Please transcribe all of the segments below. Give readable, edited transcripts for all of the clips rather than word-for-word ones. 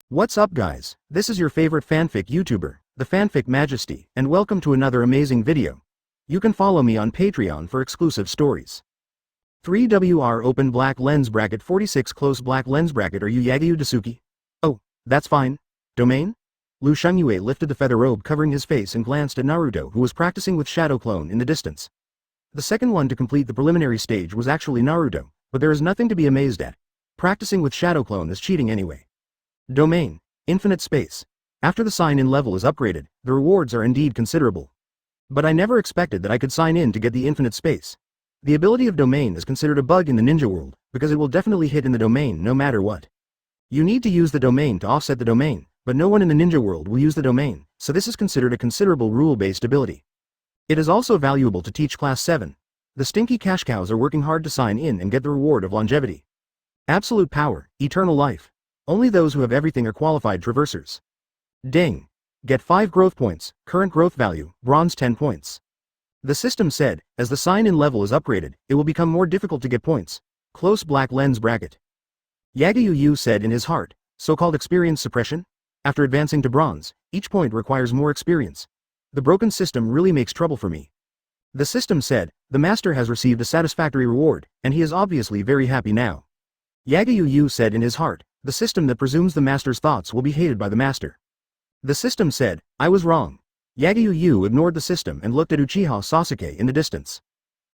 What's up guys, this is your favorite fanfic YouTuber, the Fanfic Majesty, and welcome to another amazing video. You can follow me on Patreon for exclusive stories. 3WR open black lens bracket 46 close black lens bracket. Are you Yagyu Tsuki? Oh, that's fine. Domain? Lu Shungyue lifted the feather robe covering his face and glanced at Naruto, who was practicing with Shadow Clone in the distance. The second one to complete the preliminary stage was actually Naruto, but there is nothing to be amazed at. Practicing with Shadow Clone is cheating anyway. Domain: infinite space. After the sign-in level is upgraded, the rewards are indeed considerable. But I never expected that I could sign in to get the infinite space. The ability of domain is considered a bug in the ninja world, because it will definitely hit in the domain no matter what. You need to use the domain to offset the domain, but no one in the ninja world will use the domain, so this is considered a considerable rule-based ability. It is also valuable to teach class 7. The stinky cash cows are working hard to sign in and get the reward of longevity. Absolute power, eternal life. Only those who have everything are qualified traversers. Ding. Get 5 growth points, current growth value, bronze 10 points. The system said, as the sign-in level is upgraded, it will become more difficult to get points. Close black lens bracket. Yagyu said in his heart, so-called experience suppression? After advancing to bronze, each point requires more experience. The broken system really makes trouble for me. The system said, the master has received a satisfactory reward, and he is obviously very happy now. Yagyu said in his heart, the system that presumes the master's thoughts will be hated by the master. The system said, I was wrong. Yagyu ignored the system and looked at Uchiha Sasuke in the distance.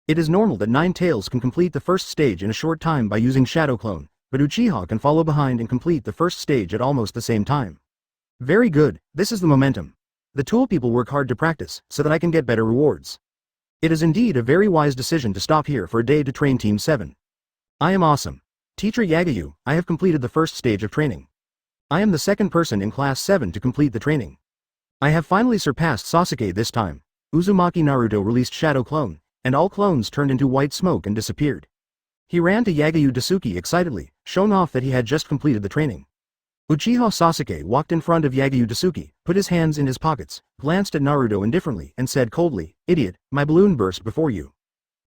It is normal that Nine Tails can complete the first stage in a short time by using Shadow Clone, but Uchiha can follow behind and complete the first stage at almost the same time. Very good, this is the momentum. The tool people work hard to practice, so that I can get better rewards. It is indeed a very wise decision to stop here for a day to train Team 7. I am awesome. Teacher Yagyu, I have completed the first stage of training. I am the second person in class 7 to complete the training. I have finally surpassed Sasuke this time. Uzumaki Naruto released Shadow Clone, and all clones turned into white smoke and disappeared. He ran to Yagyu Tsuki excitedly, showing off that he had just completed the training. Uchiha Sasuke walked in front of Yagyu Tsuki, put his hands in his pockets, glanced at Naruto indifferently, and said coldly, Idiot, my balloon burst before you.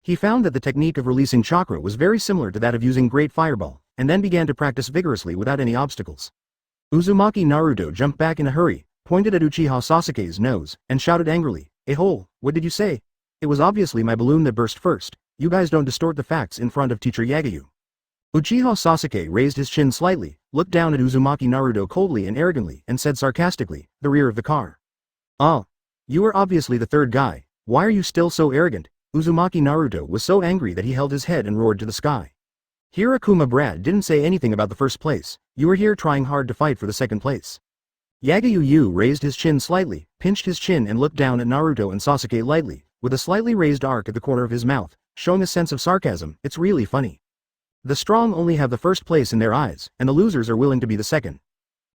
He found that the technique of releasing chakra was very similar to that of using Great Fireball, and then began to practice vigorously without any obstacles. Uzumaki Naruto jumped back in a hurry, pointed at Uchiha Sasuke's nose, and shouted angrily, "A-hole, what did you say? It was obviously my balloon that burst first. You guys don't distort the facts in front of Teacher Yagyu." Uchiha Sasuke raised his chin slightly, looked down at Uzumaki Naruto coldly and arrogantly, and said sarcastically, "The rear of the car. Ah. You are obviously the third guy. Why are you still so arrogant?" Uzumaki Naruto was so angry that he held his head and roared to the sky. Hirakuma Brad didn't say anything about the first place. You were here trying hard to fight for the second place. Yagyu raised his chin slightly, pinched his chin and looked down at Naruto and Sasuke lightly, with a slightly raised arc at the corner of his mouth, showing a sense of sarcasm. It's really funny. The strong only have the first place in their eyes, and the losers are willing to be the second.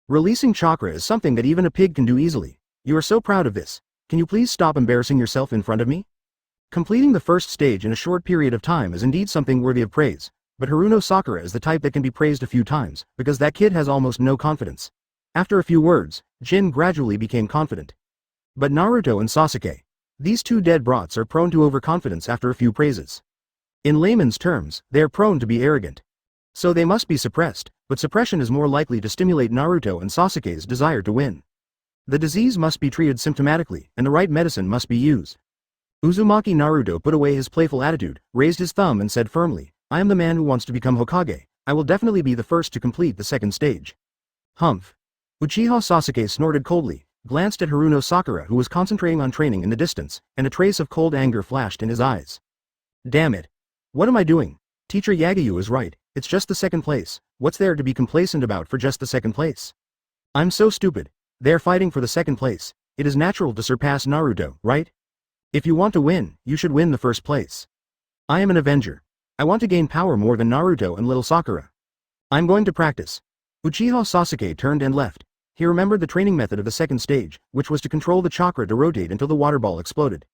Releasing chakra is something that even a pig can do easily. You are so proud of this. Can you please stop embarrassing yourself in front of me? Completing the first stage in a short period of time is indeed something worthy of praise, but Haruno Sakura is the type that can be praised a few times, because that kid has almost no confidence. After a few words, Jin gradually became confident. But Naruto and Sasuke, these two dead brats, are prone to overconfidence after a few praises. In layman's terms, they are prone to be arrogant. So they must be suppressed, but suppression is more likely to stimulate Naruto and Sasuke's desire to win. The disease must be treated symptomatically, and the right medicine must be used. Uzumaki Naruto put away his playful attitude, raised his thumb and said firmly, I am the man who wants to become Hokage. I will definitely be the first to complete the second stage. Humph. Uchiha Sasuke snorted coldly, glanced at Haruno Sakura who was concentrating on training in the distance, and a trace of cold anger flashed in his eyes. Damn it. What am I doing? Teacher Yagyu is right, it's just the second place. What's there to be complacent about for just the second place? I'm so stupid. They're fighting for the second place. It is natural to surpass Naruto, right? If you want to win, you should win the first place. I am an Avenger. I want to gain power more than Naruto and little Sakura. I'm going to practice. Uchiha Sasuke turned and left. He remembered the training method of the second stage, which was to control the chakra to rotate until the water ball exploded.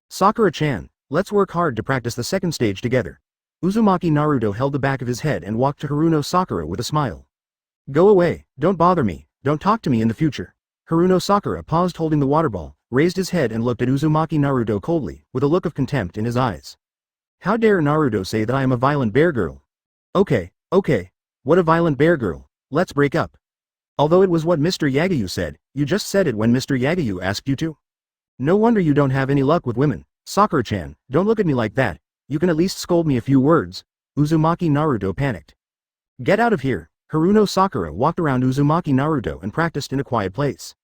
Sakura-chan, let's work hard to practice the second stage together. Uzumaki Naruto held the back of his head and walked to Haruno Sakura with a smile. Go away, don't bother me, don't talk to me in the future. Haruno Sakura paused holding the water ball, raised his head and looked at Uzumaki Naruto coldly, with a look of contempt in his eyes. How dare Naruto say that I am a violent bear girl? Okay. What a violent bear girl. Let's break up. Although it was what Mr. Yagyu said, you just said it when Mr. Yagyu asked you to. No wonder you don't have any luck with women. Sakura-chan, don't look at me like that. You can at least scold me a few words. Uzumaki Naruto panicked. Get out of here. Haruno Sakura walked around Uzumaki Naruto and practiced in a quiet place.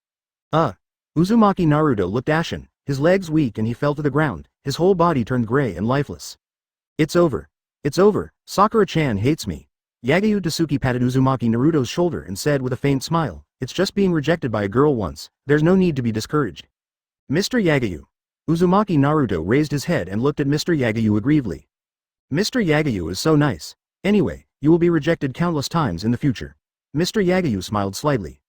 Uzumaki Naruto looked ashen, his legs weak, and he fell to the ground, his whole body turned gray and lifeless. It's over. It's over. Sakura-chan hates me. Yagyu Tsuki patted Uzumaki Naruto's shoulder and said with a faint smile, it's just being rejected by a girl once, there's no need to be discouraged. Mr. Yagyu. Uzumaki Naruto raised his head and looked at Mr. Yagyu aggrievedly. Mr. Yagyu is so nice. Anyway, you will be rejected countless times in the future. Mr. Yagyu smiled slightly.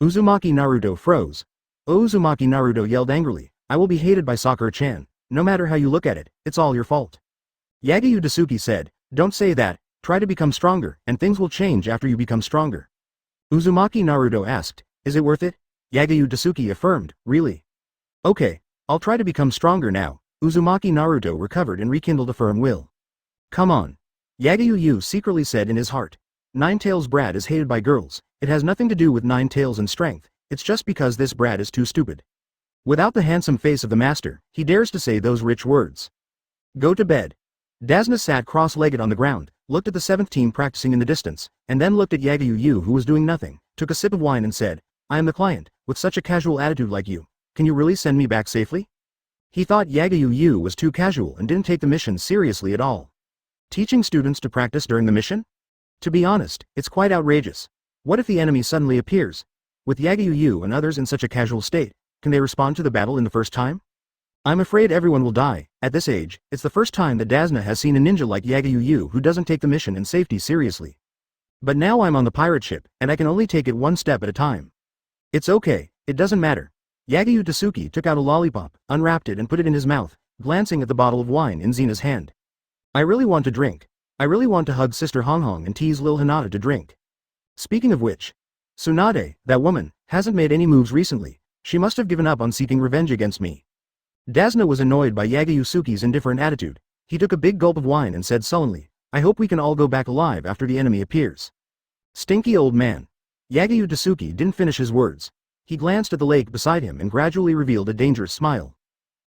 Uzumaki Naruto froze. Uzumaki Naruto yelled angrily, I will be hated by Sakura-chan. No matter how you look at it, it's all your fault. Yagyu Tsuki said, don't say that, try to become stronger, and things will change after you become stronger. Uzumaki Naruto asked, is it worth it? Yagyu Tsuki affirmed, really? Okay, I'll try to become stronger now. Uzumaki Naruto recovered and rekindled a firm will. Come on. Yagyu secretly said in his heart. Nine-Tails brat is hated by girls, it has nothing to do with Nine-Tails and strength, it's just because this brat is too stupid. Without the handsome face of the master, he dares to say those rich words. Go to bed. Dasna sat cross-legged on the ground, looked at the 7th team practicing in the distance, and then looked at Yagyu who was doing nothing, took a sip of wine and said, I am the client, with such a casual attitude like you, can you really send me back safely? He thought Yagyu was too casual and didn't take the mission seriously at all. Teaching students to practice during the mission? To be honest, it's quite outrageous. What if the enemy suddenly appears? With Yagyu and others in such a casual state, can they respond to the battle in the first time? I'm afraid everyone will die. At this age, it's the first time that Dasna has seen a ninja like Yagyu who doesn't take the mission and safety seriously. But now I'm on the pirate ship, and I can only take it one step at a time. It's okay, it doesn't matter. Yagyu Tsuki took out a lollipop, unwrapped it and put it in his mouth, glancing at the bottle of wine in Zena's hand. I really want to drink. I really want to hug Sister Honghong and tease Lil Hinata to drink. Speaking of which, Tsunade, that woman, hasn't made any moves recently. She must have given up on seeking revenge against me. Dasna was annoyed by Yagyu Tsuki's indifferent attitude. He took a big gulp of wine and said sullenly, I hope we can all go back alive after the enemy appears. Stinky old man. Yagyu Tsuki didn't finish his words. He glanced at the lake beside him and gradually revealed a dangerous smile.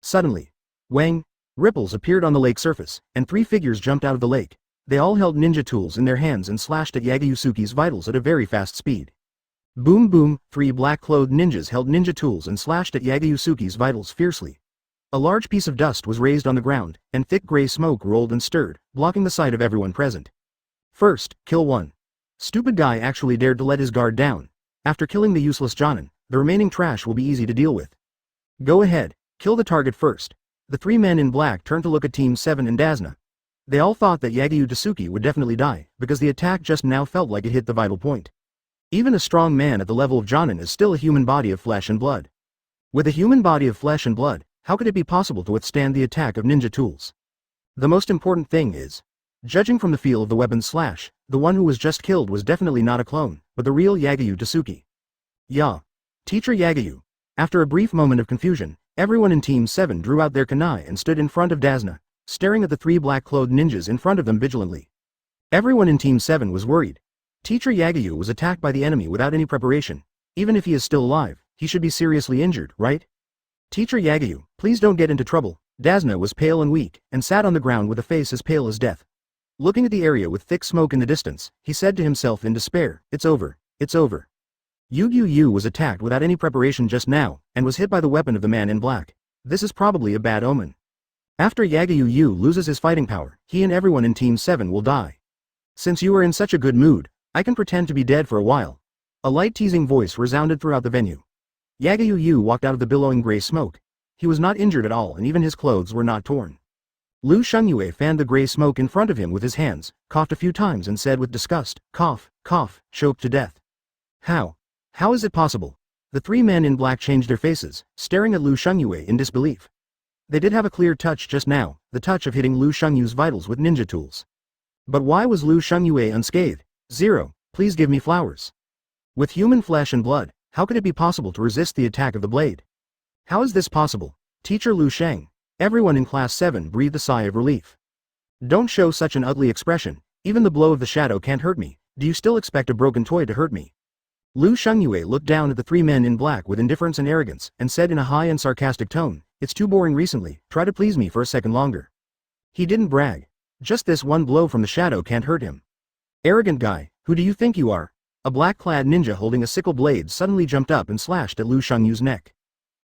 Suddenly, wang, ripples appeared on the lake surface, and 3 figures jumped out of the lake. They all held ninja tools in their hands and slashed at Yagyu Tsuki's vitals at a very fast speed. Boom boom, 3 black-clothed ninjas held ninja tools and slashed at Yagyu Tsuki's vitals fiercely. A large piece of dust was raised on the ground, and thick gray smoke rolled and stirred, blocking the sight of everyone present. First, kill one. Stupid guy actually dared to let his guard down. After killing the useless Jōnin, the remaining trash will be easy to deal with. Go ahead, kill the target first. The 3 men in black turned to look at Team 7 and Dasna. They all thought that Yagyu Tsuki would definitely die, because the attack just now felt like it hit the vital point. Even a strong man at the level of Jōnin is still a human body of flesh and blood. With a human body of flesh and blood, how could it be possible to withstand the attack of ninja tools? The most important thing is, judging from the feel of the weapon's slash, the one who was just killed was definitely not a clone, but the real Yagyu Tsuki. Yeah. Teacher Yagyu. After a brief moment of confusion, everyone in Team 7 drew out their kunai and stood in front of Dasna, staring at the 3 black-clothed ninjas in front of them vigilantly. Everyone in Team 7 was worried. Teacher Yagyu was attacked by the enemy without any preparation. Even if he is still alive, he should be seriously injured, right? Teacher Yagyu, please don't get into trouble. Dasna was pale and weak, and sat on the ground with a face as pale as death. Looking at the area with thick smoke in the distance, he said to himself in despair, it's over, it's over. Yagyu was attacked without any preparation just now, and was hit by the weapon of the man in black. This is probably a bad omen. After Yagyu loses his fighting power, he and everyone in Team 7 will die. Since you are in such a good mood, I can pretend to be dead for a while. A light teasing voice resounded throughout the venue. Yagyu walked out of the billowing gray smoke. He was not injured at all and even his clothes were not torn. Lu Shungyue fanned the gray smoke in front of him with his hands, coughed a few times and said with disgust, cough, cough, choked to death. How? How is it possible? The 3 men in black changed their faces, staring at Lu Shungyue in disbelief. They did have a clear touch just now, the touch of hitting Lu Shungyue's vitals with ninja tools. But why was Lu Shungyue unscathed? 0, please give me flowers. With human flesh and blood, how could it be possible to resist the attack of the blade? How is this possible? Teacher Lu Sheng. Everyone in Class 7 breathed a sigh of relief. Don't show such an ugly expression, even the blow of the shadow can't hurt me. Do you still expect a broken toy to hurt me? Lu Shengyue looked down at the three men in black with indifference and arrogance, and said in a high and sarcastic tone, "It's too boring recently, try to please me for a second longer." He didn't brag. Just this one blow from the shadow can't hurt him. "Arrogant guy, who do you think you are?" A black-clad ninja holding a sickle blade suddenly jumped up and slashed at Lu Shengyue's neck.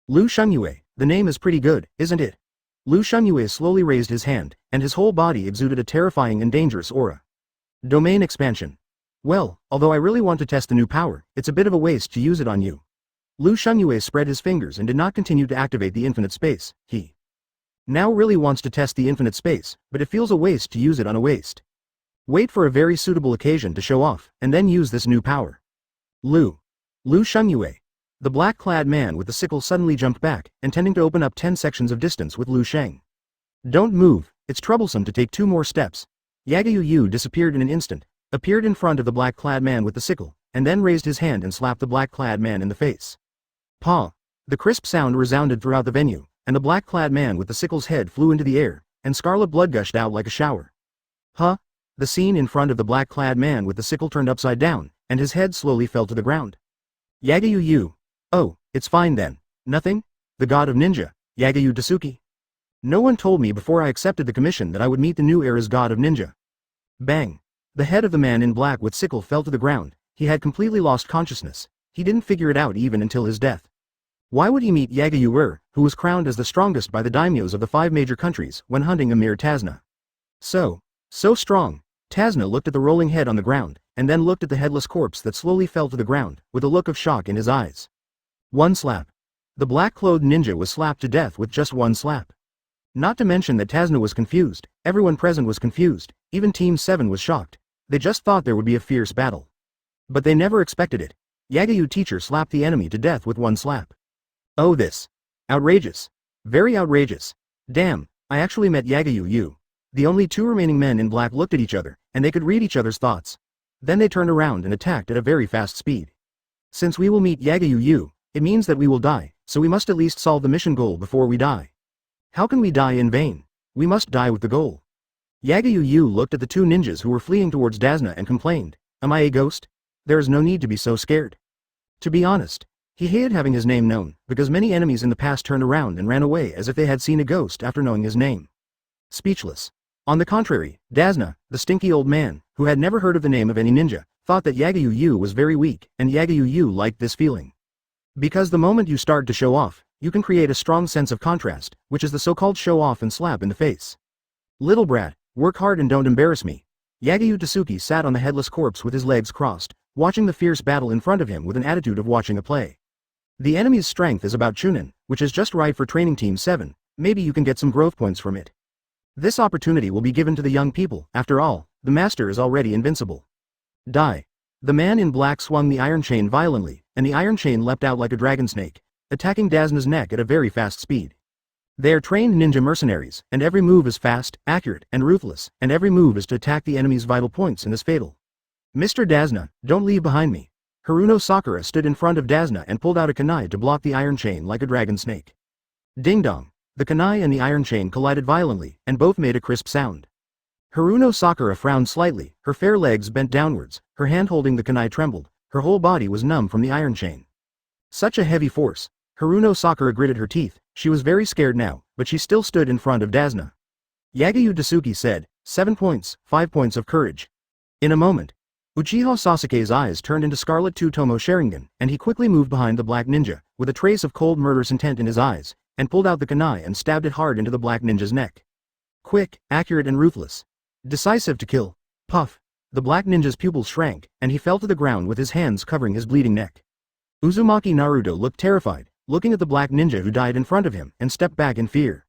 "Lu Shengyue, the name is pretty good, isn't it?" Lu Shengyue slowly raised his hand, and his whole body exuded a terrifying and dangerous aura. Domain expansion. "Well, although I really want to test the new power, it's a bit of a waste to use it on you." Lu Shengyue spread his fingers and did not continue to activate the infinite space. He now really wants to test the infinite space, but it feels a waste to use it on a waste. Wait for a very suitable occasion to show off, and then use this new power. Lu Shengyue. The black-clad man with the sickle suddenly jumped back, intending to open up 10 sections of distance with Lu Sheng. "Don't move, it's troublesome to take 2 more steps." Yagyu disappeared in an instant, appeared in front of the black-clad man with the sickle, and then raised his hand and slapped the black-clad man in the face. "Paw!" The crisp sound resounded throughout the venue, and the black-clad man with the sickle's head flew into the air, and scarlet blood gushed out like a shower. "Huh?" The scene in front of the black-clad man with the sickle turned upside down, and his head slowly fell to the ground. Yagyu. "Oh, it's fine then. Nothing? The god of ninja, Yagyu Tsuki. No one told me before I accepted the commission that I would meet the new era's god of ninja." Bang! The head of the man in black with sickle fell to the ground. He had completely lost consciousness. He didn't figure it out even until his death. Why would he meet Yagyu, who was crowned as the strongest by the daimyos of the 5 major countries, when hunting a mere Tazna? So strong. Tazna looked at the rolling head on the ground, and then looked at the headless corpse that slowly fell to the ground, with a look of shock in his eyes. One slap. The black-clothed ninja was slapped to death with just one slap. Not to mention that Tazna was confused, everyone present was confused, even Team 7 was shocked. They just thought there would be a fierce battle. But they never expected it. Yagyu teacher slapped the enemy to death with one slap. Oh, this. Outrageous. Very outrageous. Damn, I actually met Yagyu. The only 2 remaining men in black looked at each other, and they could read each other's thoughts. Then they turned around and attacked at a very fast speed. Since we will meet Yagyu, it means that we will die, so we must at least solve the mission goal before we die. How can we die in vain? We must die with the goal. Yagyu looked at the 2 ninjas who were fleeing towards Tazna and complained, "Am I a ghost? There is no need to be so scared." To be honest, he hated having his name known, because many enemies in the past turned around and ran away as if they had seen a ghost after knowing his name. Speechless. On the contrary, Tazna, the stinky old man, who had never heard of the name of any ninja, thought that Yagyu was very weak, and Yagyu liked this feeling. Because the moment you start to show off, you can create a strong sense of contrast, which is the so-called show off and slap in the face. "Little brat, work hard and don't embarrass me." Yagyu Tsuki sat on the headless corpse with his legs crossed, watching the fierce battle in front of him with an attitude of watching a play. The enemy's strength is about Chunin, which is just right for training Team 7, maybe you can get some growth points from it. This opportunity will be given to the young people, after all, the master is already invincible. Die. The man in black swung the iron chain violently, and the iron chain leapt out like a dragon snake, attacking Tazna's neck at a very fast speed. They are trained ninja mercenaries, and every move is fast, accurate, and ruthless, and every move is to attack the enemy's vital points and is fatal. "Mr. Tazna, don't leave behind me." Haruno Sakura stood in front of Tazna and pulled out a kunai to block the iron chain like a dragon snake. Ding dong. The kunai and the iron chain collided violently, and both made a crisp sound. Haruno Sakura frowned slightly, her fair legs bent downwards, her hand holding the kunai trembled, her whole body was numb from the iron chain. Such a heavy force. Haruno Sakura gritted her teeth, she was very scared now, but she still stood in front of Tazna. Yagyu Tsuki said, 7 points, 5 points of courage. In a moment, Uchiha Sasuke's eyes turned into Scarlet Two-Tomo Sharingan, and he quickly moved behind the black ninja, with a trace of cold murderous intent in his eyes, and pulled out the kunai and stabbed it hard into the black ninja's neck. Quick, accurate and ruthless. Decisive to kill. Puff. The black ninja's pupils shrank, and he fell to the ground with his hands covering his bleeding neck. Uzumaki Naruto looked terrified, looking at the black ninja who died in front of him, and stepped back in fear.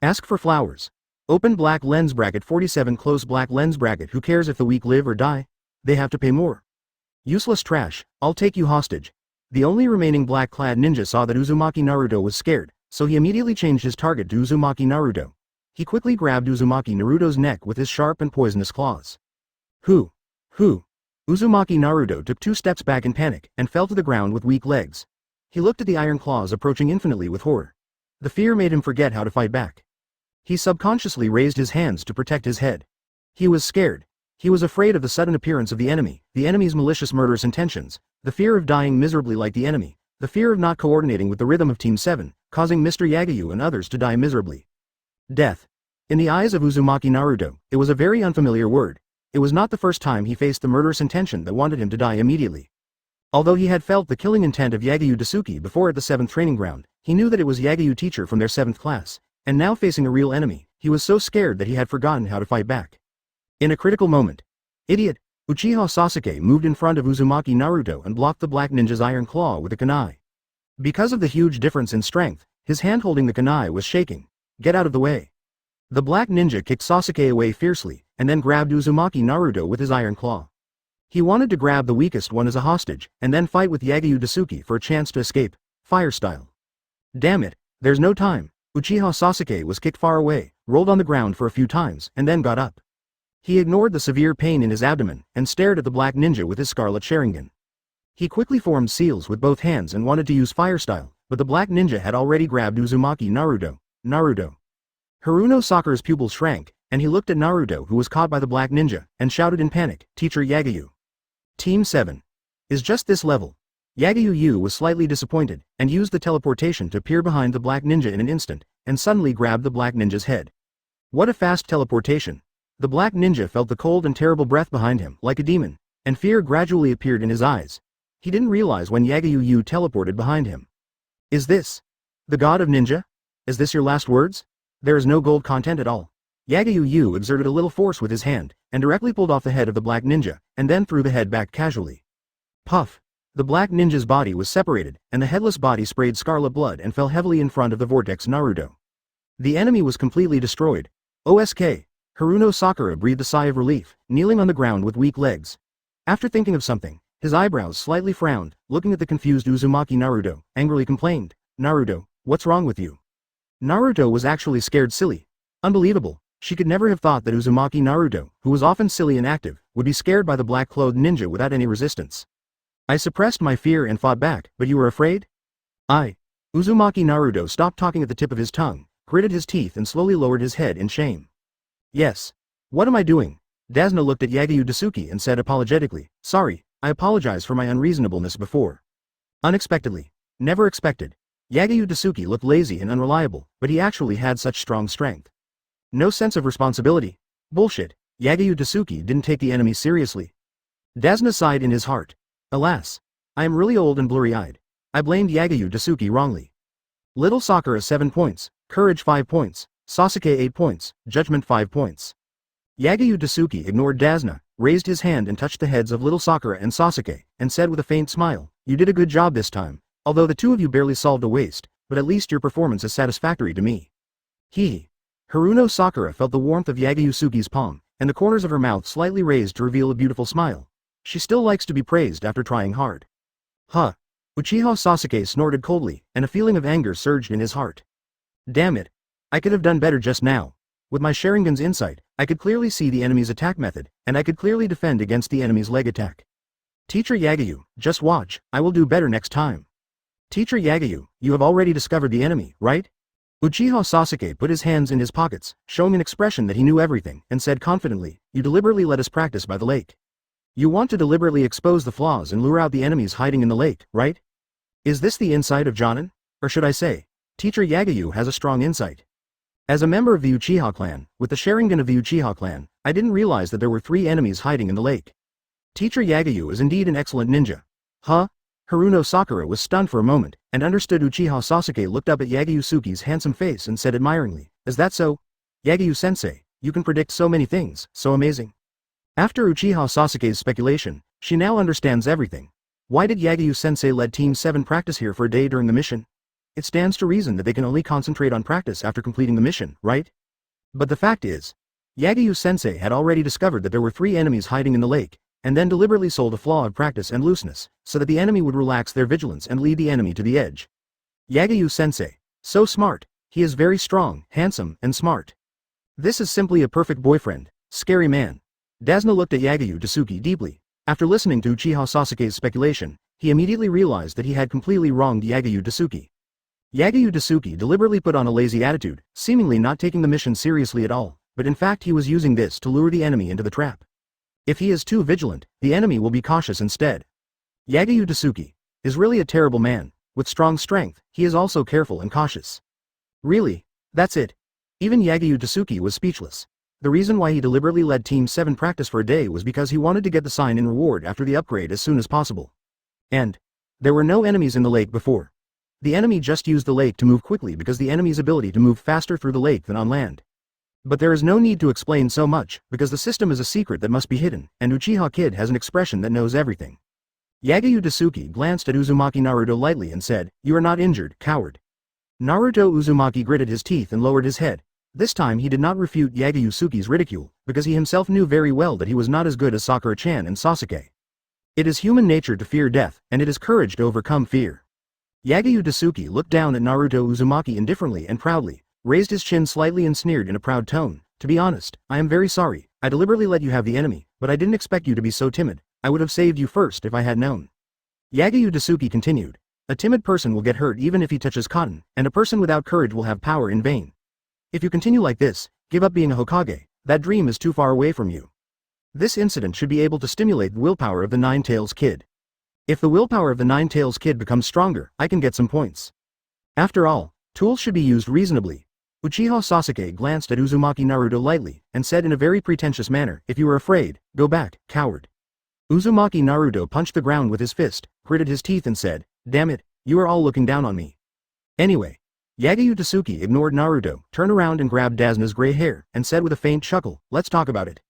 Ask for flowers. Open black lens bracket 47 close black lens bracket. Who cares if the weak live or die? They have to pay more. Useless trash, I'll take you hostage. The only remaining black-clad ninja saw that Uzumaki Naruto was scared, so he immediately changed his target to Uzumaki Naruto. He quickly grabbed Uzumaki Naruto's neck with his sharp and poisonous claws. Who? Uzumaki Naruto took 2 steps back in panic, and fell to the ground with weak legs. He looked at the iron claws approaching infinitely with horror. The fear made him forget how to fight back. He subconsciously raised his hands to protect his head. He was scared. He was afraid of the sudden appearance of the enemy's malicious murderous intentions, the fear of dying miserably like the enemy, the fear of not coordinating with the rhythm of Team 7, causing Mr. Yagyu and others to die miserably. Death. In the eyes of Uzumaki Naruto, it was a very unfamiliar word. It was not the first time he faced the murderous intention that wanted him to die immediately. Although he had felt the killing intent of Yagyu Tsuki before at the 7th training ground, he knew that it was Yagyu teacher from their 7th class, and now facing a real enemy, he was so scared that he had forgotten how to fight back. In a critical moment, idiot, Uchiha Sasuke moved in front of Uzumaki Naruto and blocked the Black Ninja's iron claw with a kunai. Because of the huge difference in strength, his hand holding the kunai was shaking. Get out of the way. The Black Ninja kicked Sasuke away fiercely, and then grabbed Uzumaki Naruto with his iron claw. He wanted to grab the weakest one as a hostage, and then fight with Yagyu Tsuki for a chance to escape, fire style. Damn it, there's no time. Uchiha Sasuke was kicked far away, rolled on the ground for a few times, and then got up. He ignored the severe pain in his abdomen, and stared at the Black Ninja with his scarlet Sharingan. He quickly formed seals with both hands and wanted to use fire style, but the Black Ninja had already grabbed Uzumaki Naruto. Haruno Sakura's pupils shrank, and he looked at Naruto who was caught by the Black Ninja, and shouted in panic, Teacher Yagyu. Team 7. Is just this level. Yagyu was slightly disappointed, and used the teleportation to peer behind the Black Ninja in an instant, and suddenly grabbed the Black Ninja's head. What a fast teleportation. The Black Ninja felt the cold and terrible breath behind him, like a demon, and fear gradually appeared in his eyes. He didn't realize when Yagyu teleported behind him. Is this the god of ninja? Is this your last words? There is no gold content at all. Yagyu exerted a little force with his hand, and directly pulled off the head of the Black Ninja, and then threw the head back casually. Puff! The Black Ninja's body was separated, and the headless body sprayed scarlet blood and fell heavily in front of the vortex Naruto. The enemy was completely destroyed. OSK. Haruno Sakura breathed a sigh of relief, kneeling on the ground with weak legs. After thinking of something, his eyebrows slightly frowned, looking at the confused Uzumaki Naruto, angrily complained, Naruto, what's wrong with you? Naruto was actually scared silly. Unbelievable. She could never have thought that Uzumaki Naruto, who was often silly and active, would be scared by the black-clothed ninja without any resistance. I suppressed my fear and fought back, but you were afraid? Uzumaki Naruto stopped talking at the tip of his tongue, gritted his teeth and slowly lowered his head in shame. Yes. What am I doing? Dasna looked at Yagyu Tsuki and said apologetically, sorry, I apologize for my unreasonableness before. Unexpectedly. Never expected. Yagyu Tsuki looked lazy and unreliable, but he actually had such strong strength. No sense of responsibility. Bullshit. Yagyu Tsuki didn't take the enemy seriously. Dasna sighed in his heart. Alas. I am really old and blurry-eyed. I blamed Yagyu Tsuki wrongly. Little Sakura 7 points, Courage 5 points, Sasuke 8 points, Judgment 5 points. Yagyu Tsuki ignored Dasna, raised his hand and touched the heads of little Sakura and Sasuke, and said with a faint smile, you did a good job this time, although the two of you barely solved a waste, but at least your performance is satisfactory to me. Hee. Haruno Sakura felt the warmth of Yagyu Tsuki's palm, and the corners of her mouth slightly raised to reveal a beautiful smile. She still likes to be praised after trying hard. Huh. Uchiha Sasuke snorted coldly, and a feeling of anger surged in his heart. Damn it. I could have done better just now. With my Sharingan's insight, I could clearly see the enemy's attack method, and I could clearly defend against the enemy's leg attack. Teacher Yagyu, just watch, I will do better next time. Teacher Yagyu, you have already discovered the enemy, right? Uchiha Sasuke put his hands in his pockets, showing an expression that he knew everything, and said confidently, you deliberately let us practice by the lake. You want to deliberately expose the flaws and lure out the enemies hiding in the lake, right? Is this the insight of Jōnin? Or should I say, Teacher Yagyu has a strong insight. As a member of the Uchiha clan, with the Sharingan of the Uchiha clan, I didn't realize that there were 3 enemies hiding in the lake. Teacher Yagyu is indeed an excellent ninja. Huh? Haruno Sakura was stunned for a moment, and understood. Uchiha Sasuke looked up at Yagyu Tsuki's handsome face and said admiringly, is that so? Yagyu-sensei, you can predict so many things, so amazing. After Uchiha Sasuke's speculation, she now understands everything. Why did Yagyu-sensei let Team 7 practice here for a day during the mission? It stands to reason that they can only concentrate on practice after completing the mission, right? But the fact is, Yagyu-sensei had already discovered that there were 3 enemies hiding in the lake, and then deliberately sold a flaw of practice and looseness, so that the enemy would relax their vigilance and lead the enemy to the edge. Yagyu-sensei. So smart. He is very strong, handsome, and smart. This is simply a perfect boyfriend. Scary man. Dasna looked at Yagyu Tsuki deeply. After listening to Uchiha Sasuke's speculation, he immediately realized that he had completely wronged Yagyu Tsuki. Yagyu Tsuki deliberately put on a lazy attitude, seemingly not taking the mission seriously at all, but in fact he was using this to lure the enemy into the trap. If he is too vigilant, the enemy will be cautious instead. Yagyu Tsuki is really a terrible man. With strong strength, he is also careful and cautious. Really? That's it? Even Yagyu Tsuki was speechless. The reason why he deliberately led Team 7 practice for a day was because he wanted to get the sign in reward after the upgrade as soon as possible. And there were no enemies in the lake before. The enemy just used the lake to move quickly because the enemy's ability to move faster through the lake than on land. But there is no need to explain so much, because the system is a secret that must be hidden, and Uchiha Kid has an expression that knows everything. Yagyu Tsuki glanced at Uzumaki Naruto lightly and said, "You are not injured, coward." Naruto Uzumaki gritted his teeth and lowered his head. This time he did not refute Yagyu Tsuki's ridicule, because he himself knew very well that he was not as good as Sakura-chan and Sasuke. It is human nature to fear death, and it is courage to overcome fear. Yagyu Tsuki looked down at Naruto Uzumaki indifferently and proudly, raised his chin slightly and sneered in a proud tone, "To be honest, I am very sorry. I deliberately let you have the enemy, but I didn't expect you to be so timid. I would have saved you first if I had known." Yagyu Tsuki continued, "A timid person will get hurt even if he touches cotton, and a person without courage will have power in vain. If you continue like this, give up being a Hokage. That dream is too far away from you." This incident should be able to stimulate the willpower of the Nine-Tails Kid. If the willpower of the Nine-Tails Kid becomes stronger, I can get some points. After all, tools should be used reasonably. Uchiha Sasuke glanced at Uzumaki Naruto lightly, and said in a very pretentious manner, "If you are afraid, go back, coward." Uzumaki Naruto punched the ground with his fist, gritted his teeth and said, "Damn it, you are all looking down on me." Anyway, Yagyu Tsuki ignored Naruto, turned around and grabbed Dazna's gray hair, and said with a faint chuckle, "Let's talk about it."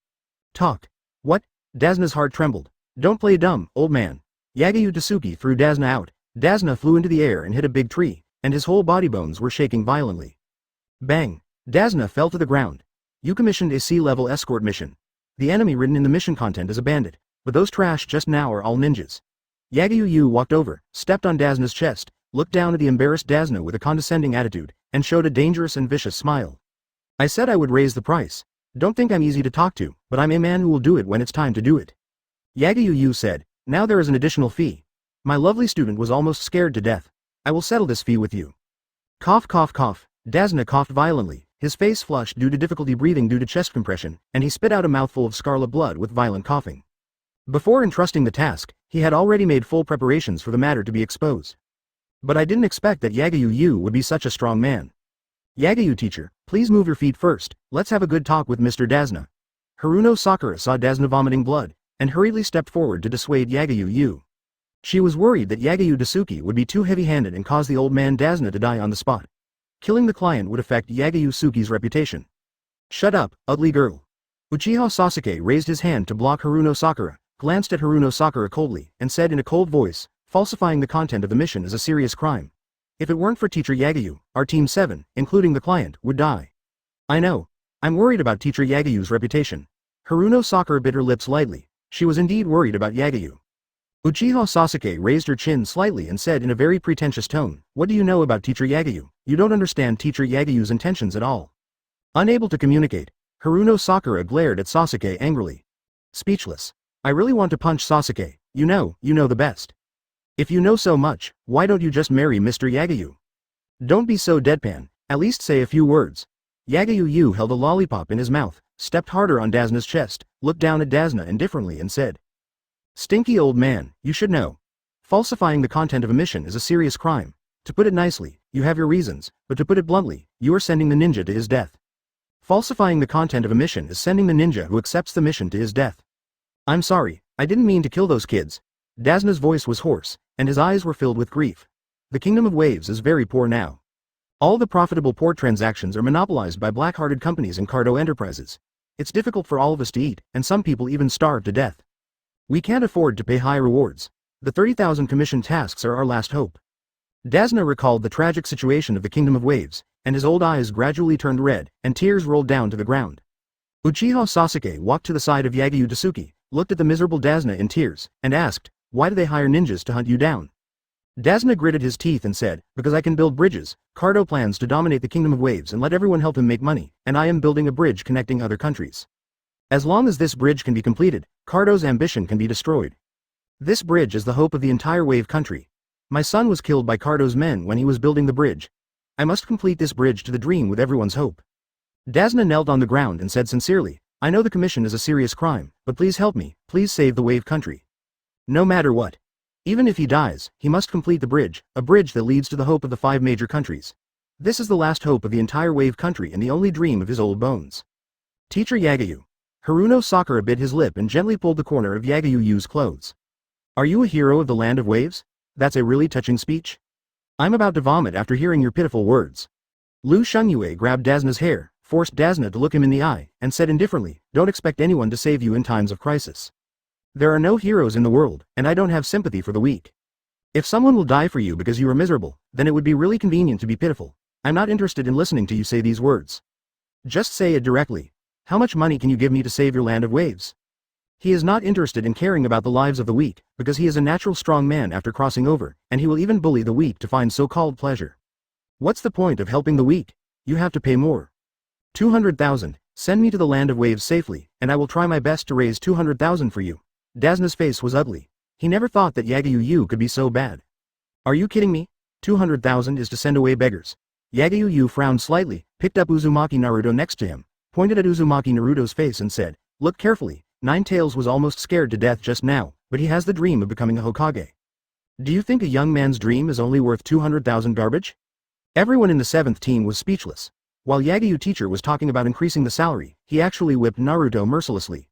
"Talk? What?" Dazna's heart trembled. "Don't play dumb, old man." Yagyu Tsuki threw Dazna out. Dazna flew into the air and hit a big tree, and his whole body bones were shaking violently. Bang! Dazna fell to the ground. "You commissioned a sea-level escort mission. The enemy written in the mission content is a bandit, but those trash just now are all ninjas." Yagyu walked over, stepped on Dazna's chest, looked down at the embarrassed Dazna with a condescending attitude, and showed a dangerous and vicious smile. "I said I would raise the price. Don't think I'm easy to talk to, but I'm a man who will do it when it's time to do it." Yagyu said, "Now there is an additional fee. My lovely student was almost scared to death. I will settle this fee with you." Cough cough cough. Dazna coughed violently, his face flushed due to difficulty breathing due to chest compression, and he spit out a mouthful of scarlet blood with violent coughing. Before entrusting the task, he had already made full preparations for the matter to be exposed. "But I didn't expect that Yagyu would be such a strong man." "Yagyu teacher, please move your feet first, let's have a good talk with Mr. Dazna." Haruno Sakura saw Dazna vomiting blood, and hurriedly stepped forward to dissuade Yagyu. She was worried that Yagyu Tsuki would be too heavy-handed and cause the old man Dazna to die on the spot. Killing the client would affect Yagyu Tsuki's reputation. "Shut up, ugly girl." Uchiha Sasuke raised his hand to block Haruno Sakura, glanced at Haruno Sakura coldly, and said in a cold voice, "Falsifying the content of the mission is a serious crime. If it weren't for Teacher Yagyu, our Team 7, including the client, would die." "I know. I'm worried about Teacher Yagyu's reputation." Haruno Sakura bit her lips lightly. She was indeed worried about Yagyu. Uchiha Sasuke raised her chin slightly and said in a very pretentious tone, "What do you know about Teacher Yagyu? You don't understand Teacher Yagyu's intentions at all." Unable to communicate, Haruno Sakura glared at Sasuke angrily. Speechless. "I really want to punch Sasuke. You know the best. If you know so much, why don't you just marry Mr. Yagyu? Don't be so deadpan, at least say a few words." Yagyu held a lollipop in his mouth, stepped harder on Dazna's chest, looked down at Dazna indifferently and said, "Stinky old man, you should know. Falsifying the content of a mission is a serious crime. To put it nicely, you have your reasons, but to put it bluntly, you are sending the ninja to his death. Falsifying the content of a mission is sending the ninja who accepts the mission to his death." "I'm sorry, I didn't mean to kill those kids." Dazna's voice was hoarse, and his eyes were filled with grief. The Kingdom of Waves is very poor now. All the profitable port transactions are monopolized by black-hearted companies and Cardo enterprises. It's difficult for all of us to eat, and some people even starve to death. We can't afford to pay high rewards. The 30,000 commission tasks are our last hope." Dazna recalled the tragic situation of the Kingdom of Waves, and his old eyes gradually turned red, and tears rolled down to the ground. Uchiha Sasuke walked to the side of Yagyu Tsuki, looked at the miserable Dazna in tears, and asked, "Why do they hire ninjas to hunt you down?" Dazna gritted his teeth and said, "Because I can build bridges. Cardo plans to dominate the Kingdom of Waves and let everyone help him make money, and I am building a bridge connecting other countries. As long as this bridge can be completed, Cardo's ambition can be destroyed. This bridge is the hope of the entire Wave country. My son was killed by Cardo's men when he was building the bridge. I must complete this bridge to the dream with everyone's hope." Dazna knelt on the ground and said sincerely, "I know the commission is a serious crime, but please help me, please save the Wave country. No matter what. Even if he dies, he must complete the bridge, a bridge that leads to the hope of the 5 major countries. This is the last hope of the entire wave country and the only dream of his old bones. Teacher Yagyu. Haruno Sakura bit his lip and gently pulled the corner of Yagyu-yu's clothes. Are you a hero of the land of waves? That's a really touching speech. I'm about to vomit after hearing your pitiful words. Lu Shunyue grabbed Dazna's hair, forced Dazna to look him in the eye, and said indifferently, don't expect anyone to save you in times of crisis. There are no heroes in the world, and I don't have sympathy for the weak. If someone will die for you because you are miserable, then it would be really convenient to be pitiful. I'm not interested in listening to you say these words. Just say it directly. How much money can you give me to save your land of waves? He is not interested in caring about the lives of the weak, because he is a natural strong man after crossing over, and he will even bully the weak to find so-called pleasure. What's the point of helping the weak? You have to pay more. 200,000, send me to the land of waves safely, and I will try my best to raise 200,000 for you. Dazna's face was ugly. He never thought that Yagyu-yu could be so bad. Are you kidding me? 200,000 is to send away beggars. Yagyu-yu frowned slightly, picked up Uzumaki Naruto next to him, pointed at Uzumaki Naruto's face and said, look carefully, Ninetales was almost scared to death just now, but he has the dream of becoming a Hokage. Do you think a young man's dream is only worth 200,000 garbage? Everyone in the 7th team was speechless. While Yagyu teacher was talking about increasing the salary, he actually whipped Naruto mercilessly.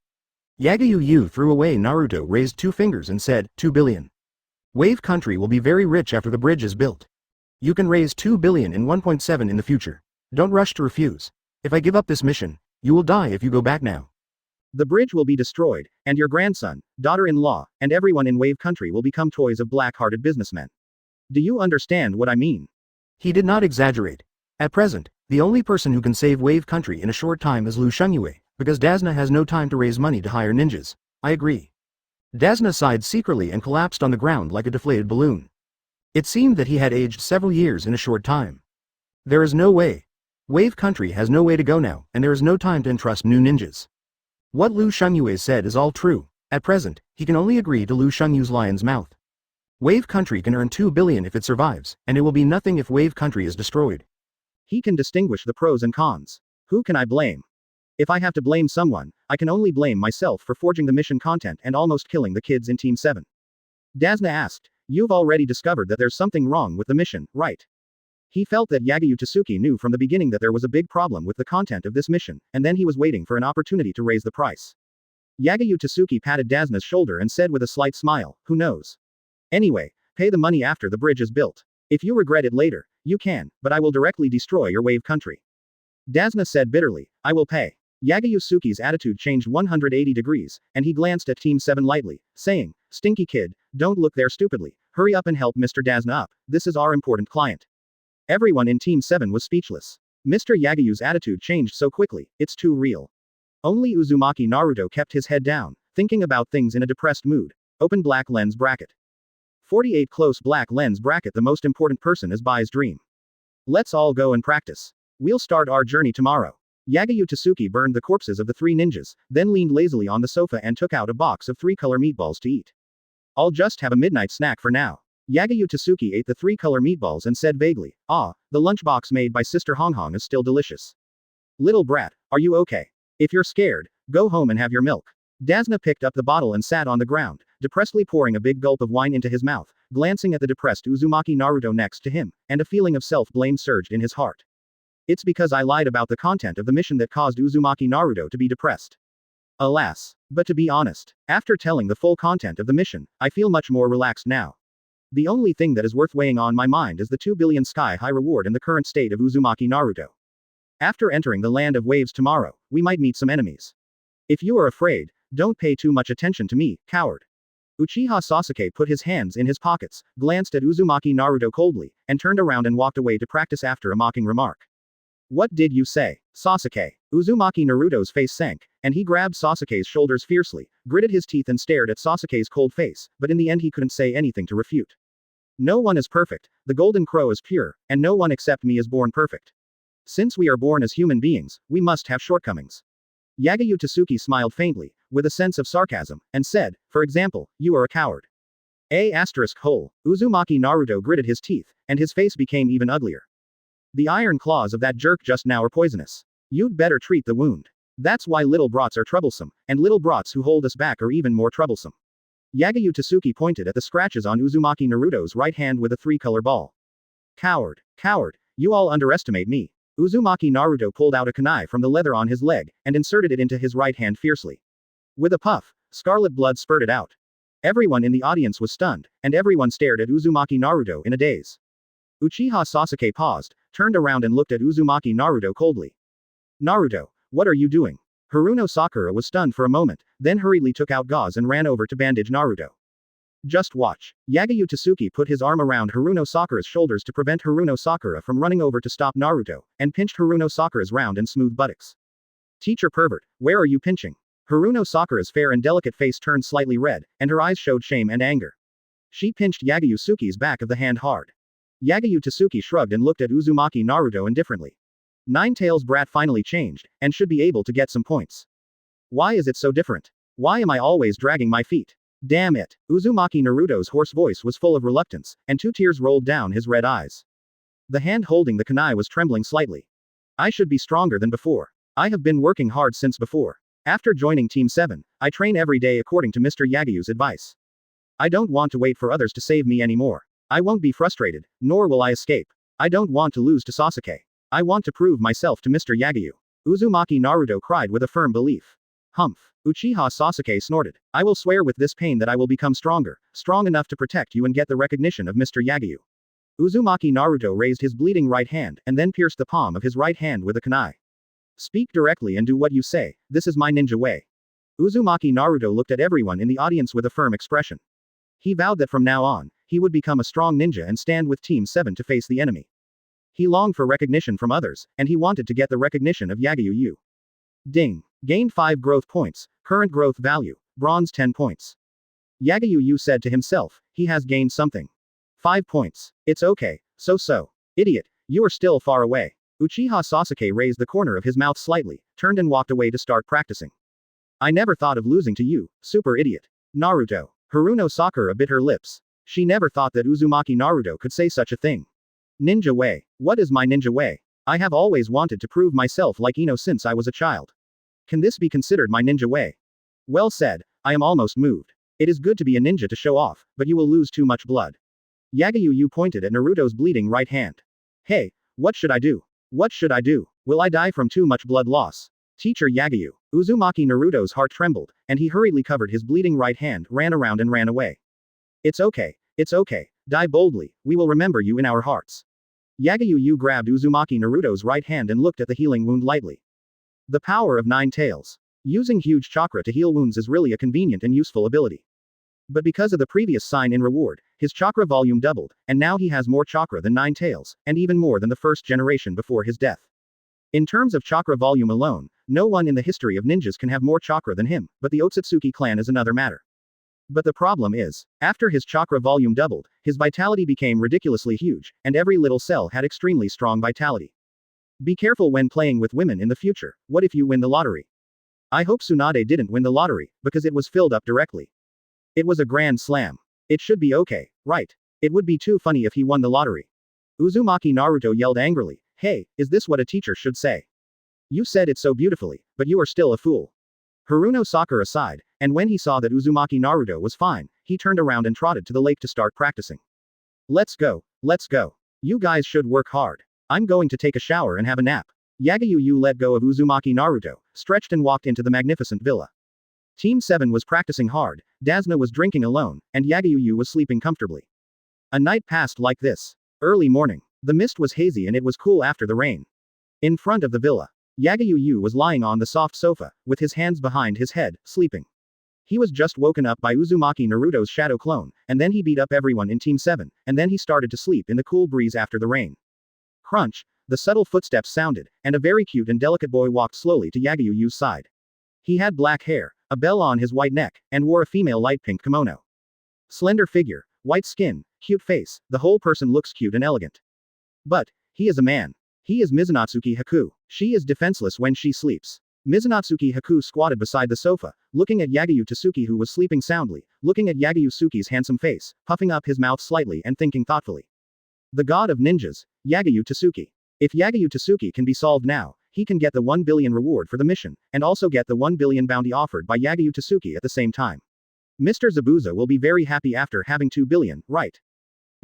Yagyu threw away Naruto, raised 2 fingers and said, 2 billion. Wave country will be very rich after the bridge is built. You can raise 2 billion in 1.7 in the future. Don't rush to refuse. If I give up this mission, you will die if you go back now. The bridge will be destroyed, and your grandson, daughter-in-law, and everyone in Wave Country will become toys of black-hearted businessmen. Do you understand what I mean? He did not exaggerate. At present, the only person who can save Wave Country in a short time is Lu Shunyue, because Dazna has no time to raise money to hire ninjas. I agree. Dazna sighed secretly and collapsed on the ground like a deflated balloon. It seemed that he had aged several years in a short time. There is no way. Wave Country has no way to go now, and there is no time to entrust new ninjas. What Lu Shunyue said is all true. At present, he can only agree to Lu Shunyue's lion's mouth. Wave Country can earn 2 billion if it survives, and it will be nothing if Wave Country is destroyed. He can distinguish the pros and cons. Who can I blame? If I have to blame someone, I can only blame myself for forging the mission content and almost killing the kids in Team 7. Dazna asked, you've already discovered that there's something wrong with the mission, right? He felt that Yagyu Tsuki knew from the beginning that there was a big problem with the content of this mission, and then he was waiting for an opportunity to raise the price. Yagyu Tsuki patted Dazna's shoulder and said with a slight smile, who knows? Anyway, pay the money after the bridge is built. If you regret it later, you can, but I will directly destroy your Wave Country. Dazna said bitterly, I will pay. Yagyu Tsuki's attitude changed 180 degrees, and he glanced at Team 7 lightly, saying, stinky kid, don't look there stupidly, hurry up and help Mr. Dazna up, this is our important client. Everyone in Team 7 was speechless. Mr. Yagyu's attitude changed so quickly, it's too real. Only Uzumaki Naruto kept his head down, thinking about things in a depressed mood. Open black lens bracket. 48 close black lens bracket. The most important person is Bai's dream. Let's all go and practice. We'll start our journey tomorrow. Yagyu Tsuki burned the corpses of the 3 ninjas, then leaned lazily on the sofa and took out a box of 3-color meatballs to eat. I'll just have a midnight snack for now. Yagyu Tsuki ate the 3-color meatballs and said vaguely, ah, the lunchbox made by Sister Honghong is still delicious. Little brat, are you okay? If you're scared, go home and have your milk. Dazna picked up the bottle and sat on the ground, depressedly pouring a big gulp of wine into his mouth, glancing at the depressed Uzumaki Naruto next to him, and a feeling of self-blame surged in his heart. It's because I lied about the content of the mission that caused Uzumaki Naruto to be depressed. Alas. But to be honest, after telling the full content of the mission, I feel much more relaxed now. The only thing that is worth weighing on my mind is the 2 billion sky-high reward in the current state of Uzumaki Naruto. After entering the land of waves tomorrow, we might meet some enemies. If you are afraid, don't pay too much attention to me, coward. Uchiha Sasuke put his hands in his pockets, glanced at Uzumaki Naruto coldly, and turned around and walked away to practice after a mocking remark. What did you say, Sasuke? Uzumaki Naruto's face sank, and he grabbed Sasuke's shoulders fiercely, gritted his teeth and stared at Sasuke's cold face, but in the end he couldn't say anything to refute. No one is perfect, the golden crow is pure, and no one except me is born perfect. Since we are born as human beings, we must have shortcomings. Yagyu Tsuki smiled faintly, with a sense of sarcasm, and said, for example, you are a coward. Uzumaki Naruto gritted his teeth, and his face became even uglier. The iron claws of that jerk just now are poisonous. You'd better treat the wound. That's why little brats are troublesome, and little brats who hold us back are even more troublesome. Yagyu Tsuki pointed at the scratches on Uzumaki Naruto's right hand with a three-color ball. Coward, coward, you all underestimate me. Uzumaki Naruto pulled out a kunai from the leather on his leg, and inserted it into his right hand fiercely. With a puff, scarlet blood spurted out. Everyone in the audience was stunned, and everyone stared at Uzumaki Naruto in a daze. Uchiha Sasuke paused, turned around and looked at Uzumaki Naruto coldly. Naruto, what are you doing? Haruno Sakura was stunned for a moment, then hurriedly took out gauze and ran over to bandage Naruto. Just watch. Yagyu Tsuki put his arm around Haruno Sakura's shoulders to prevent Haruno Sakura from running over to stop Naruto, and pinched Haruno Sakura's round and smooth buttocks. Teacher pervert, where are you pinching? Haruno Sakura's fair and delicate face turned slightly red, and her eyes showed shame and anger. She pinched Yagyu Tsuki's back of the hand hard. Yagyu Tsuki shrugged and looked at Uzumaki Naruto indifferently. Nine-Tails brat finally changed, and should be able to get some points. Why is it so different? Why am I always dragging my feet? Damn it. Uzumaki Naruto's hoarse voice was full of reluctance, and 2 tears rolled down his red eyes. The hand holding the kunai was trembling slightly. I should be stronger than before. I have been working hard since before. After joining Team 7, I train every day according to Mr. Yagyu's advice. I don't want to wait for others to save me anymore. I won't be frustrated, nor will I escape. I don't want to lose to Sasuke. I want to prove myself to Mr. Yagyu. Uzumaki Naruto cried with a firm belief. Humph. Uchiha Sasuke snorted. I will swear with this pain that I will become stronger, strong enough to protect you and get the recognition of Mr. Yagyu. Uzumaki Naruto raised his bleeding right hand and then pierced the palm of his right hand with a kunai. Speak directly and do what you say, this is my ninja way. Uzumaki Naruto looked at everyone in the audience with a firm expression. He vowed that from now on, he would become a strong ninja and stand with Team 7 to face the enemy. He longed for recognition from others, and he wanted to get the recognition of Yagyu. Ding. Gained 5 growth points, current growth value, bronze 10 points. Yagyu said to himself, he has gained something. 5 points. It's okay, so. Idiot, you are still far away. Uchiha Sasuke raised the corner of his mouth slightly, turned and walked away to start practicing. I never thought of losing to you, super idiot. Naruto. Haruno Sakura bit her lips. She never thought that Uzumaki Naruto could say such a thing. Ninja way. What is my ninja way? I have always wanted to prove myself like Ino since I was a child. Can this be considered my ninja way? Well said, I am almost moved. It is good to be a ninja to show off, but you will lose too much blood. Yagyu pointed at Naruto's bleeding right hand. Hey, what should I do? What should I do? Will I die from too much blood loss? Teacher Yagyu. Uzumaki Naruto's heart trembled, and he hurriedly covered his bleeding right hand, ran around and ran away. It's okay. Die boldly, we will remember you in our hearts. Yagyu grabbed Uzumaki Naruto's right hand and looked at the healing wound lightly. The power of 9 tails. Using huge chakra to heal wounds is really a convenient and useful ability. But because of the previous sign in reward, his chakra volume doubled, and now he has more chakra than 9 tails, and even more than the first generation before his death. In terms of chakra volume alone, no one in the history of ninjas can have more chakra than him, but the Otsutsuki clan is another matter. But the problem is, after his chakra volume doubled, his vitality became ridiculously huge, and every little cell had extremely strong vitality. Be careful when playing with women in the future. What if you win the lottery? I hope Tsunade didn't win the lottery, because it was filled up directly. It was a grand slam. It should be okay, right? It would be too funny if he won the lottery. Uzumaki Naruto yelled angrily, hey, is this what a teacher should say? You said it so beautifully, but you are still a fool. Haruno Sakura sighed, and when he saw that Uzumaki Naruto was fine, he turned around and trotted to the lake to start practicing. Let's go. You guys should work hard. I'm going to take a shower and have a nap. Yagyu let go of Uzumaki Naruto, stretched and walked into the magnificent villa. Team 7 was practicing hard, Dasna was drinking alone, and Yagyu was sleeping comfortably. A night passed like this. Early morning. The mist was hazy and it was cool after the rain. In front of the villa, Yagyu was lying on the soft sofa, with his hands behind his head, sleeping. He was just woken up by Uzumaki Naruto's shadow clone, and then he beat up everyone in Team 7, and then he started to sleep in the cool breeze after the rain. Crunch, the subtle footsteps sounded, and a very cute and delicate boy walked slowly to Yagyu's side. He had black hair, a bell on his white neck, and wore a female light pink kimono. Slender figure, white skin, cute face, the whole person looks cute and elegant. But, he is a man. He is Mizunatsuki Haku. She is defenseless when she sleeps. Mizunatsuki Haku squatted beside the sofa, looking at Yagyu Tsuki who was sleeping soundly, looking at Yagyu Tsuki's handsome face, puffing up his mouth slightly and thinking thoughtfully. The god of ninjas, Yagyu Tsuki. If Yagyu Tsuki can be solved now, he can get the 1 billion reward for the mission, and also get the 1 billion bounty offered by Yagyu Tsuki at the same time. Mr. Zabuza will be very happy after having 2 billion, right?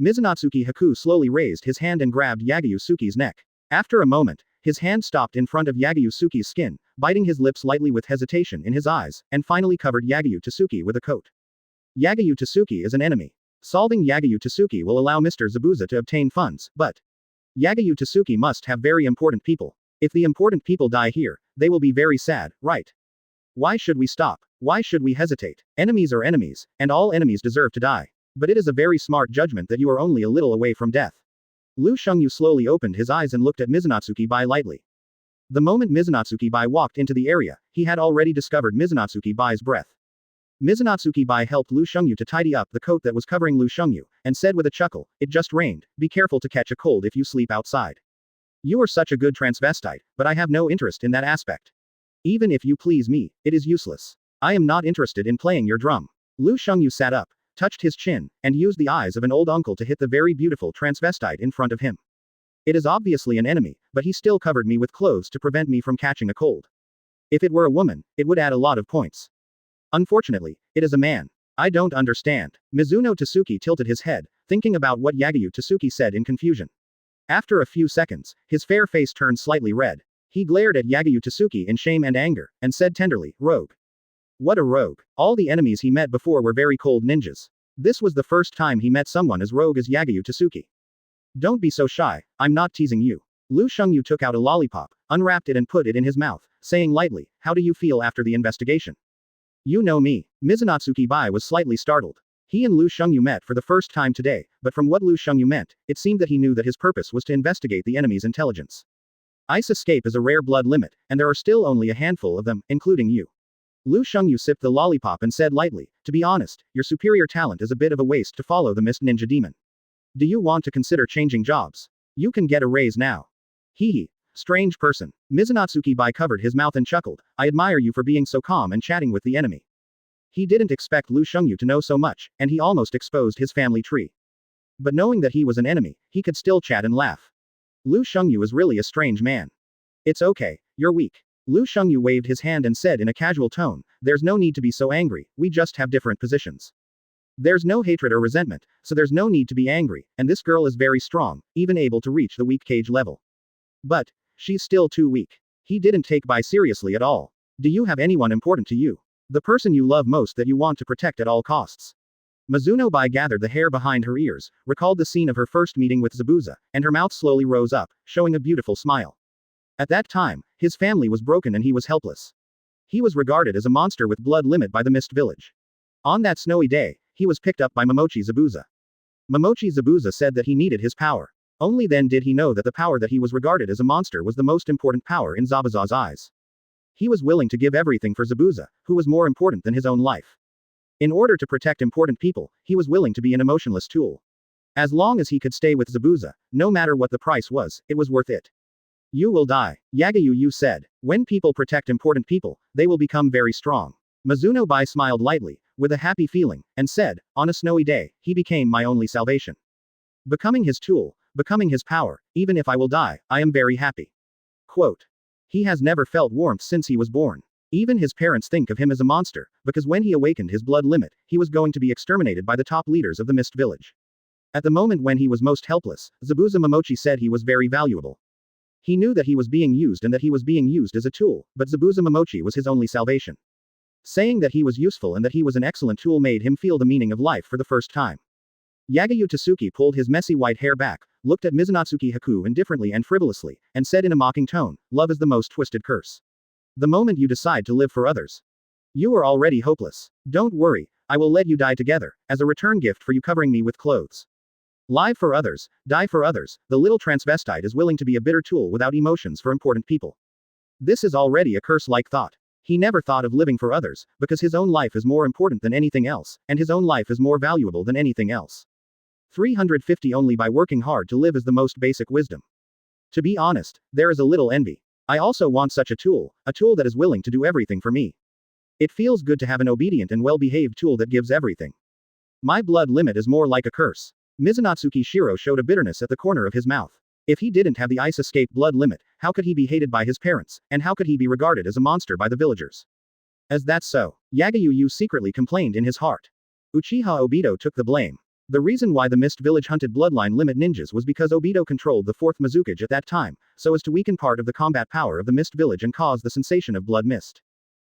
Mizunatsuki Haku slowly raised his hand and grabbed Yagyu Tsuki's neck. After a moment, his hand stopped in front of Yagyu Tsuki's skin, biting his lips lightly with hesitation in his eyes, and finally covered Yagyu Tsuki with a coat. Yagyu Tsuki is an enemy. Solving Yagyu Tsuki will allow Mr. Zabuza to obtain funds, but Yagyu Tsuki must have very important people. If the important people die here, they will be very sad, right? Why should we stop? Why should we hesitate? Enemies are enemies, and all enemies deserve to die. But it is a very smart judgment that you are only a little away from death. Lu Shengyu slowly opened his eyes and looked at Mizunatsuki Bai lightly. The moment Mizunatsuki Bai walked into the area, he had already discovered Mizunatsuki Bai's breath. Mizunatsuki Bai helped Lu Shengyu to tidy up the coat that was covering Lu Shengyu, and said with a chuckle, "It just rained, be careful to catch a cold if you sleep outside. You are such a good transvestite, but I have no interest in that aspect. Even if you please me, it is useless. I am not interested in playing your drum." Lu Shengyu sat up, touched his chin, and used the eyes of an old uncle to hit the very beautiful transvestite in front of him. It is obviously an enemy, but he still covered me with clothes to prevent me from catching a cold. If it were a woman, it would add a lot of points. Unfortunately, it is a man. I don't understand. Mizuno Tsuki tilted his head, thinking about what Yagyu Tsuki said in confusion. After a few seconds, his fair face turned slightly red. He glared at Yagyu Tsuki in shame and anger, and said tenderly, "Rogue. What a rogue." All the enemies he met before were very cold ninjas. This was the first time he met someone as rogue as Yagyu Tsuki. Don't be so shy, I'm not teasing you. Lu Shengyu took out a lollipop, unwrapped it and put it in his mouth, saying lightly, "How do you feel after the investigation?" You know me. Mizunatsuki Bai was slightly startled. He and Lu Shengyu met for the first time today, but from what Lu Shengyu meant, it seemed that he knew that his purpose was to investigate the enemy's intelligence. Ice escape is a rare blood limit, and there are still only a handful of them, including you. Lu Shengyu sipped the lollipop and said lightly, "To be honest, your superior talent is a bit of a waste to follow the mist ninja demon. Do you want to consider changing jobs? You can get a raise now." Hee. Strange person. Mizunatsuki Bai covered his mouth and chuckled, "I admire you for being so calm and chatting with the enemy." He didn't expect Lu Shengyu to know so much, and he almost exposed his family tree. But knowing that he was an enemy, he could still chat and laugh. Lu Shengyu is really a strange man. It's okay, you're weak. Lu Shengyu waved his hand and said in a casual tone, "There's no need to be so angry, we just have different positions. There's no hatred or resentment, so there's no need to be angry, and this girl is very strong, even able to reach the weak cage level. But she's still too weak." He didn't take Bai seriously at all. "Do you have anyone important to you? The person you love most that you want to protect at all costs?" Mizuno Bai gathered the hair behind her ears, recalled the scene of her first meeting with Zabuza, and her mouth slowly rose up, showing a beautiful smile. At that time, his family was broken and he was helpless. He was regarded as a monster with blood limit by the Mist Village. On that snowy day, he was picked up by Momochi Zabuza. Momochi Zabuza said that he needed his power. Only then did he know that the power that he was regarded as a monster was the most important power in Zabuza's eyes. He was willing to give everything for Zabuza, who was more important than his own life. In order to protect important people, he was willing to be an emotionless tool. As long as he could stay with Zabuza, no matter what the price was, it was worth it. "You will die," Yagyu said. "When people protect important people, they will become very strong." Mizuno Bai smiled lightly, with a happy feeling, and said, "On a snowy day, he became my only salvation. Becoming his tool, becoming his power, even if I will die, I am very happy." Quote. He has never felt warmth since he was born. Even his parents think of him as a monster, because when he awakened his blood limit, he was going to be exterminated by the top leaders of the Mist Village. At the moment when he was most helpless, Zabuza Momochi said he was very valuable. He knew that he was being used and that he was being used as a tool, but Zabuza Momochi was his only salvation. Saying that he was useful and that he was an excellent tool made him feel the meaning of life for the first time. Yagyu Tsuki pulled his messy white hair back, looked at Mizunatsuki Haku indifferently and frivolously, and said in a mocking tone, "Love is the most twisted curse. The moment you decide to live for others, you are already hopeless. Don't worry, I will let you die together, as a return gift for you covering me with clothes. Live for others, die for others." The little transvestite is willing to be a bitter tool without emotions for important people. This is already a curse-like thought. He never thought of living for others, because his own life is more important than anything else, and his own life is more valuable than anything else. 350 only by working hard to live is the most basic wisdom. To be honest, there is a little envy. I also want such a tool that is willing to do everything for me. It feels good to have an obedient and well-behaved tool that gives everything. My blood limit is more like a curse. Mizunatsuki Shiro showed a bitterness at the corner of his mouth. If he didn't have the ice escape blood limit, how could he be hated by his parents, and how could he be regarded as a monster by the villagers? Is that so? Yagyu secretly complained in his heart. Uchiha Obito took the blame. The reason why the Mist Village hunted bloodline limit ninjas was because Obito controlled the 4th Mizukage at that time, so as to weaken part of the combat power of the Mist Village and cause the sensation of blood mist.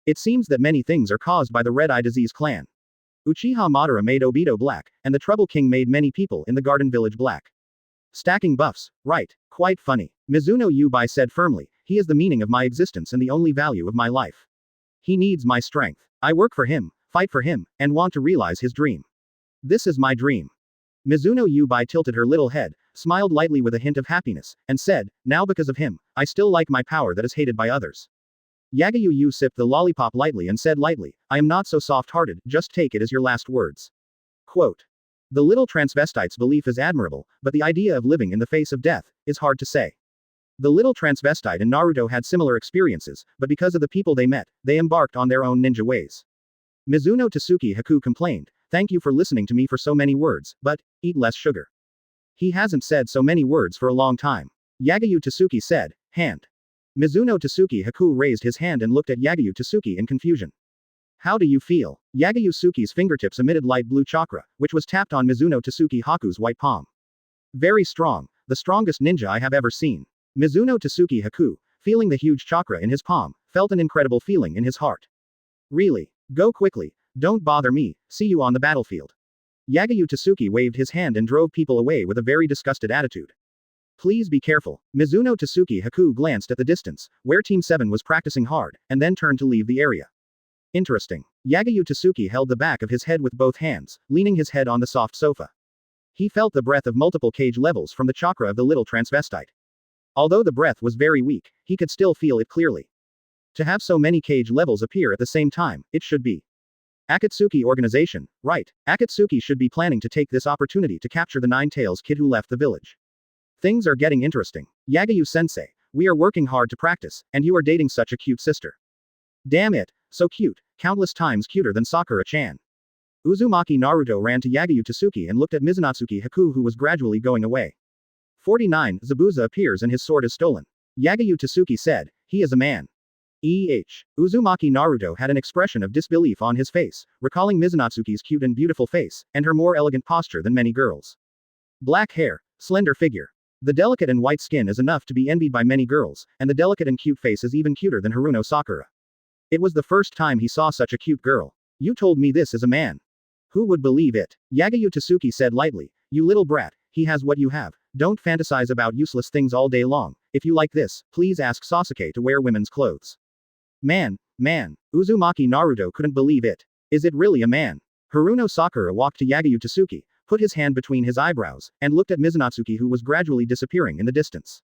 It seems that many things are caused by the Red Eye Disease clan. Uchiha Madara made Obito black, and the Trouble King made many people in the Garden Village black. Stacking buffs, right, quite funny. Mizuno Yubai said firmly, he is the meaning of my existence and the only value of my life. He needs my strength. I work for him, fight for him, and want to realize his dream. This is my dream. Mizuno Yubai tilted her little head, smiled lightly with a hint of happiness, and said, now because of him, I still like my power that is hated by others. Yagyu sipped the lollipop lightly and said lightly, I am not so soft-hearted, just take it as your last words. Quote. The little transvestite's belief is admirable, but the idea of living in the face of death is hard to say. The little transvestite and Naruto had similar experiences, but because of the people they met, they embarked on their own ninja ways. Mizuno Haku complained, thank you for listening to me for so many words, but, eat less sugar. He hasn't said so many words for a long time. Yagyu Tsuki said, hand. Mizuno Haku raised his hand and looked at Yagyu Tsuki in confusion. How do you feel? Yagyu Tsuki's fingertips emitted light blue chakra, which was tapped on Mizuno Haku's white palm. Very strong, the strongest ninja I have ever seen. Mizuno Haku, feeling the huge chakra in his palm, felt an incredible feeling in his heart. Really? Go quickly, don't bother me, see you on the battlefield. Yagyu Tsuki waved his hand and drove people away with a very disgusted attitude. Please be careful. Mizuno Haku glanced at the distance, where Team 7 was practicing hard, and then turned to leave the area. Interesting. Yagyu Tsuki held the back of his head with both hands, leaning his head on the soft sofa. He felt the breath of multiple kage levels from the chakra of the little transvestite. Although the breath was very weak, he could still feel it clearly. To have so many kage levels appear at the same time, it should be Akatsuki organization, right? Akatsuki should be planning to take this opportunity to capture the Nine-Tails kid who left the village. Things are getting interesting. Yagyu-sensei, we are working hard to practice, and you are dating such a cute sister. Damn it, so cute, countless times cuter than Sakura-chan. Uzumaki Naruto ran to Yagyu Tsuki and looked at Mizunatsuki Haku who was gradually going away. 49. Zabuza appears and his sword is stolen. Yagyu Tsuki said, he is a man. Uzumaki Naruto had an expression of disbelief on his face, recalling Mizunatsuki's cute and beautiful face, and her more elegant posture than many girls. Black hair, slender figure. The delicate and white skin is enough to be envied by many girls, and the delicate and cute face is even cuter than Haruno Sakura. It was the first time he saw such a cute girl. You told me this is a man. Who would believe it? Yagyu Tsuki said lightly, you little brat, he has what you have. Don't fantasize about useless things all day long. If you like this, please ask Sasuke to wear women's clothes. Man. Uzumaki Naruto couldn't believe it. Is it really a man? Haruno Sakura walked to Yagyu Tsuki, put his hand between his eyebrows, and looked at Mizunatsuki who was gradually disappearing in the distance.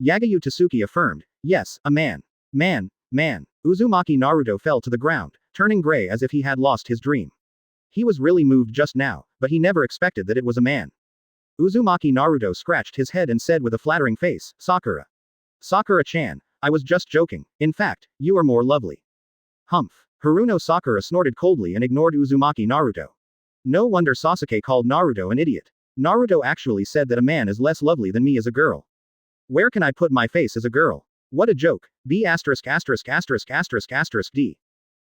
Yagyu Tsuki affirmed, yes, a man. Man. Uzumaki Naruto fell to the ground, turning gray as if he had lost his dream. He was really moved just now, but he never expected that it was a man. Uzumaki Naruto scratched his head and said with a flattering face, Sakura. Sakura-chan, I was just joking, in fact, you are more lovely. Humph. Haruno Sakura snorted coldly and ignored Uzumaki Naruto. No wonder Sasuke called Naruto an idiot. Naruto actually said that a man is less lovely than me as a girl. Where can I put my face as a girl? What a joke. B*****************. D.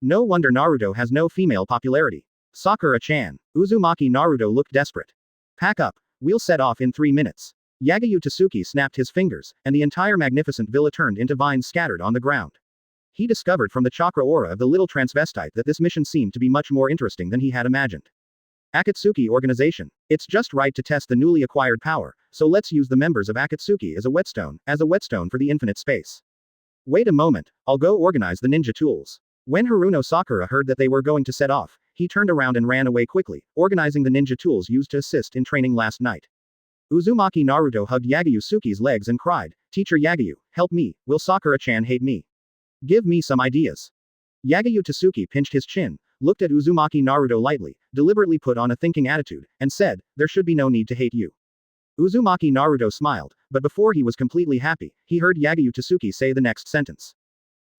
No wonder Naruto has no female popularity. Sakura-chan. Uzumaki Naruto looked desperate. Pack up. We'll set off in 3 minutes. Yagyu Tsuki snapped his fingers, and the entire magnificent villa turned into vines scattered on the ground. He discovered from the chakra aura of the little transvestite that this mission seemed to be much more interesting than he had imagined. Akatsuki organization. It's just right to test the newly acquired power, so let's use the members of Akatsuki as a whetstone for the infinite space. Wait a moment, I'll go organize the ninja tools. When Haruno Sakura heard that they were going to set off, he turned around and ran away quickly, organizing the ninja tools used to assist in training last night. Uzumaki Naruto hugged Yagyu Tsuki's legs and cried, Teacher Yagyu, help me, will Sakura-chan hate me? Give me some ideas. Yagyu Tsuki pinched his chin, looked at Uzumaki Naruto lightly, deliberately put on a thinking attitude, and said, there should be no need to hate you. Uzumaki Naruto smiled, but before he was completely happy, he heard Yagyu Tsuki say the next sentence.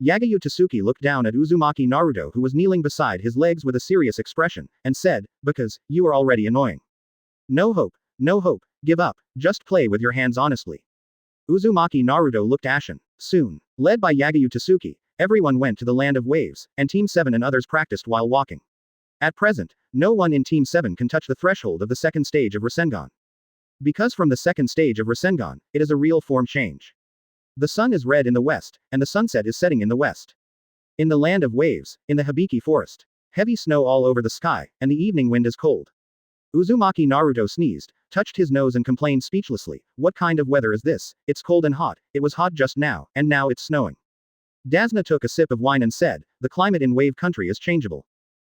Yagyu Tsuki looked down at Uzumaki Naruto who was kneeling beside his legs with a serious expression, and said, because, you are already annoying. No hope, give up, just play with your hands honestly. Uzumaki Naruto looked ashen. Soon, led by Yagyu Tsuki, everyone went to the land of waves, and Team 7 and others practiced while walking. At present, no one in Team 7 can touch the threshold of the second stage of Rasengan. Because from the second stage of Rasengan, it is a real form change. The sun is red in the west, and the sunset is setting in the west. In the land of waves, in the Hibiki forest, heavy snow all over the sky, and the evening wind is cold. Uzumaki Naruto sneezed, touched his nose and complained speechlessly, "What kind of weather is this? It's cold and hot, it was hot just now, and now it's snowing." Dasna took a sip of wine and said, "The climate in wave country is changeable.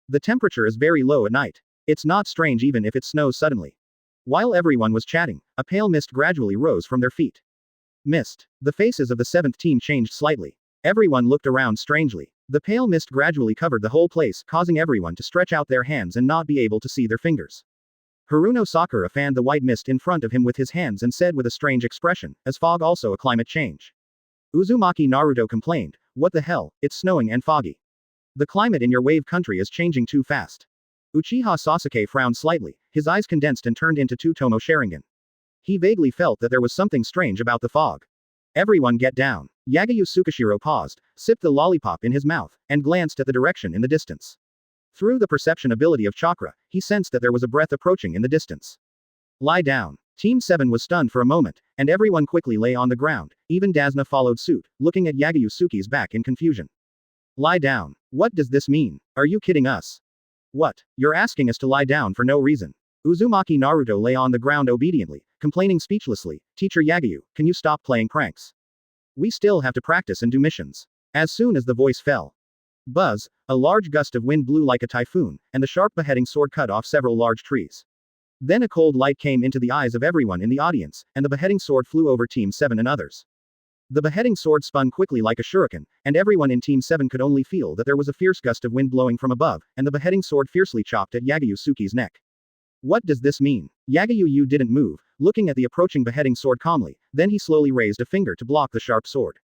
The temperature is very low at night. It's not strange even if it snows suddenly." While everyone was chatting, a pale mist gradually rose from their feet. Mist. The faces of the 7th team changed slightly. Everyone looked around strangely. The pale mist gradually covered the whole place, causing everyone to stretch out their hands and not be able to see their fingers. Haruno Sakura fanned the white mist in front of him with his hands and said with a strange expression, "Is fog also a climate change?" Uzumaki Naruto complained, "What the hell, it's snowing and foggy. The climate in your wave country is changing too fast." Uchiha Sasuke frowned slightly, his eyes condensed and turned into two Tomo Sharingan. He vaguely felt that there was something strange about the fog. "Everyone get down." Yagyu Tsukishiro paused, sipped the lollipop in his mouth, and glanced at the direction in the distance. Through the perception ability of chakra, he sensed that there was a breath approaching in the distance. "Lie down." Team 7 was stunned for a moment, and everyone quickly lay on the ground, even Dasna followed suit, looking at Yagyu Tsuki's back in confusion. "Lie down. What does this mean? Are you kidding us? What? You're asking us to lie down for no reason." Uzumaki Naruto lay on the ground obediently, complaining speechlessly, "Teacher Yagyu, can you stop playing pranks? We still have to practice and do missions." As soon as the voice fell. Buzz, a large gust of wind blew like a typhoon, and the sharp beheading sword cut off several large trees. Then a cold light came into the eyes of everyone in the audience, and the beheading sword flew over Team 7 and others. The beheading sword spun quickly like a shuriken, and everyone in Team 7 could only feel that there was a fierce gust of wind blowing from above, and the beheading sword fiercely chopped at Yagyu Tsuki's neck. "What does this mean?" Yagyu didn't move, looking at the approaching beheading sword calmly, then he slowly raised a finger to block the sharp sword.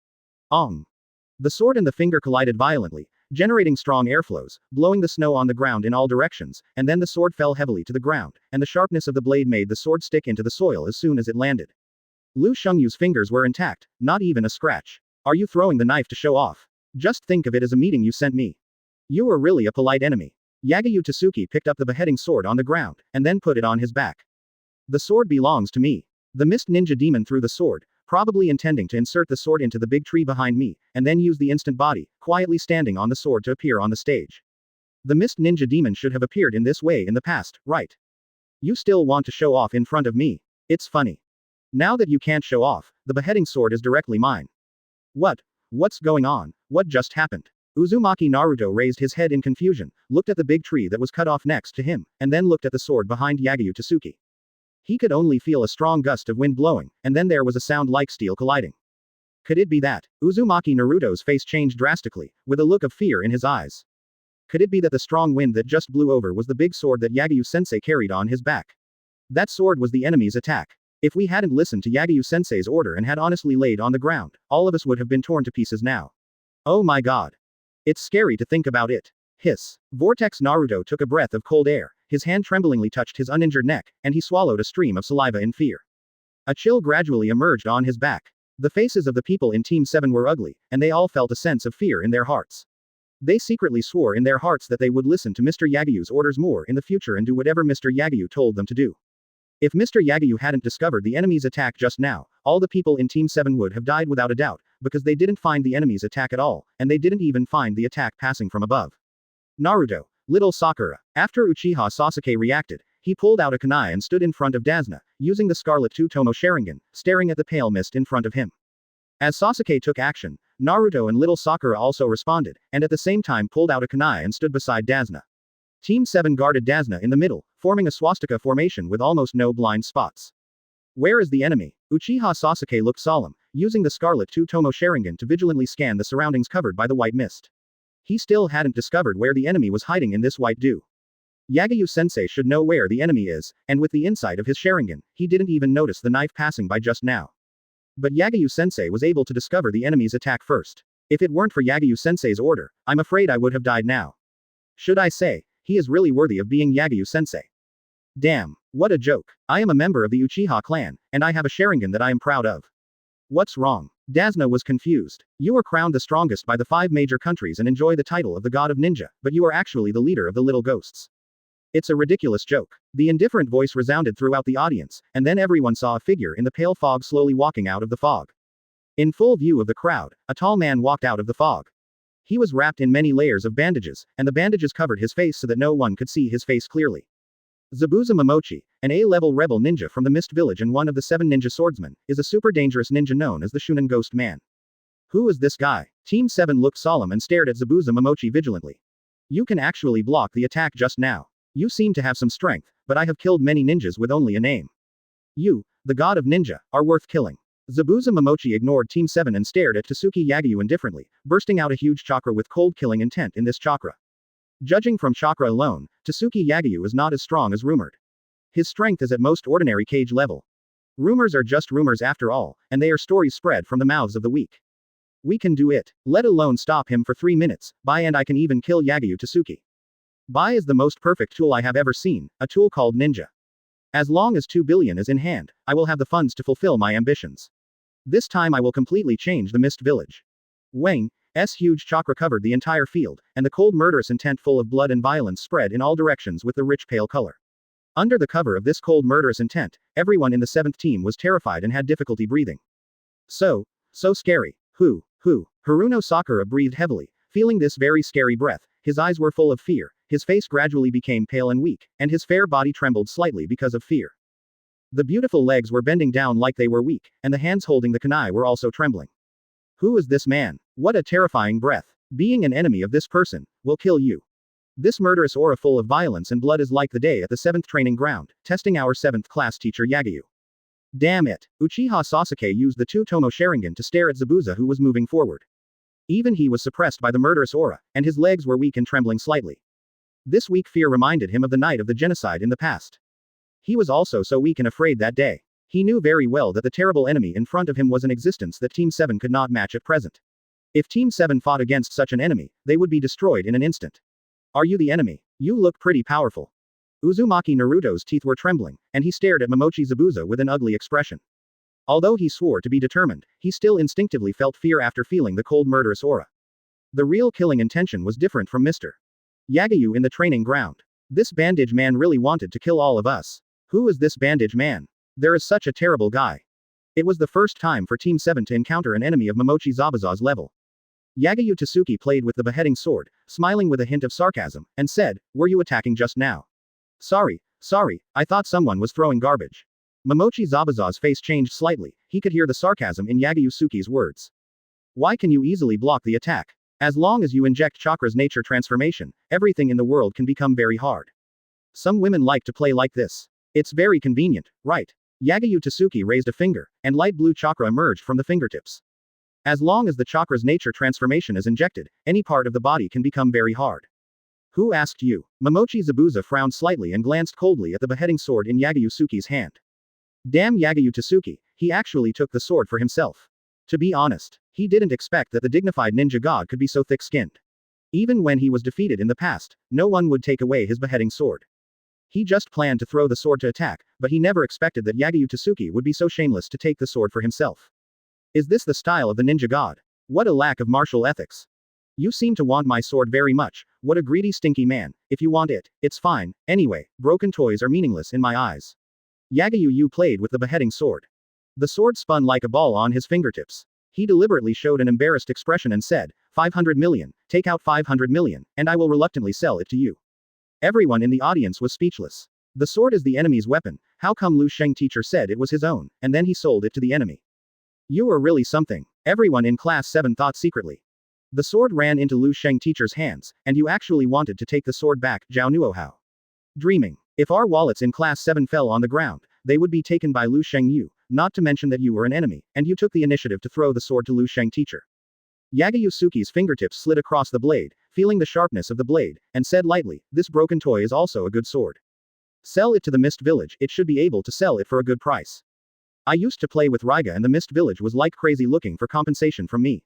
Ong! The sword and the finger collided violently, generating strong airflows, blowing the snow on the ground in all directions, and then the sword fell heavily to the ground, and the sharpness of the blade made the sword stick into the soil as soon as it landed. Lu Shungyu's fingers were intact, not even a scratch. "Are you throwing the knife to show off? Just think of it as a meeting you sent me. You were really a polite enemy." Yagyu Tsuki picked up the beheading sword on the ground, and then put it on his back. "The sword belongs to me." The mist ninja demon threw the sword, probably intending to insert the sword into the big tree behind me, and then use the instant body, quietly standing on the sword to appear on the stage. The mist ninja demon should have appeared in this way in the past, right? You still want to show off in front of me? It's funny. Now that you can't show off, the beheading sword is directly mine. What's going on? What just happened? Uzumaki Naruto raised his head in confusion, looked at the big tree that was cut off next to him, and then looked at the sword behind Yagyu Tsuki. He could only feel a strong gust of wind blowing, and then there was a sound like steel colliding. Could it be that? Uzumaki Naruto's face changed drastically, with a look of fear in his eyes. Could it be that the strong wind that just blew over was the big sword that Yagyu-sensei carried on his back? That sword was the enemy's attack. If we hadn't listened to Yagyu-sensei's order and had honestly laid on the ground, all of us would have been torn to pieces now. Oh my god. It's scary to think about it. Hiss. Vortex Naruto took a breath of cold air, his hand tremblingly touched his uninjured neck, and he swallowed a stream of saliva in fear. A chill gradually emerged on his back. The faces of the people in Team 7 were ugly, and they all felt a sense of fear in their hearts. They secretly swore in their hearts that they would listen to Mr. Yagyu's orders more in the future and do whatever Mr. Yagyu told them to do. If Mr. Yagyu hadn't discovered the enemy's attack just now, all the people in Team 7 would have died without a doubt, because they didn't find the enemy's attack at all, and they didn't even find the attack passing from above. Naruto. Little Sakura. After Uchiha Sasuke reacted, he pulled out a kunai and stood in front of Dasna, using the Scarlet Two Tomo Sharingan, staring at the pale mist in front of him. As Sasuke took action, Naruto and little Sakura also responded, and at the same time pulled out a kunai and stood beside Dasna. Team 7 guarded Dasna in the middle, forming a swastika formation with almost no blind spots. Where is the enemy? Uchiha Sasuke looked solemn, using the Scarlet Two Tomo Sharingan to vigilantly scan the surroundings covered by the white mist. He still hadn't discovered where the enemy was hiding in this white dew. Yagyu-sensei should know where the enemy is, and with the insight of his Sharingan, he didn't even notice the knife passing by just now. But Yagyu-sensei was able to discover the enemy's attack first. If it weren't for Yagyu-sensei's order, I'm afraid I would have died now. Should I say, he is really worthy of being Yagyu-sensei. Damn, what a joke. I am a member of the Uchiha clan, and I have a Sharingan that I am proud of. What's wrong? Dasna was confused. You are crowned the strongest by the 5 major countries and enjoy the title of the god of ninja, but you are actually the leader of the little ghosts. It's a ridiculous joke. The indifferent voice resounded throughout the audience, and then everyone saw a figure in the pale fog slowly walking out of the fog. In full view of the crowd, a tall man walked out of the fog. He was wrapped in many layers of bandages, and the bandages covered his face so that no one could see his face clearly. Zabuza Momochi, an A-level rebel ninja from the Mist Village and one of the 7 ninja swordsmen, is a super dangerous ninja known as the Shunin Ghost Man. Who is this guy? Team 7 looked solemn and stared at Zabuza Momochi vigilantly. You can actually block the attack just now. You seem to have some strength, but I have killed many ninjas with only a name. You, the god of ninja, are worth killing. Zabuza Momochi ignored Team 7 and stared at Tsuki Yagyu indifferently, bursting out a huge chakra with cold killing intent in this chakra. Judging from chakra alone, Tsuki Yagyu is not as strong as rumored. His strength is at most ordinary cage level. Rumors are just rumors after all, and they are stories spread from the mouths of the weak. We can do it. Let alone stop him for 3 minutes, and I can even kill Yagyu Tsuki. Bai is the most perfect tool I have ever seen, a tool called ninja. As long as 2 billion is in hand, I will have the funds to fulfill my ambitions. This time I will completely change the Mist Village. Wang's huge chakra covered the entire field, and the cold murderous intent full of blood and violence spread in all directions with the rich pale color. Under the cover of this cold murderous intent, everyone in the 7th team was terrified and had difficulty breathing. So scary. Haruno Sakura breathed heavily, feeling this very scary breath. His eyes were full of fear, his face gradually became pale and weak, and his fair body trembled slightly because of fear. The beautiful legs were bending down like they were weak, and the hands holding the kunai were also trembling. Who is this man? What a terrifying breath. Being an enemy of this person will kill you. This murderous aura full of violence and blood is like the day at the 7th training ground, testing our 7th class teacher Yagyu. Damn it. Uchiha Sasuke used the 2-tomo Sharingan to stare at Zabuza who was moving forward. Even he was suppressed by the murderous aura, and his legs were weak and trembling slightly. This weak fear reminded him of the night of the genocide in the past. He was also so weak and afraid that day. He knew very well that the terrible enemy in front of him was an existence that Team 7 could not match at present. If Team 7 fought against such an enemy, they would be destroyed in an instant. Are you the enemy? You look pretty powerful. Uzumaki Naruto's teeth were trembling, and he stared at Momochi Zabuza with an ugly expression. Although he swore to be determined, he still instinctively felt fear after feeling the cold murderous aura. The real killing intention was different from Mr. Yagyu in the training ground. This bandage man really wanted to kill all of us. Who is this bandage man? There is such a terrible guy. It was the first time for Team 7 to encounter an enemy of Momochi Zabuza's level. Yagyu Tsuki played with the beheading sword, smiling with a hint of sarcasm, and said, "Were you attacking just now?" Sorry, I thought someone was throwing garbage. Momochi Zabuza's face changed slightly, he could hear the sarcasm in Yagyu Tsuki's words. Why can you easily block the attack? As long as you inject chakra's nature transformation, everything in the world can become very hard. Some women like to play like this. It's very convenient, right? Yagyu Tsuki raised a finger, and light blue chakra emerged from the fingertips. As long as the chakra's nature transformation is injected, any part of the body can become very hard. Who asked you? Momochi Zabuza frowned slightly and glanced coldly at the beheading sword in Yagyu Tsuki's hand. Damn Yagyu Tsuki, he actually took the sword for himself. To be honest, he didn't expect that the dignified ninja god could be so thick-skinned. Even when he was defeated in the past, no one would take away his beheading sword. He just planned to throw the sword to attack, but he never expected that Yagyu Tsuki would be so shameless to take the sword for himself. Is this the style of the ninja god? What a lack of martial ethics. You seem to want my sword very much, what a greedy stinky man. If you want it, it's fine. Anyway, broken toys are meaningless in my eyes. Yagyu played with the beheading sword. The sword spun like a ball on his fingertips. He deliberately showed an embarrassed expression and said, 500 million, take out 500 million, and I will reluctantly sell it to you. Everyone in the audience was speechless. The sword is the enemy's weapon, how come Lu Sheng teacher said it was his own, and then he sold it to the enemy? You are really something. Everyone in class 7 thought secretly. The sword ran into Lu Sheng teacher's hands, and you actually wanted to take the sword back, Zhao Nuohao. Dreaming. If our wallets in class 7 fell on the ground, they would be taken by Lu Sheng Yu, not to mention that you were an enemy, and you took the initiative to throw the sword to Lu Sheng teacher. Yagyu Tsuki's fingertips slid across the blade, feeling the sharpness of the blade, and said lightly, this broken toy is also a good sword. Sell it to the Mist Village, it should be able to sell it for a good price. I used to play with Raiga and the Mist Village was like crazy looking for compensation from me.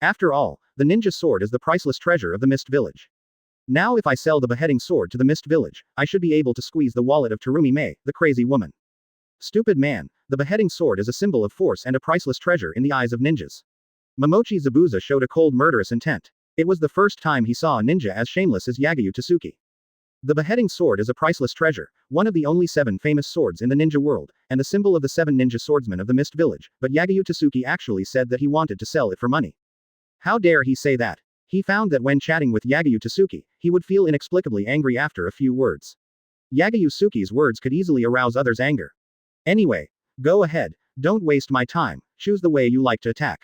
After all, the ninja sword is the priceless treasure of the Mist Village. Now if I sell the beheading sword to the Mist Village, I should be able to squeeze the wallet of Terumi Mei, the crazy woman. Stupid man, the beheading sword is a symbol of force and a priceless treasure in the eyes of ninjas. Momochi Zabuza showed a cold murderous intent. It was the first time he saw a ninja as shameless as Yagyu Tsuki. The beheading sword is a priceless treasure, one of the only 7 famous swords in the ninja world, and the symbol of the 7 ninja swordsmen of the Mist Village, but Yagyu Tsuki actually said that he wanted to sell it for money. How dare he say that? He found that when chatting with Yagyu Tsuki, he would feel inexplicably angry after a few words. Yagyu Tsuki's words could easily arouse others' anger. Anyway, go ahead, don't waste my time, choose the way you like to attack.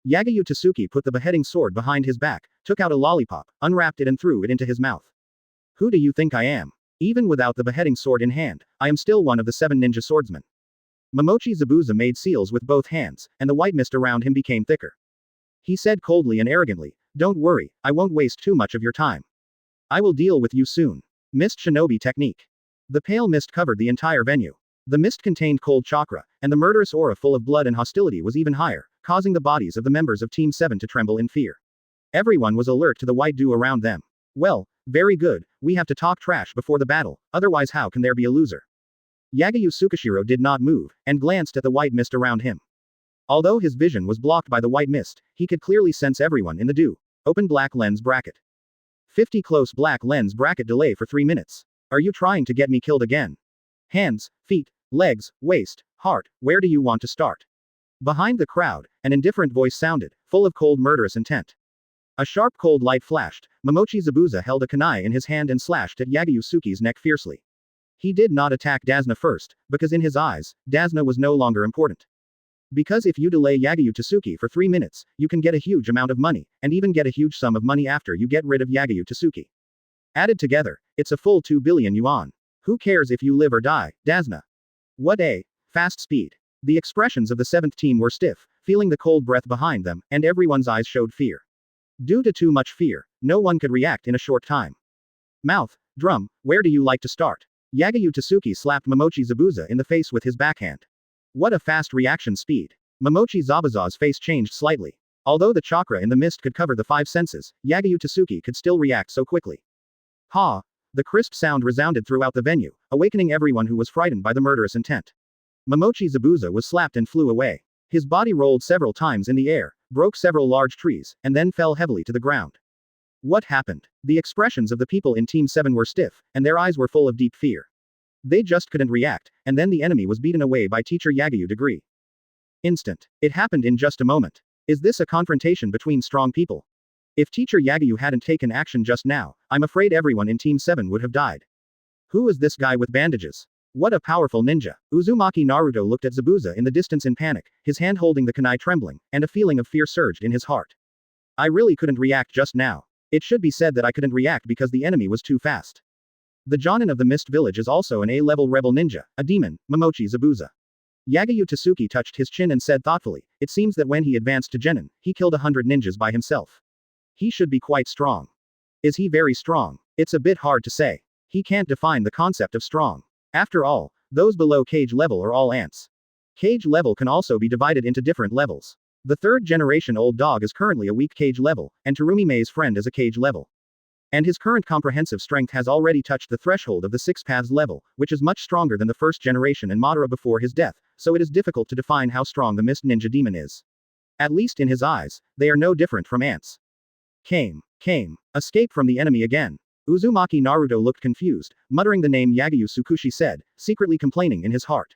Yagyu Tsuki put the beheading sword behind his back, took out a lollipop, unwrapped it and threw it into his mouth. Who do you think I am? Even without the beheading sword in hand, I am still one of the 7 ninja swordsmen. Momochi Zabuza made seals with both hands, and the white mist around him became thicker. He said coldly and arrogantly, "Don't worry, I won't waste too much of your time. I will deal with you soon." Mist Shinobi Technique. The pale mist covered the entire venue. The mist contained cold chakra, and the murderous aura full of blood and hostility was even higher, causing the bodies of the members of Team 7 to tremble in fear. Everyone was alert to the white dew around them. Well, very good, we have to talk trash before the battle, otherwise how can there be a loser? Yagyu Tsukishiro did not move, and glanced at the white mist around him. Although his vision was blocked by the white mist, he could clearly sense everyone in the dew. Open black lens bracket. 50 close black lens bracket delay for 3 minutes. Are you trying to get me killed again? Hands, feet, legs, waist, heart, where do you want to start? Behind the crowd, an indifferent voice sounded, full of cold murderous intent. A sharp cold light flashed. Momochi Zabuza held a kunai in his hand and slashed at Yagyu Tsuki's neck fiercely. He did not attack Dasna first, because in his eyes, Dasna was no longer important. Because if you delay Yagyu Tsuki for 3 minutes, you can get a huge amount of money, and even get a huge sum of money after you get rid of Yagyu Tsuki. Added together, it's a full 2 billion yuan. Who cares if you live or die, Dasna? What a fast speed. The expressions of the 7th team were stiff, feeling the cold breath behind them, and everyone's eyes showed fear. Due to too much fear, no one could react in a short time. Mouth, drum, where do you like to start? Yagyu Tsuki slapped Momochi Zabuza in the face with his backhand. What a fast reaction speed. Momochi Zabuza's face changed slightly. Although the chakra in the mist could cover the 5 senses, Yagyu Tsuki could still react so quickly. Ha! The crisp sound resounded throughout the venue, awakening everyone who was frightened by the murderous intent. Momochi Zabuza was slapped and flew away. His body rolled several times in the air, broke several large trees, and then fell heavily to the ground. What happened? The expressions of the people in Team 7 were stiff, and their eyes were full of deep fear. They just couldn't react, and then the enemy was beaten away by Teacher Yagyu Degree. Instant. It happened in just a moment. Is this a confrontation between strong people? If Teacher Yagyu hadn't taken action just now, I'm afraid everyone in Team 7 would have died. Who is this guy with bandages? What a powerful ninja. Uzumaki Naruto looked at Zabuza in the distance in panic, his hand holding the kunai trembling, and a feeling of fear surged in his heart. I really couldn't react just now. It should be said that I couldn't react because the enemy was too fast. The Jōnin of the Mist Village is also an A-level rebel ninja, a demon, Momochi Zabuza. Yagyu Tsuki touched his chin and said thoughtfully, it seems that when he advanced to Jōnin, he killed 100 ninjas by himself. He should be quite strong. Is he very strong? It's a bit hard to say. He can't define the concept of strong. After all, those below cage level are all ants. Cage level can also be divided into different levels. The 3rd generation old dog is currently a weak cage level, and Terumi Mei's friend is a cage level. And his current comprehensive strength has already touched the threshold of the 6 paths level, which is much stronger than the 1st generation and Madara before his death, so it is difficult to define how strong the Mist Ninja Demon is. At least in his eyes, they are no different from ants. Came. Escape from the enemy again. Uzumaki Naruto looked confused, muttering the name Yagyu Tsukushi said, secretly complaining in his heart.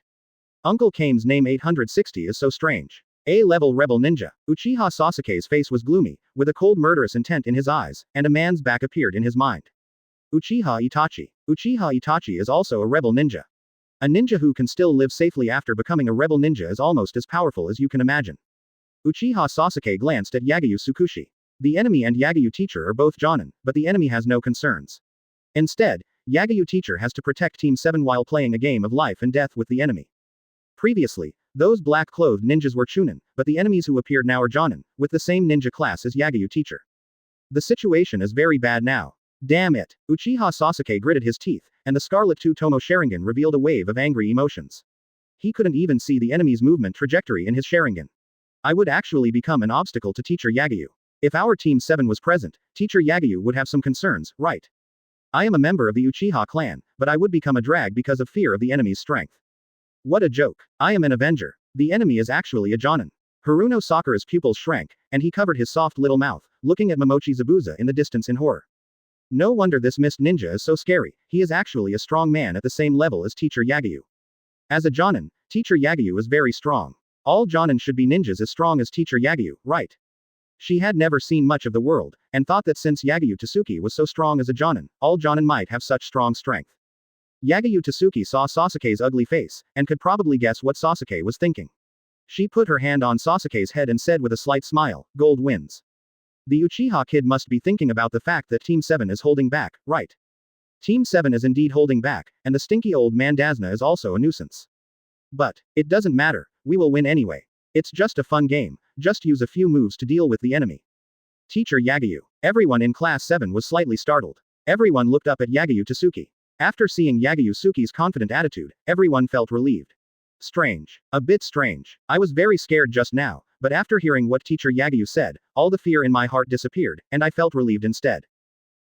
Uncle Kame's name 860 is so strange. A-level rebel ninja. Uchiha Sasuke's face was gloomy, with a cold murderous intent in his eyes, and a man's back appeared in his mind. Uchiha Itachi. Uchiha Itachi is also a rebel ninja. A ninja who can still live safely after becoming a rebel ninja is almost as powerful as you can imagine. Uchiha Sasuke glanced at Yagyu Tsukushi. The enemy and Yagyu teacher are both Jōnin, but the enemy has no concerns. Instead, Yagyu teacher has to protect Team 7 while playing a game of life and death with the enemy. Previously, those black-clothed ninjas were Chunin, but the enemies who appeared now are Jōnin, with the same ninja class as Yagyu teacher. The situation is very bad now. Damn it. Uchiha Sasuke gritted his teeth, and the Scarlet Two Tomo Sharingan revealed a wave of angry emotions. He couldn't even see the enemy's movement trajectory in his Sharingan. I would actually become an obstacle to Teacher Yagyu. If our Team 7 was present, Teacher Yagyu would have some concerns, right? I am a member of the Uchiha clan, but I would become a drag because of fear of the enemy's strength. What a joke. I am an Avenger. The enemy is actually a Jōnin. Haruno Sakura's pupils shrank, and he covered his soft little mouth, looking at Momochi Zabuza in the distance in horror. No wonder this mist ninja is so scary, he is actually a strong man at the same level as Teacher Yagyu. As a Jōnin, Teacher Yagyu is very strong. All Jōnin should be ninjas as strong as Teacher Yagyu, right? She had never seen much of the world, and thought that since Yagyu Tsuki was so strong as a Jōnin, all Jōnin might have such strong strength. Yagyu Tsuki saw Sasuke's ugly face, and could probably guess what Sasuke was thinking. She put her hand on Sasuke's head and said with a slight smile, "Gold wins." The Uchiha kid must be thinking about the fact that Team 7 is holding back, right? Team 7 is indeed holding back, and the stinky old man Dazna is also a nuisance. But it doesn't matter, we will win anyway. It's just a fun game, just use a few moves to deal with the enemy. Teacher Yagyu. Everyone in Class 7 was slightly startled. Everyone looked up at Yagyu Tsuki. After seeing Yagyu Tsuki's confident attitude, everyone felt relieved. Strange. A bit strange. I was very scared just now, but after hearing what Teacher Yagyu said, all the fear in my heart disappeared, and I felt relieved instead.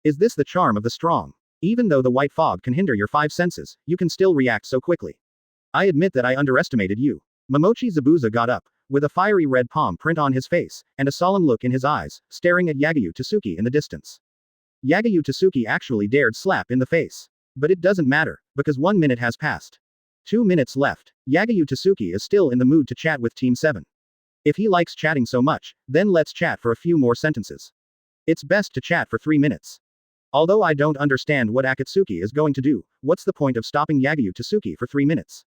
Is this the charm of the strong? Even though the white fog can hinder your 5 senses, you can still react so quickly. I admit that I underestimated you. Momochi Zabuza got up, with a fiery red palm print on his face, and a solemn look in his eyes, staring at Yagyu Tsuki in the distance. Yagyu Tsuki actually dared slap in the face. But it doesn't matter, because 1 minute has passed. 2 minutes left. Yagyu Tsuki is still in the mood to chat with Team 7. If he likes chatting so much, then let's chat for a few more sentences. It's best to chat for 3 minutes. Although I don't understand what Akatsuki is going to do, what's the point of stopping Yagyu Tsuki for 3 minutes?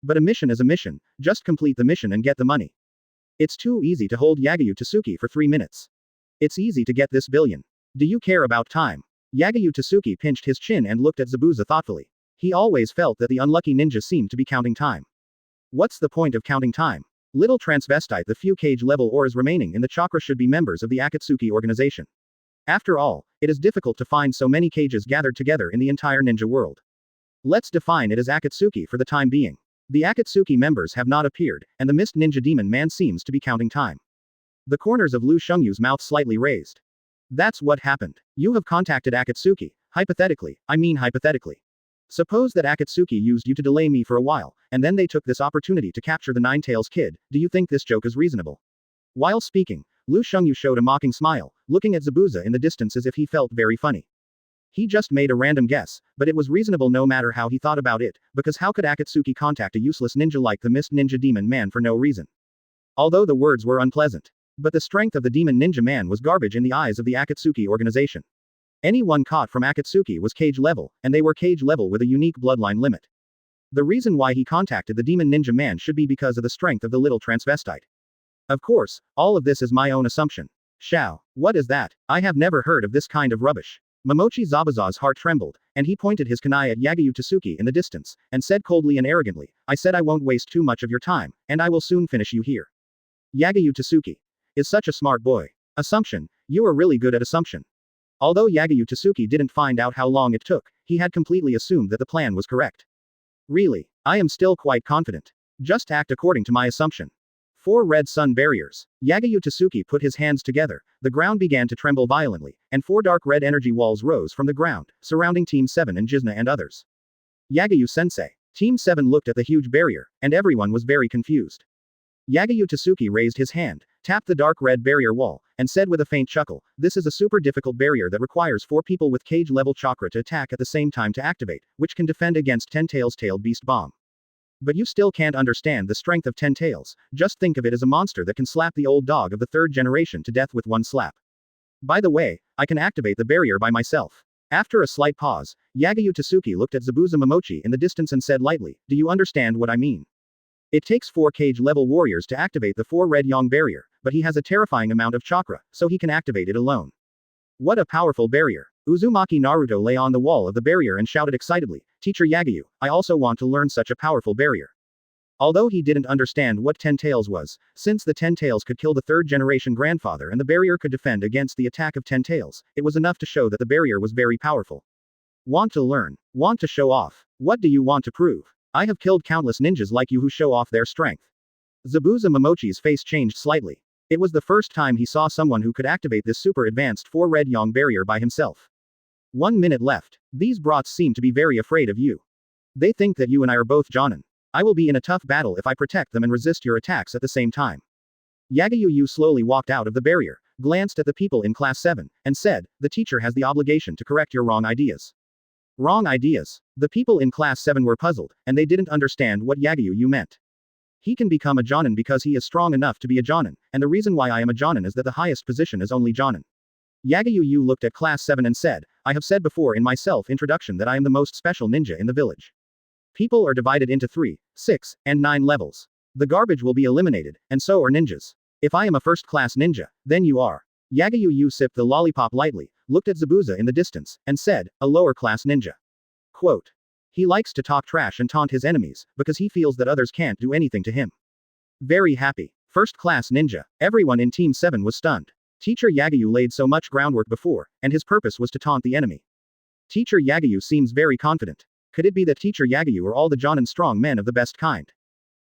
But a mission is a mission, just complete the mission and get the money. It's too easy to hold Yagyu Tsuki for 3 minutes. It's easy to get this billion. Do you care about time? Yagyu Tsuki pinched his chin and looked at Zabuza thoughtfully. He always felt that the unlucky ninja seemed to be counting time. What's the point of counting time? Little transvestite, the few cage level auras remaining in the chakra should be members of the Akatsuki organization. After all, it is difficult to find so many cages gathered together in the entire ninja world. Let's define it as Akatsuki for the time being. The Akatsuki members have not appeared, and the mist ninja demon man seems to be counting time. The corners of Lu Shungyu's mouth slightly raised. That's what happened. You have contacted Akatsuki, hypothetically. Suppose that Akatsuki used you to delay me for a while, and then they took this opportunity to capture the Nine-Tails kid. Do you think this joke is reasonable? While speaking, Lu Shungyu showed a mocking smile, looking at Zabuza in the distance as if he felt very funny. He just made a random guess, but it was reasonable no matter how he thought about it, because how could Akatsuki contact a useless ninja like the mist ninja demon man for no reason? Although the words were unpleasant. But the strength of the demon ninja man was garbage in the eyes of the Akatsuki organization. Anyone caught from Akatsuki was cage level, and they were cage level with a unique bloodline limit. The reason why he contacted the demon ninja man should be because of the strength of the little transvestite. Of course, all of this is my own assumption. Shao, what is that? I have never heard of this kind of rubbish. Momochi Zabuza's heart trembled, and he pointed his kunai at Yagyu Tsuki in the distance, and said coldly and arrogantly, I said I won't waste too much of your time, and I will soon finish you here. Yagyu Tsuki is such a smart boy. Assumption, you are really good at assumption. Although Yagyu Tsuki didn't find out how long it took, he had completely assumed that the plan was correct. Really, I am still quite confident. Just act according to my assumption. 4 red sun barriers. Yagyu Tsuki put his hands together, the ground began to tremble violently, and 4 dark red energy walls rose from the ground, surrounding Team 7 and Jizna and others. Yagyu-sensei. Team 7 looked at the huge barrier, and everyone was very confused. Yagyu Tsuki raised his hand, tapped the dark red barrier wall, and said with a faint chuckle, this is a super difficult barrier that requires 4 people with cage level chakra to attack at the same time to activate, which can defend against 10 Tails tailed beast bomb. But you still can't understand the strength of 10 Tails, just think of it as a monster that can slap the old dog of the 3rd generation to death with one slap. By the way, I can activate the barrier by myself. After a slight pause, Yagyu Tsuki looked at Zabuza Momochi in the distance and said lightly, do you understand what I mean? It takes 4 cage-level warriors to activate the 4 red yang barrier, but he has a terrifying amount of chakra, so he can activate it alone. What a powerful barrier. Uzumaki Naruto lay on the wall of the barrier and shouted excitedly, Teacher Yagyu, I also want to learn such a powerful barrier. Although he didn't understand what 10 Tails was, since the 10 Tails could kill the 3rd generation grandfather and the barrier could defend against the attack of 10 Tails, it was enough to show that the barrier was very powerful. Want to learn? Want to show off? What do you want to prove? I have killed countless ninjas like you who show off their strength. Zabuza Momochi's face changed slightly. It was the first time he saw someone who could activate this super advanced 4 red yang barrier by himself. 1 minute left. These brats seem to be very afraid of you. They think that you and I are both Jōnin. I will be in a tough battle if I protect them and resist your attacks at the same time. Yagyu slowly walked out of the barrier, glanced at the people in Class 7, and said, the teacher has the obligation to correct your wrong ideas. Wrong ideas. The people in Class 7 were puzzled, and they didn't understand what Yagyu meant. He can become a Jōnin because he is strong enough to be a Jōnin, and the reason why I am a Jōnin is that the highest position is only Jōnin. Yagyu looked at Class 7 and said, I have said before in my self-introduction that I am the most special ninja in the village. People are divided into 3, 6, and 9 levels. The garbage will be eliminated, and so are ninjas. If I am a first-class ninja, then you are. Yagyu sipped the lollipop lightly, looked at Zabuza in the distance, and said, a lower-class ninja. Quote. He likes to talk trash and taunt his enemies, because he feels that others can't do anything to him. Very happy. First-class ninja. Everyone in Team 7 was stunned. Teacher Yagyu laid so much groundwork before, and his purpose was to taunt the enemy. Teacher Yagyu seems very confident. Could it be that Teacher Yagyu are all the Jōnin strong men of the best kind?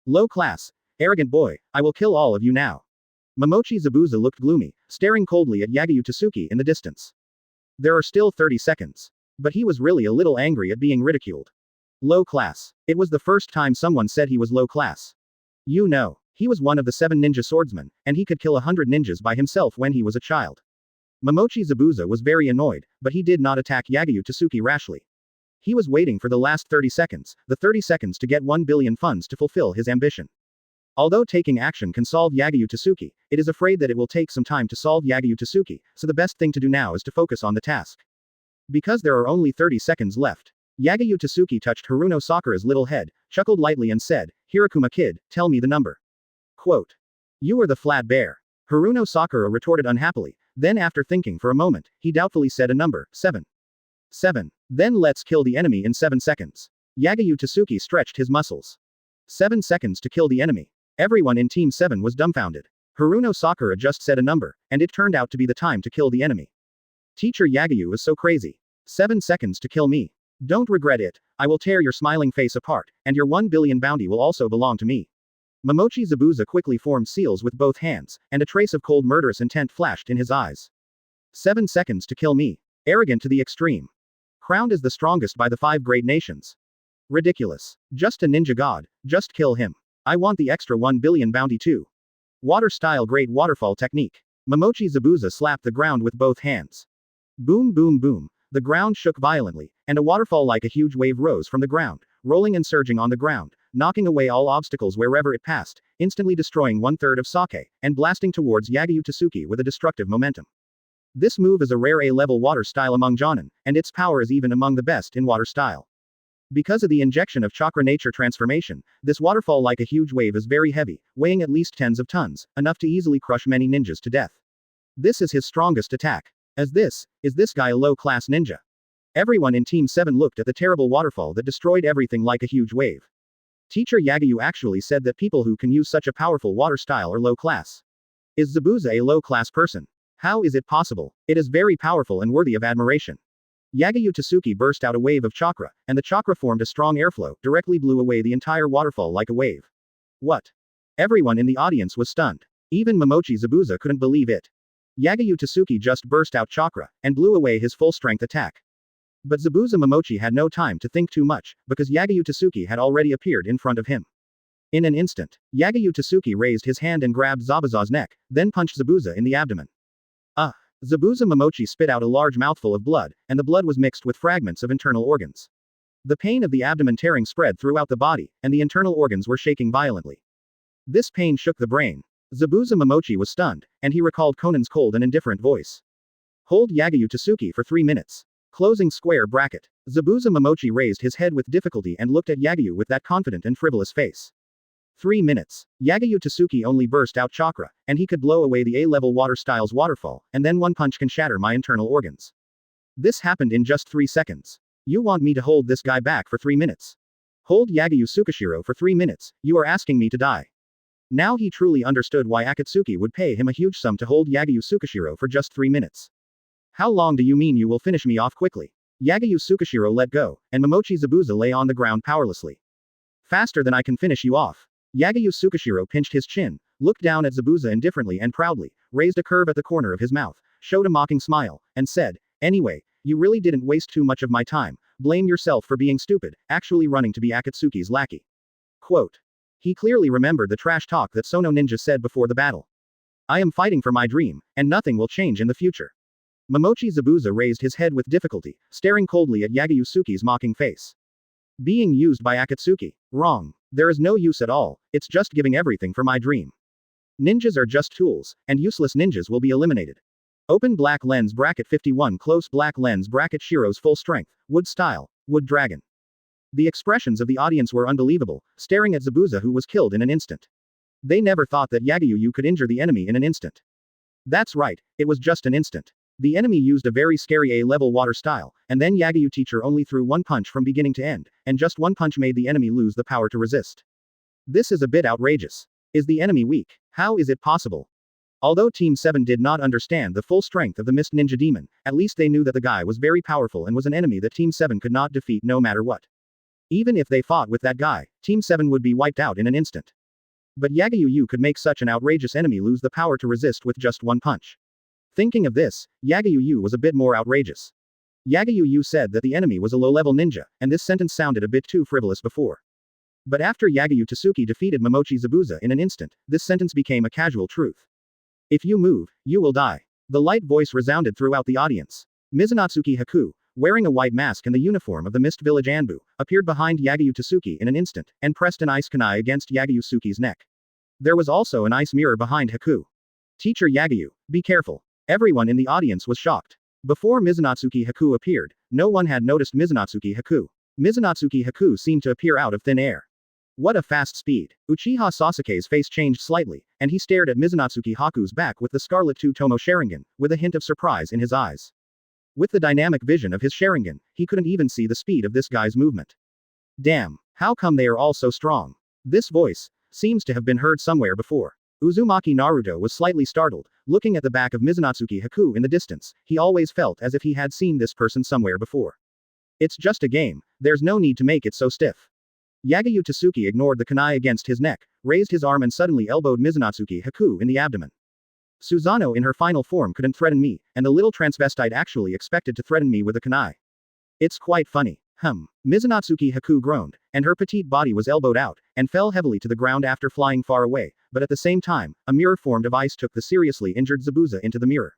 Low class. Arrogant boy, I will kill all of you now. Momochi Zabuza looked gloomy, staring coldly at Yagyu Tsuki in the distance. There are still 30 seconds. But he was really a little angry at being ridiculed. Low class. It was the first time someone said he was low class. You know, he was one of the 7 ninja swordsmen, and he could kill 100 ninjas by himself when he was a child. Momochi Zabuza was very annoyed, but he did not attack Yagyu Tsuki rashly. He was waiting for the last 30 seconds, the 30 seconds to get 1 billion funds to fulfill his ambition. Although taking action can solve Yagyu Tsuki, it is afraid that it will take some time to solve Yagyu Tsuki, so the best thing to do now is to focus on the task. Because there are only 30 seconds left. Yagyu Tsuki touched Haruno Sakura's little head, chuckled lightly and said, Hirakuma kid, tell me the number. Quote. You are the flat bear. Haruno Sakura retorted unhappily, then after thinking for a moment, he doubtfully said a number, 7. 7. Then let's kill the enemy in 7 seconds. Yagyu Tsuki stretched his muscles. 7 seconds to kill the enemy. Everyone in Team 7 was dumbfounded. Haruno Sakura just said a number, and it turned out to be the time to kill the enemy. Teacher Yagyu is so crazy. 7 seconds to kill me. Don't regret it, I will tear your smiling face apart, and your 1 billion bounty will also belong to me. Momochi Zabuza quickly formed seals with both hands, and a trace of cold murderous intent flashed in his eyes. 7 seconds to kill me. Arrogant to the extreme. Crowned as the strongest by the 5 great nations. Ridiculous. Just a ninja god, just kill him. I want the extra 1 billion bounty too. Water-style great waterfall technique. Momochi Zabuza slapped the ground with both hands. Boom boom boom. The ground shook violently, and a waterfall like a huge wave rose from the ground, rolling and surging on the ground, knocking away all obstacles wherever it passed, instantly destroying 1/3 of Sake, and blasting towards Yagyu Tsuki with a destructive momentum. This move is a rare A-level water style among Jōnin, and its power is even among the best in water style. Because of the injection of chakra nature transformation, this waterfall like a huge wave is very heavy, weighing at least tens of tons, enough to easily crush many ninjas to death. This is his strongest attack. Is this guy a low-class ninja? Everyone in Team 7 looked at the terrible waterfall that destroyed everything like a huge wave. Teacher Yagyu actually said that people who can use such a powerful water style are low-class. Is Zabuza a low-class person? How is it possible? It is very powerful and worthy of admiration. Yagyu Tsuki burst out a wave of chakra, and the chakra formed a strong airflow, directly blew away the entire waterfall like a wave. What? Everyone in the audience was stunned. Even Momochi Zabuza couldn't believe it. Yagyu Tsuki just burst out chakra, and blew away his full-strength attack. But Zabuza Momochi had no time to think too much, because Yagyu Tsuki had already appeared in front of him. In an instant, Yagyu Tsuki raised his hand and grabbed Zabuza's neck, then punched Zabuza in the abdomen. Zabuza Momochi spit out a large mouthful of blood, and the blood was mixed with fragments of internal organs. The pain of the abdomen tearing spread throughout the body, and the internal organs were shaking violently. This pain shook the brain. Zabuza Momochi was stunned, and he recalled Conan's cold and indifferent voice. Hold Yagyu Tsuki for 3 minutes. Closing square bracket. Zabuza Momochi raised his head with difficulty and looked at Yagyu with that confident and frivolous face. 3 minutes. Yagyu Tsuki only burst out chakra, and he could blow away the A-level water style's waterfall, and then one punch can shatter my internal organs. This happened in just 3 seconds. You want me to hold this guy back for 3 minutes? Hold Yagyu Tsukishiro for 3 minutes, you are asking me to die. Now he truly understood why Akatsuki would pay him a huge sum to hold Yagyu Tsukishiro for just 3 minutes. How long do you mean you will finish me off quickly? Yagyu Tsukishiro let go, and Momochi Zabuza lay on the ground powerlessly. Faster than I can finish you off. Yagyu Tsukishiro pinched his chin, looked down at Zabuza indifferently and proudly, raised a curve at the corner of his mouth, showed a mocking smile, and said, anyway, you really didn't waste too much of my time, blame yourself for being stupid, actually running to be Akatsuki's lackey. Quote. He clearly remembered the trash talk that Sono Ninja said before the battle. I am fighting for my dream, and nothing will change in the future. Momochi Zabuza raised his head with difficulty, staring coldly at Yagyu Tsuki's mocking face. Being used by Akatsuki. Wrong. There is no use at all, it's just giving everything for my dream. Ninjas are just tools, and useless ninjas will be eliminated. Open black lens bracket 51 close black lens bracket Shiro's full strength, wood style, wood dragon. The expressions of the audience were unbelievable, staring at Zabuza who was killed in an instant. They never thought that Yagyu could injure the enemy in an instant. That's right, it was just an instant. The enemy used a very scary A-level water style, and then Yagyu teacher only threw one punch from beginning to end, and just one punch made the enemy lose the power to resist. This is a bit outrageous. Is the enemy weak? How is it possible? Although Team 7 did not understand the full strength of the Mist Ninja Demon, at least they knew that the guy was very powerful and was an enemy that Team 7 could not defeat no matter what. Even if they fought with that guy, Team 7 would be wiped out in an instant. But Yagyu could make such an outrageous enemy lose the power to resist with just one punch. Thinking of this, Yagyu was a bit more outrageous. Yagyu said that the enemy was a low-level ninja, and this sentence sounded a bit too frivolous before. But after Yagyu Tsuki defeated Momochi Zabuza in an instant, this sentence became a casual truth. If you move, you will die. The light voice resounded throughout the audience. Mizunatsuki Haku, wearing a white mask and the uniform of the Mist Village Anbu, appeared behind Yagyu Tsuki in an instant, and pressed an ice kunai against Yagyu Tsuki's neck. There was also an ice mirror behind Haku. Teacher Yagyu, be careful. Everyone in the audience was shocked. Before Mizunatsuki Haku appeared, no one had noticed Mizunatsuki Haku. Mizunatsuki Haku seemed to appear out of thin air. What a fast speed. Uchiha Sasuke's face changed slightly, and he stared at Mizunatsuki Haku's back with the Scarlet Two Tomo Sharingan, with a hint of surprise in his eyes. With the dynamic vision of his Sharingan, he couldn't even see the speed of this guy's movement. Damn, how come they are all so strong? This voice seems to have been heard somewhere before. Uzumaki Naruto was slightly startled, looking at the back of Mizunatsuki Haku in the distance. He always felt as if he had seen this person somewhere before. It's just a game, there's no need to make it so stiff. Yagyu Tsuki ignored the kunai against his neck, raised his arm and suddenly elbowed Mizunatsuki Haku in the abdomen. Susanoo in her final form couldn't threaten me, and the little transvestite actually expected to threaten me with a kunai. It's quite funny. Mizunatsuki Haku groaned, and her petite body was elbowed out, and fell heavily to the ground after flying far away, but at the same time, a mirror formed of ice took the seriously injured Zabuza into the mirror.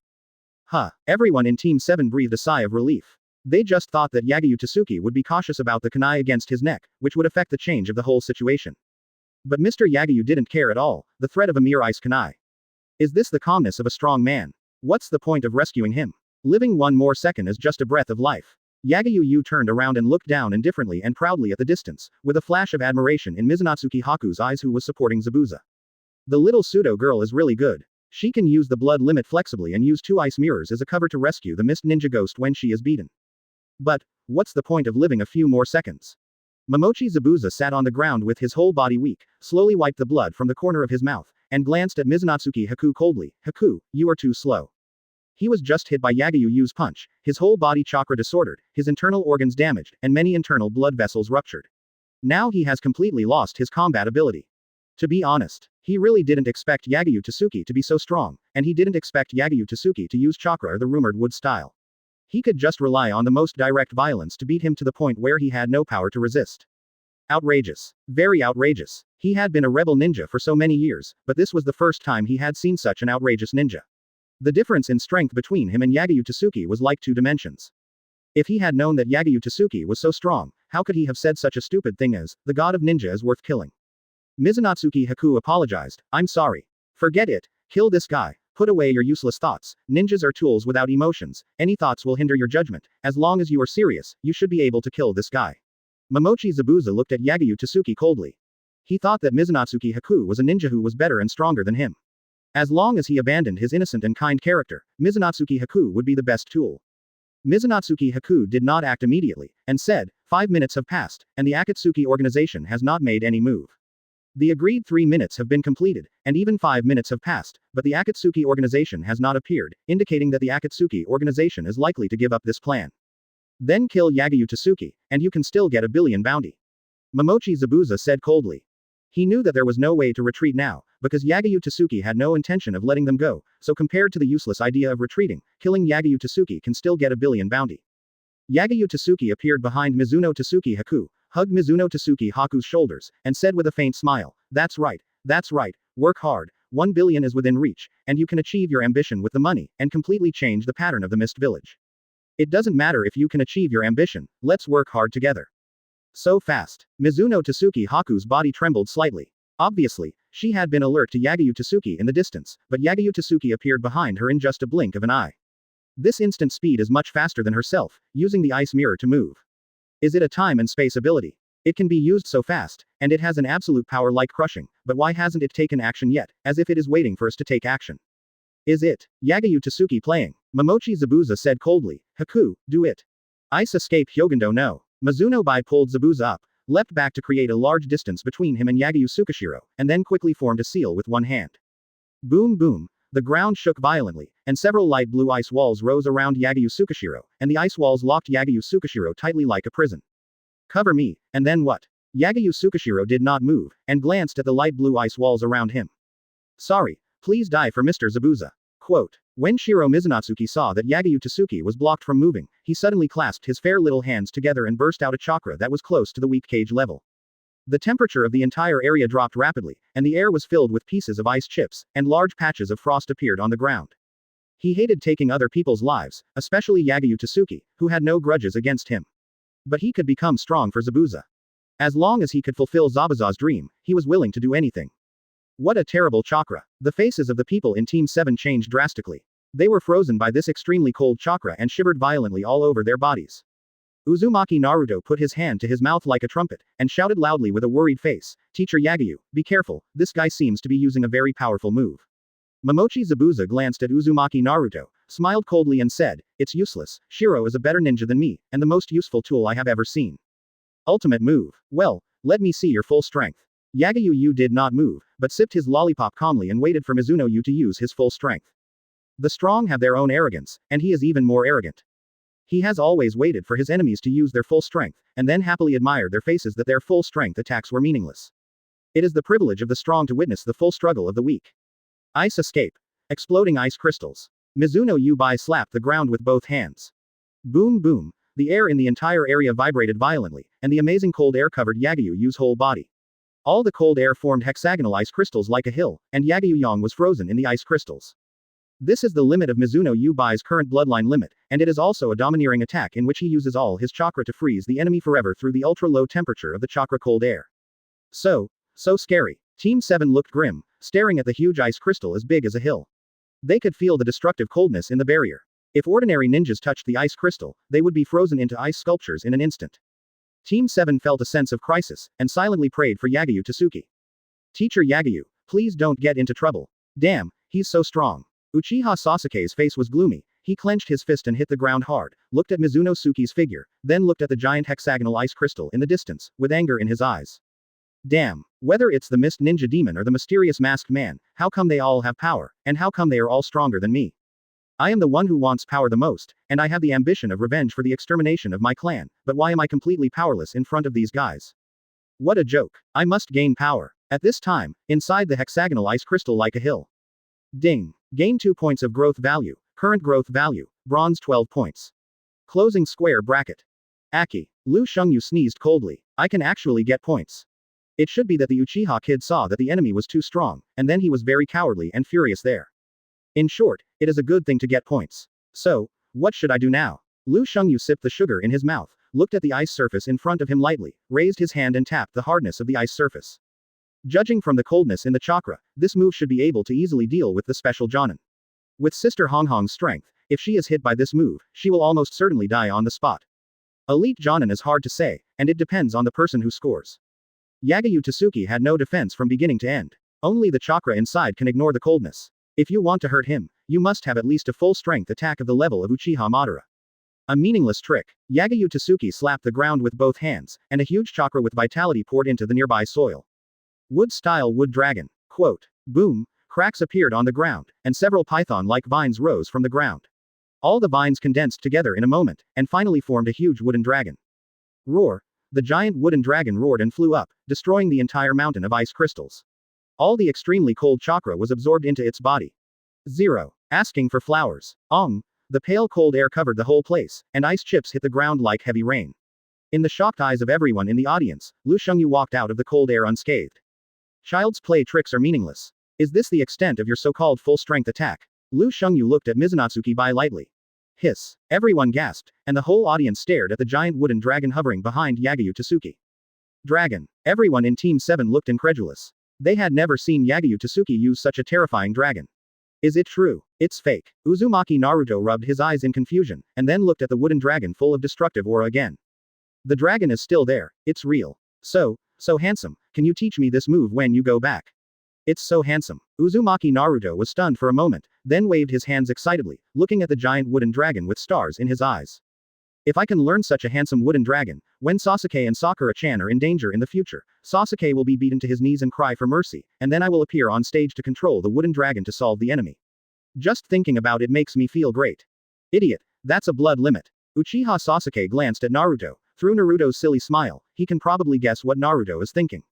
Everyone in Team 7 breathed a sigh of relief. They just thought that Yagyu Tsuki would be cautious about the kunai against his neck, which would affect the change of the whole situation. But Mr. Yagyu didn't care at all, the threat of a mere ice kunai. Is this the calmness of a strong man? What's the point of rescuing him? Living one more second is just a breath of life. Yagyu turned around and looked down indifferently and proudly at the distance, with a flash of admiration in Mizunatsuki Haku's eyes who was supporting Zabuza. The little pseudo girl is really good. She can use the blood limit flexibly and use 2 ice mirrors as a cover to rescue the Mist Ninja Ghost when she is beaten. But, what's the point of living a few more seconds? Momochi Zabuza sat on the ground with his whole body weak, slowly wiped the blood from the corner of his mouth, and glanced at Mizunatsuki Haku coldly. Haku, you are too slow. He was just hit by Yagyu's punch, his whole body chakra disordered, his internal organs damaged, and many internal blood vessels ruptured. Now he has completely lost his combat ability. To be honest, he really didn't expect Yagyu Tsuki to be so strong, and he didn't expect Yagyu Tsuki to use chakra or the rumored wood style. He could just rely on the most direct violence to beat him to the point where he had no power to resist. Outrageous. Very outrageous. He had been a rebel ninja for so many years, but this was the first time he had seen such an outrageous ninja. The difference in strength between him and Yagyu Tsuki was like 2 dimensions. If he had known that Yagyu Tsuki was so strong, how could he have said such a stupid thing as, the god of ninja is worth killing? Mizunatsuki Haku apologized, I'm sorry. Forget it, kill this guy. Put away your useless thoughts. Ninjas are tools without emotions. Any thoughts will hinder your judgment. As long as you are serious, you should be able to kill this guy. Momochi Zabuza looked at Yagyu Tsuki coldly. He thought that Mizunatsuki Haku was a ninja who was better and stronger than him. As long as he abandoned his innocent and kind character, Mizunatsuki Haku would be the best tool. Mizunatsuki Haku did not act immediately, and said, 5 minutes have passed, and the Akatsuki organization has not made any move. The agreed 3 minutes have been completed, and even 5 minutes have passed, but the Akatsuki organization has not appeared, indicating that the Akatsuki organization is likely to give up this plan. Then kill Yagyu Tsuki, and you can still get a billion bounty. Momochi Zabuza said coldly. He knew that there was no way to retreat now, because Yagyu Tsuki had no intention of letting them go, so compared to the useless idea of retreating, killing Yagyu Tsuki can still get a billion bounty. Yagyu Tsuki appeared behind Mizuno Tsuki Haku, hugged Mizuno Tsuki Haku's shoulders, and said with a faint smile, that's right, work hard, 1 billion is within reach, and you can achieve your ambition with the money, and completely change the pattern of the Mist Village. It doesn't matter if you can achieve your ambition, let's work hard together. So fast. Mizuno Tsuki Haku's body trembled slightly. Obviously, she had been alert to Yagyu Tsuki in the distance, but Yagyu Tsuki appeared behind her in just a blink of an eye. This instant speed is much faster than herself, using the ice mirror to move. Is it a time and space ability? It can be used so fast, and it has an absolute power like crushing, but why hasn't it taken action yet, as if it is waiting for us to take action? Is it Yagyu Tsuki playing? Momochi Zabuza said coldly, Haku, do it. Ice escape Hyogendo no. Mizuno Bai pulled Zabuza up, leapt back to create a large distance between him and Yagyu Tsukishiro, and then quickly formed a seal with one hand. Boom boom. The ground shook violently, and several light blue ice walls rose around Yagyu Tsukishiro, and the ice walls locked Yagyu Tsukishiro tightly like a prison. Cover me, and then what? Yagyu Tsukishiro did not move, and glanced at the light blue ice walls around him. Sorry, please die for Mr. Zabuza. Quote. When Shiro Mizunatsuki saw that Yagyu Tsuki was blocked from moving, he suddenly clasped his fair little hands together and burst out a chakra that was close to the weak cage level. The temperature of the entire area dropped rapidly, and the air was filled with pieces of ice chips, and large patches of frost appeared on the ground. He hated taking other people's lives, especially Yagyu Tsuki, who had no grudges against him. But he could become strong for Zabuza. As long as he could fulfill Zabuza's dream, he was willing to do anything. What a terrible chakra. The faces of the people in Team 7 changed drastically. They were frozen by this extremely cold chakra and shivered violently all over their bodies. Uzumaki Naruto put his hand to his mouth like a trumpet, and shouted loudly with a worried face, Teacher Yagyu, be careful, this guy seems to be using a very powerful move. Momochi Zabuza glanced at Uzumaki Naruto, smiled coldly and said, it's useless, Shiro is a better ninja than me, and the most useful tool I have ever seen. Ultimate move. Well, let me see your full strength. Yagyu Yu did not move, but sipped his lollipop calmly and waited for Mizuno Yu to use his full strength. The strong have their own arrogance, and he is even more arrogant. He has always waited for his enemies to use their full strength, and then happily admired their faces that their full strength attacks were meaningless. It is the privilege of the strong to witness the full struggle of the weak. Ice escape. Exploding ice crystals. Mizuno Yu Bai slapped the ground with both hands. Boom boom. The air in the entire area vibrated violently, and the amazing cold air covered Yagyu Yu's whole body. All the cold air formed hexagonal ice crystals like a hill, and Yagyu Yang was frozen in the ice crystals. This is the limit of Mizuno Yu Bai's current bloodline limit, and it is also a domineering attack in which he uses all his chakra to freeze the enemy forever through the ultra-low temperature of the chakra cold air. So scary. Team 7 looked grim, staring at the huge ice crystal as big as a hill. They could feel the destructive coldness in the barrier. If ordinary ninjas touched the ice crystal, they would be frozen into ice sculptures in an instant. Team 7 felt a sense of crisis, and silently prayed for Yagyu Tsuki. Teacher Yagyu, please don't get into trouble. Damn, he's so strong. Uchiha Sasuke's face was gloomy, he clenched his fist and hit the ground hard, looked at Mizuno Tsuki's figure, then looked at the giant hexagonal ice crystal in the distance, with anger in his eyes. Damn, whether it's the mist ninja demon or the mysterious masked man, how come they all have power, and how come they are all stronger than me? I am the one who wants power the most, and I have the ambition of revenge for the extermination of my clan, but why am I completely powerless in front of these guys? What a joke. I must gain power. At this time, inside the hexagonal ice crystal like a hill. Ding. Gain 2 points of growth value. Current growth value. Bronze 12 points. Closing square bracket. Aki. Lu Shengyu sneezed coldly. I can actually get points. It should be that the Uchiha kid saw that the enemy was too strong, and then he was very cowardly and furious there. In short, it is a good thing to get points. So, what should I do now? Lu Shengyu sipped the sugar in his mouth, looked at the ice surface in front of him lightly, raised his hand and tapped the hardness of the ice surface. Judging from the coldness in the chakra, this move should be able to easily deal with the special Jōnin. With Sister Honghong's strength, if she is hit by this move, she will almost certainly die on the spot. Elite Jōnin is hard to say, and it depends on the person who scores. Yagyu Tsuki had no defense from beginning to end. Only the chakra inside can ignore the coldness. If you want to hurt him, you must have at least a full strength attack of the level of Uchiha Madara. A meaningless trick. Yagyu Tsuki slapped the ground with both hands, and a huge chakra with vitality poured into the nearby soil. Wood-style wood dragon. Quote. Boom. Cracks appeared on the ground, and several python-like vines rose from the ground. All the vines condensed together in a moment, and finally formed a huge wooden dragon. Roar. The giant wooden dragon roared and flew up, destroying the entire mountain of ice crystals. All the extremely cold chakra was absorbed into its body. 0. Asking for flowers. Ong. The pale cold air covered the whole place, and ice chips hit the ground like heavy rain. In the shocked eyes of everyone in the audience, Lu Shengyu walked out of the cold air unscathed. Child's play tricks are meaningless. Is this the extent of your so-called full-strength attack? Lu Shengyu looked at Mizunatsuki Bai lightly. Hiss. Everyone gasped, and the whole audience stared at the giant wooden dragon hovering behind Yagyu Tsuki. Dragon. Everyone in Team 7 looked incredulous. They had never seen Yagyu Tsuki use such a terrifying dragon. Is it true? It's fake. Uzumaki Naruto rubbed his eyes in confusion, and then looked at the wooden dragon full of destructive aura again. The dragon is still there. It's real. So handsome. Can you teach me this move when you go back? It's so handsome. Uzumaki Naruto was stunned for a moment, then waved his hands excitedly, looking at the giant wooden dragon with stars in his eyes. If I can learn such a handsome wooden dragon, when Sasuke and Sakura-chan are in danger in the future, Sasuke will be beaten to his knees and cry for mercy, and then I will appear on stage to control the wooden dragon to solve the enemy. Just thinking about it makes me feel great. Idiot, that's a blood limit. Uchiha Sasuke glanced at Naruto. Through Naruto's silly smile, he can probably guess what Naruto is thinking.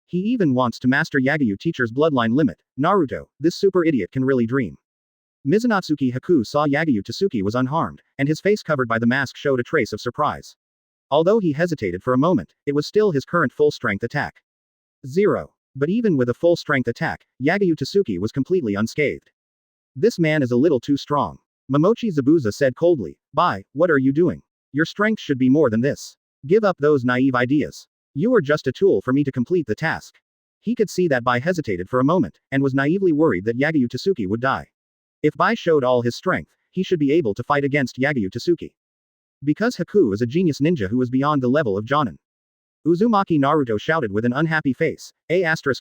He even wants to master Yagyu teacher's bloodline limit. Naruto, this super idiot can really dream. Mizunatsuki Haku saw Yagyu Tsuki was unharmed, and his face covered by the mask showed a trace of surprise. Although he hesitated for a moment, it was still his current full-strength attack. 0. But even with a full-strength attack, Yagyu Tsuki was completely unscathed. This man is a little too strong. Momochi Zabuza said coldly, "Bai, what are you doing? Your strength should be more than this. Give up those naive ideas. You are just a tool for me to complete the task." He could see that Bai hesitated for a moment, and was naively worried that Yagyu Tsuki would die. If Bai showed all his strength, he should be able to fight against Yagyu Tsuki. Because Haku is a genius ninja who is beyond the level of Jōnin. Uzumaki Naruto shouted with an unhappy face,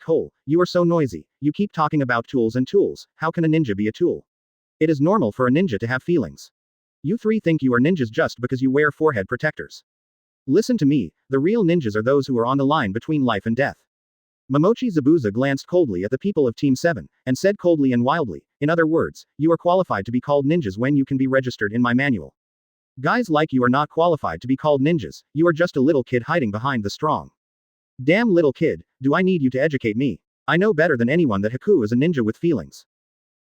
"Hole, you are so noisy, you keep talking about tools and tools, how can a ninja be a tool? It is normal for a ninja to have feelings. You three think you are ninjas just because you wear forehead protectors. Listen to me, the real ninjas are those who are on the line between life and death." Momochi Zabuza glanced coldly at the people of Team 7, and said coldly and wildly, "In other words, you are qualified to be called ninjas when you can be registered in my manual. Guys like you are not qualified to be called ninjas, you are just a little kid hiding behind the strong. Damn little kid, do I need you to educate me? I know better than anyone that Haku is a ninja with feelings."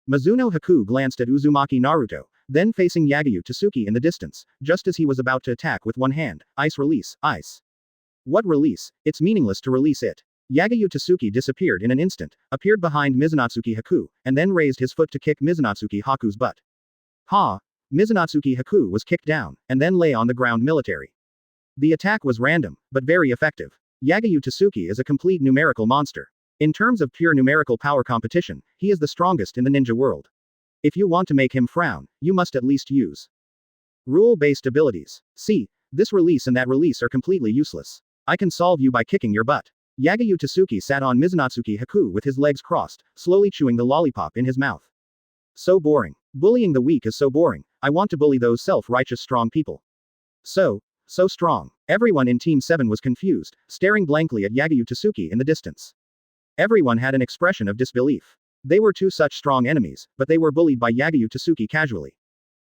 Mizuno Haku glanced at Uzumaki Naruto, then facing Yagyu Tsuki in the distance, just as he was about to attack with one hand. "Ice release, ice." "What release? It's meaningless to release it." Yagyu Tsuki disappeared in an instant, appeared behind Mizunatsuki Haku, and then raised his foot to kick Mizunatsuki Haku's butt. Ha! Mizunatsuki Haku was kicked down, and then lay on the ground military. The attack was random, but very effective. Yagyu Tsuki is a complete numerical monster. In terms of pure numerical power competition, he is the strongest in the ninja world. If you want to make him frown, you must at least use rule-based abilities. See, this release and that release are completely useless. I can solve you by kicking your butt. Yagyu Tsuki sat on Mizunatsuki Haku with his legs crossed, slowly chewing the lollipop in his mouth. So boring. Bullying the weak is so boring. I want to bully those self-righteous strong people. So strong. Everyone in Team 7 was confused, staring blankly at Yagyu Tsuki in the distance. Everyone had an expression of disbelief. They were two such strong enemies, but they were bullied by Yagyu Tsuki casually.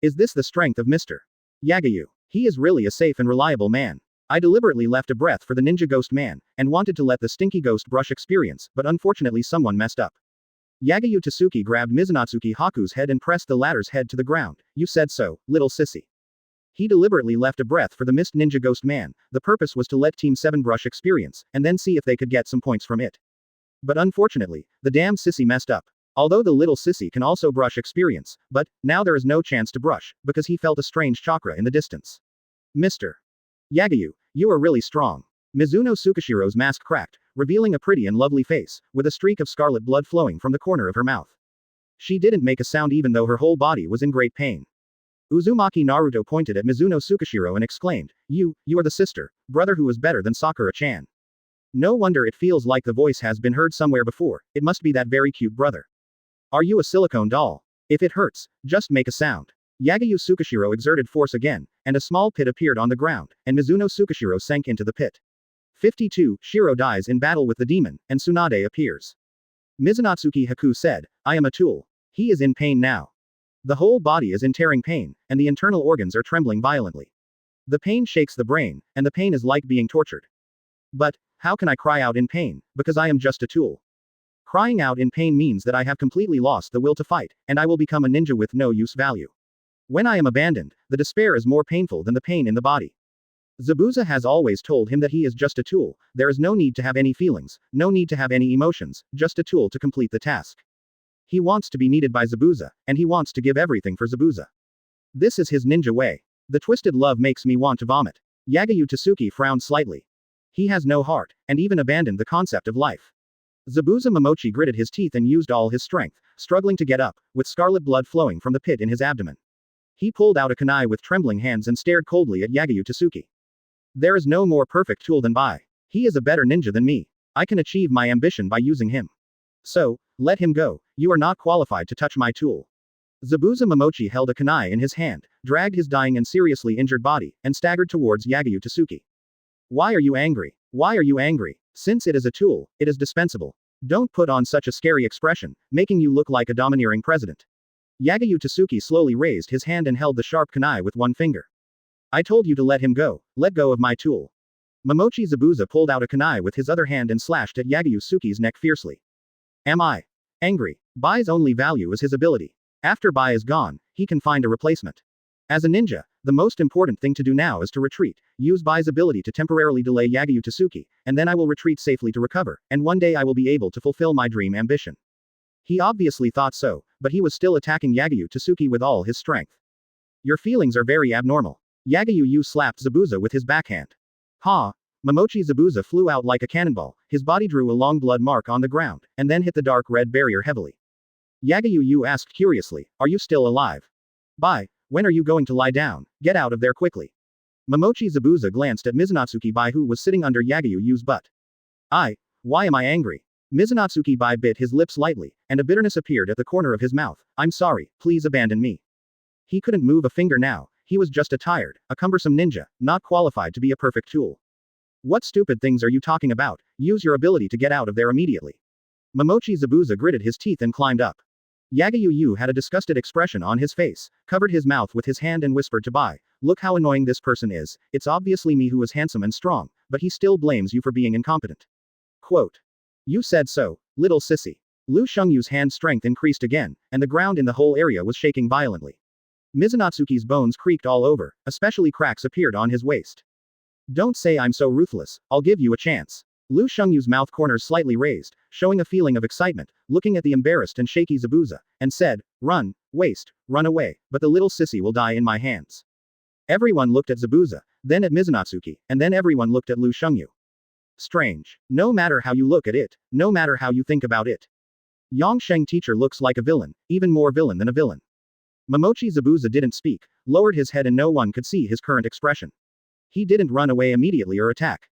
Is this the strength of Mr. Yagyu? He is really a safe and reliable man. I deliberately left a breath for the ninja ghost man, and wanted to let the stinky ghost brush experience, but unfortunately someone messed up. Yagyu Tsuki grabbed Mizunatsuki Haku's head and pressed the latter's head to the ground. "You said so, little sissy." He deliberately left a breath for the missed ninja ghost man. The purpose was to let Team 7 brush experience, and then see if they could get some points from it. But unfortunately, the damn sissy messed up. Although the little sissy can also brush experience, but now there is no chance to brush, because he felt a strange chakra in the distance. "Mr. Yagyu, you are really strong." Mizuno Tsukishiro's mask cracked, revealing a pretty and lovely face, with a streak of scarlet blood flowing from the corner of her mouth. She didn't make a sound even though her whole body was in great pain. Uzumaki Naruto pointed at Mizuno Tsukishiro and exclaimed, You are the sister, brother who is better than Sakura-chan. No wonder it feels like the voice has been heard somewhere before, it must be that very cute brother. Are you a silicone doll? If it hurts, just make a sound. Yagyu Tsukishiro exerted force again, and a small pit appeared on the ground, and Mizuno Tsukishiro sank into the pit. 52. Shiro dies in battle with the demon, and Tsunade appears. Mizunatsuki Haku said, I am a tool. He is in pain now. The whole body is in tearing pain, and the internal organs are trembling violently. The pain shakes the brain, and the pain is like being tortured. But, how can I cry out in pain, because I am just a tool? Crying out in pain means that I have completely lost the will to fight, and I will become a ninja with no use value. When I am abandoned, the despair is more painful than the pain in the body. Zabuza has always told him that he is just a tool, there is no need to have any feelings, no need to have any emotions, just a tool to complete the task. He wants to be needed by Zabuza, and he wants to give everything for Zabuza. This is his ninja way. The twisted love makes me want to vomit. Yagyu Tsuki frowned slightly. He has no heart, and even abandoned the concept of life. Zabuza Momochi gritted his teeth and used all his strength, struggling to get up, with scarlet blood flowing from the pit in his abdomen. He pulled out a kunai with trembling hands and stared coldly at Yagyu Tsuki. There is no more perfect tool than Bai. He is a better ninja than me. I can achieve my ambition by using him. So, let him go, you are not qualified to touch my tool. Zabuza Momochi held a kunai in his hand, dragged his dying and seriously injured body, and staggered towards Yagyu Tsuki. Why are you angry? Why are you angry? Since it is a tool, it is dispensable. Don't put on such a scary expression, making you look like a domineering president. Yagyu Tsuki slowly raised his hand and held the sharp kunai with one finger. I told you to let him go, let go of my tool. Momochi Zabuza pulled out a kunai with his other hand and slashed at Yagyu Tsuki's neck fiercely. Am I angry? Bai's only value is his ability. After Bai is gone, he can find a replacement. As a ninja, the most important thing to do now is to retreat, use Bai's ability to temporarily delay Yagyu Tsuki, and then I will retreat safely to recover, and one day I will be able to fulfill my dream ambition. He obviously thought so, but he was still attacking Yagyu Tsuki with all his strength. Your feelings are very abnormal. Yagyu slapped Zabuza with his backhand. Ha! Momochi Zabuza flew out like a cannonball, his body drew a long blood mark on the ground, and then hit the dark red barrier heavily. Yagyu asked curiously, are you still alive? Bai, when are you going to lie down? Get out of there quickly. Momochi Zabuza glanced at Mizunatsuki Bai who was sitting under Yagyu's butt. Why am I angry? Mizunatsuki Bai bit his lips lightly, and a bitterness appeared at the corner of his mouth. I'm sorry, please abandon me. He couldn't move a finger now, he was just a cumbersome ninja, not qualified to be a perfect tool. What stupid things are you talking about? Use your ability to get out of there immediately. Momochi Zabuza gritted his teeth and climbed up. Yagyu had a disgusted expression on his face, covered his mouth with his hand and whispered to Bai, look how annoying this person is, it's obviously me who is handsome and strong, but he still blames you for being incompetent. Quote. You said so, little sissy. Lu Shungyu's hand strength increased again, and the ground in the whole area was shaking violently. Mizunatsuki's bones creaked all over, especially cracks appeared on his waist. Don't say I'm so ruthless, I'll give you a chance. Lu Shungyu's mouth corners slightly raised, showing a feeling of excitement, looking at the embarrassed and shaky Zabuza, and said, run away, but the little sissy will die in my hands. Everyone looked at Zabuza, then at Mizunatsuki, and then everyone looked at Lu Shungyu. Strange. No matter how you look at it, no matter how you think about it. Yongsheng teacher looks like a villain, even more villain than a villain. Momochi Zabuza didn't speak, lowered his head and no one could see his current expression. He didn't run away immediately or attack.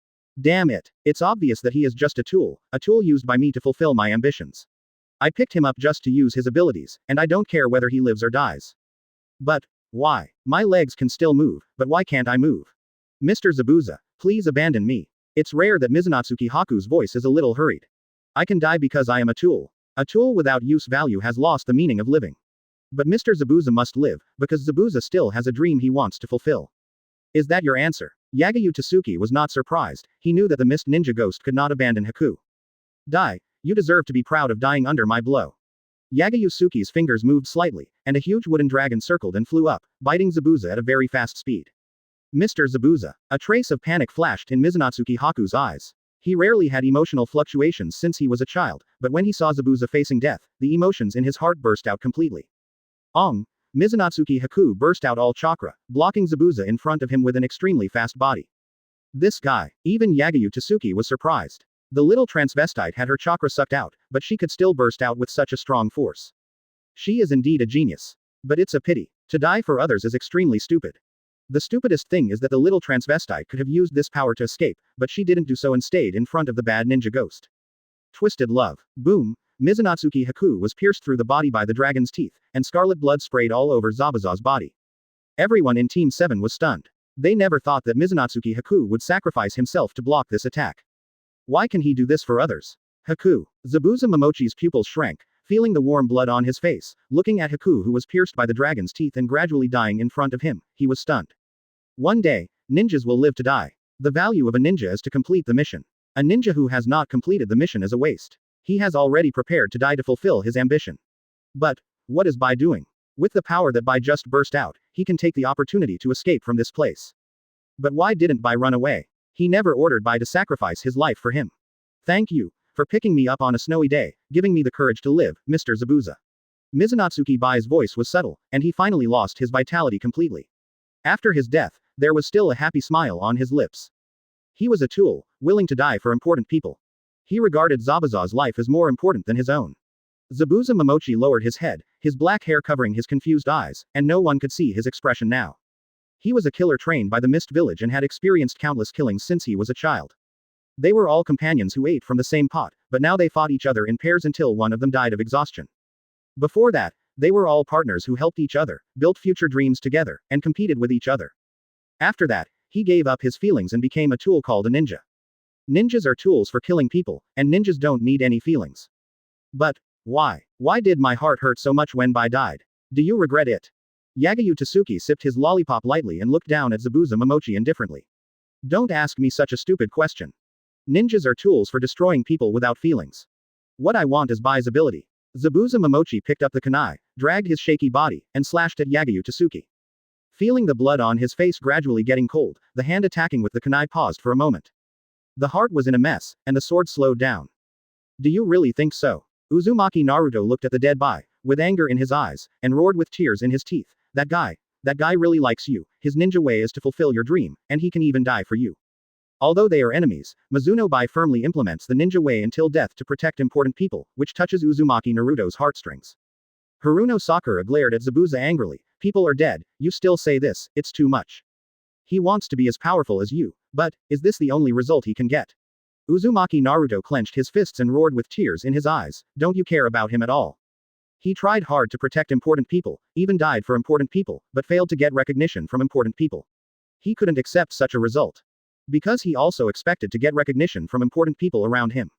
Damn it, it's obvious that he is just a tool used by me to fulfill my ambitions. I picked him up just to use his abilities, and I don't care whether he lives or dies. But, why? My legs can still move, but why can't I move? Mr. Zabuza, please abandon me. It's rare that Mizunatsuki Haku's voice is a little hurried. I can die because I am a tool. A tool without use value has lost the meaning of living. But Mr. Zabuza must live, because Zabuza still has a dream he wants to fulfill. Is that your answer? Yagyu Tsuki was not surprised, he knew that the mist ninja ghost could not abandon Haku. Die, you deserve to be proud of dying under my blow. Yagyu Tsuki's fingers moved slightly, and a huge wooden dragon circled and flew up, biting Zabuza at a very fast speed. Mr. Zabuza. A trace of panic flashed in Mizunatsuki Haku's eyes. He rarely had emotional fluctuations since he was a child, but when he saw Zabuza facing death, the emotions in his heart burst out completely. Ong! Mizunatsuki Haku burst out all chakra, blocking Zabuza in front of him with an extremely fast body. This guy. Even Yagyu Tsuki was surprised. The little transvestite had her chakra sucked out, but she could still burst out with such a strong force. She is indeed a genius. But it's a pity. To die for others is extremely stupid. The stupidest thing is that the little transvestite could have used this power to escape, but she didn't do so and stayed in front of the bad ninja ghost. Twisted love. Boom! Mizunatsuki Haku was pierced through the body by the dragon's teeth, and scarlet blood sprayed all over Zabuza's body. Everyone in Team 7 was stunned. They never thought that Mizunatsuki Haku would sacrifice himself to block this attack. Why can he do this for others? Haku. Zabuza Momochi's pupils shrank, feeling the warm blood on his face, looking at Haku who was pierced by the dragon's teeth and gradually dying in front of him, he was stunned. One day, ninjas will live to die. The value of a ninja is to complete the mission. A ninja who has not completed the mission is a waste. He has already prepared to die to fulfill his ambition. But, what is Bai doing? With the power that Bai just burst out, he can take the opportunity to escape from this place. But why didn't Bai run away? He never ordered Bai to sacrifice his life for him. Thank you, for picking me up on a snowy day, giving me the courage to live, Mr. Zabuza. Mizunatsuki Bai's voice was subtle, and he finally lost his vitality completely. After his death, there was still a happy smile on his lips. He was a tool, willing to die for important people. He regarded Zabuza's life as more important than his own. Zabuza Momochi lowered his head, his black hair covering his confused eyes, and no one could see his expression now. He was a killer trained by the Mist Village and had experienced countless killings since he was a child. They were all companions who ate from the same pot, but now they fought each other in pairs until one of them died of exhaustion. Before that, they were all partners who helped each other, built future dreams together, and competed with each other. After that, he gave up his feelings and became a tool called a ninja. Ninjas are tools for killing people, and ninjas don't need any feelings. But, why? Why did my heart hurt so much when Bai died? Do you regret it? Yagyu Tsuki sipped his lollipop lightly and looked down at Zabuza Momochi indifferently. Don't ask me such a stupid question. Ninjas are tools for destroying people without feelings. What I want is Bai's ability. Zabuza Momochi picked up the kunai, dragged his shaky body, and slashed at Yagyu Tsuki. Feeling the blood on his face gradually getting cold, the hand attacking with the kunai paused for a moment. The heart was in a mess, and the sword slowed down. Do you really think so? Uzumaki Naruto looked at the dead Bai, with anger in his eyes, and roared with tears in his teeth. That guy really likes you, his ninja way is to fulfill your dream, and he can even die for you. Although they are enemies, Mizuno Bai firmly implements the ninja way until death to protect important people, which touches Uzumaki Naruto's heartstrings. Haruno Sakura glared at Zabuza angrily. People are dead, you still say this, it's too much. He wants to be as powerful as you, but, is this the only result he can get? Uzumaki Naruto clenched his fists and roared with tears in his eyes, don't you care about him at all? He tried hard to protect important people, even died for important people, but failed to get recognition from important people. He couldn't accept such a result. Because he also expected to get recognition from important people around him.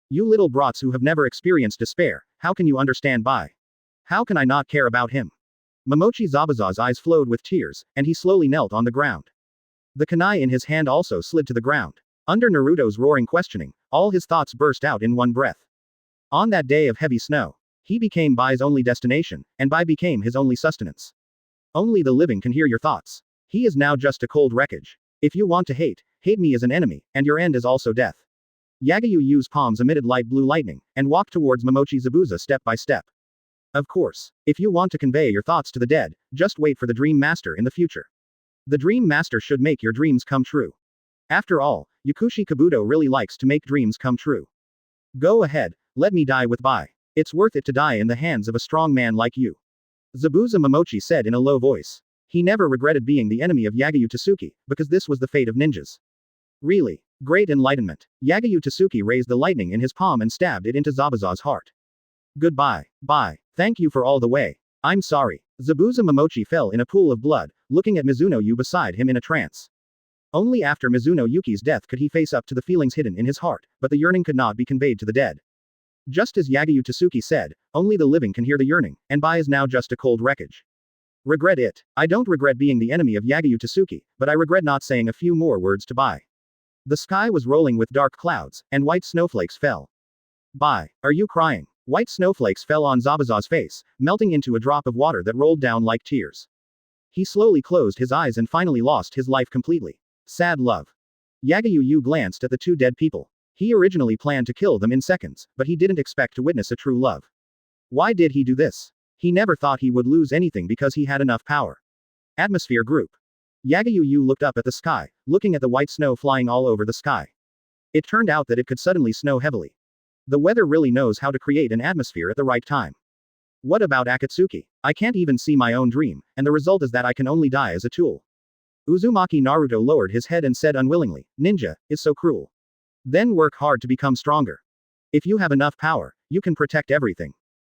You little brats who have never experienced despair, how can you understand Bai? How can I not care about him? Momochi Zabuza's eyes flowed with tears, and he slowly knelt on the ground. The kunai in his hand also slid to the ground. Under Naruto's roaring questioning, all his thoughts burst out in one breath. On that day of heavy snow, he became Bai's only destination, and Bai became his only sustenance. Only the living can hear your thoughts. He is now just a cold wreckage. If you want to hate me as an enemy, and your end is also death. Yagyu Yu's palms emitted light blue lightning, and walked towards Momochi Zabuza step by step. Of course, if you want to convey your thoughts to the dead, just wait for the Dream Master in the future. The Dream Master should make your dreams come true. After all, Yakushi Kabuto really likes to make dreams come true. Go ahead, let me die with Bai. It's worth it to die in the hands of a strong man like you. Zabuza Momochi said in a low voice. He never regretted being the enemy of Yagyu Tsuki, because this was the fate of ninjas. Really? Great enlightenment. Yagyu Tsuki raised the lightning in his palm and stabbed it into Zabuza's heart. Goodbye, Bai. Thank you for all the way. I'm sorry. Zabuza Momochi fell in a pool of blood, looking at Mizuno Yu beside him in a trance. Only after Mizuno Yuki's death could he face up to the feelings hidden in his heart, but the yearning could not be conveyed to the dead. Just as Yagyu Tsuki said, only the living can hear the yearning, and Bai is now just a cold wreckage. Regret it. I don't regret being the enemy of Yagyu Tsuki, but I regret not saying a few more words to Bai. The sky was rolling with dark clouds, and white snowflakes fell. Bai, are you crying? White snowflakes fell on Zabuza's face, melting into a drop of water that rolled down like tears. He slowly closed his eyes and finally lost his life completely. Sad love. Yagyu Yu glanced at the two dead people. He originally planned to kill them in seconds, but he didn't expect to witness a true love. Why did he do this? He never thought he would lose anything because he had enough power. Atmosphere Group. Yagyu Yu looked up at the sky, looking at the white snow flying all over the sky. It turned out that it could suddenly snow heavily. The weather really knows how to create an atmosphere at the right time. What about Akatsuki? I can't even see my own dream, and the result is that I can only die as a tool. Uzumaki Naruto lowered his head and said unwillingly, Ninja, is so cruel. Then work hard to become stronger. If you have enough power, you can protect everything.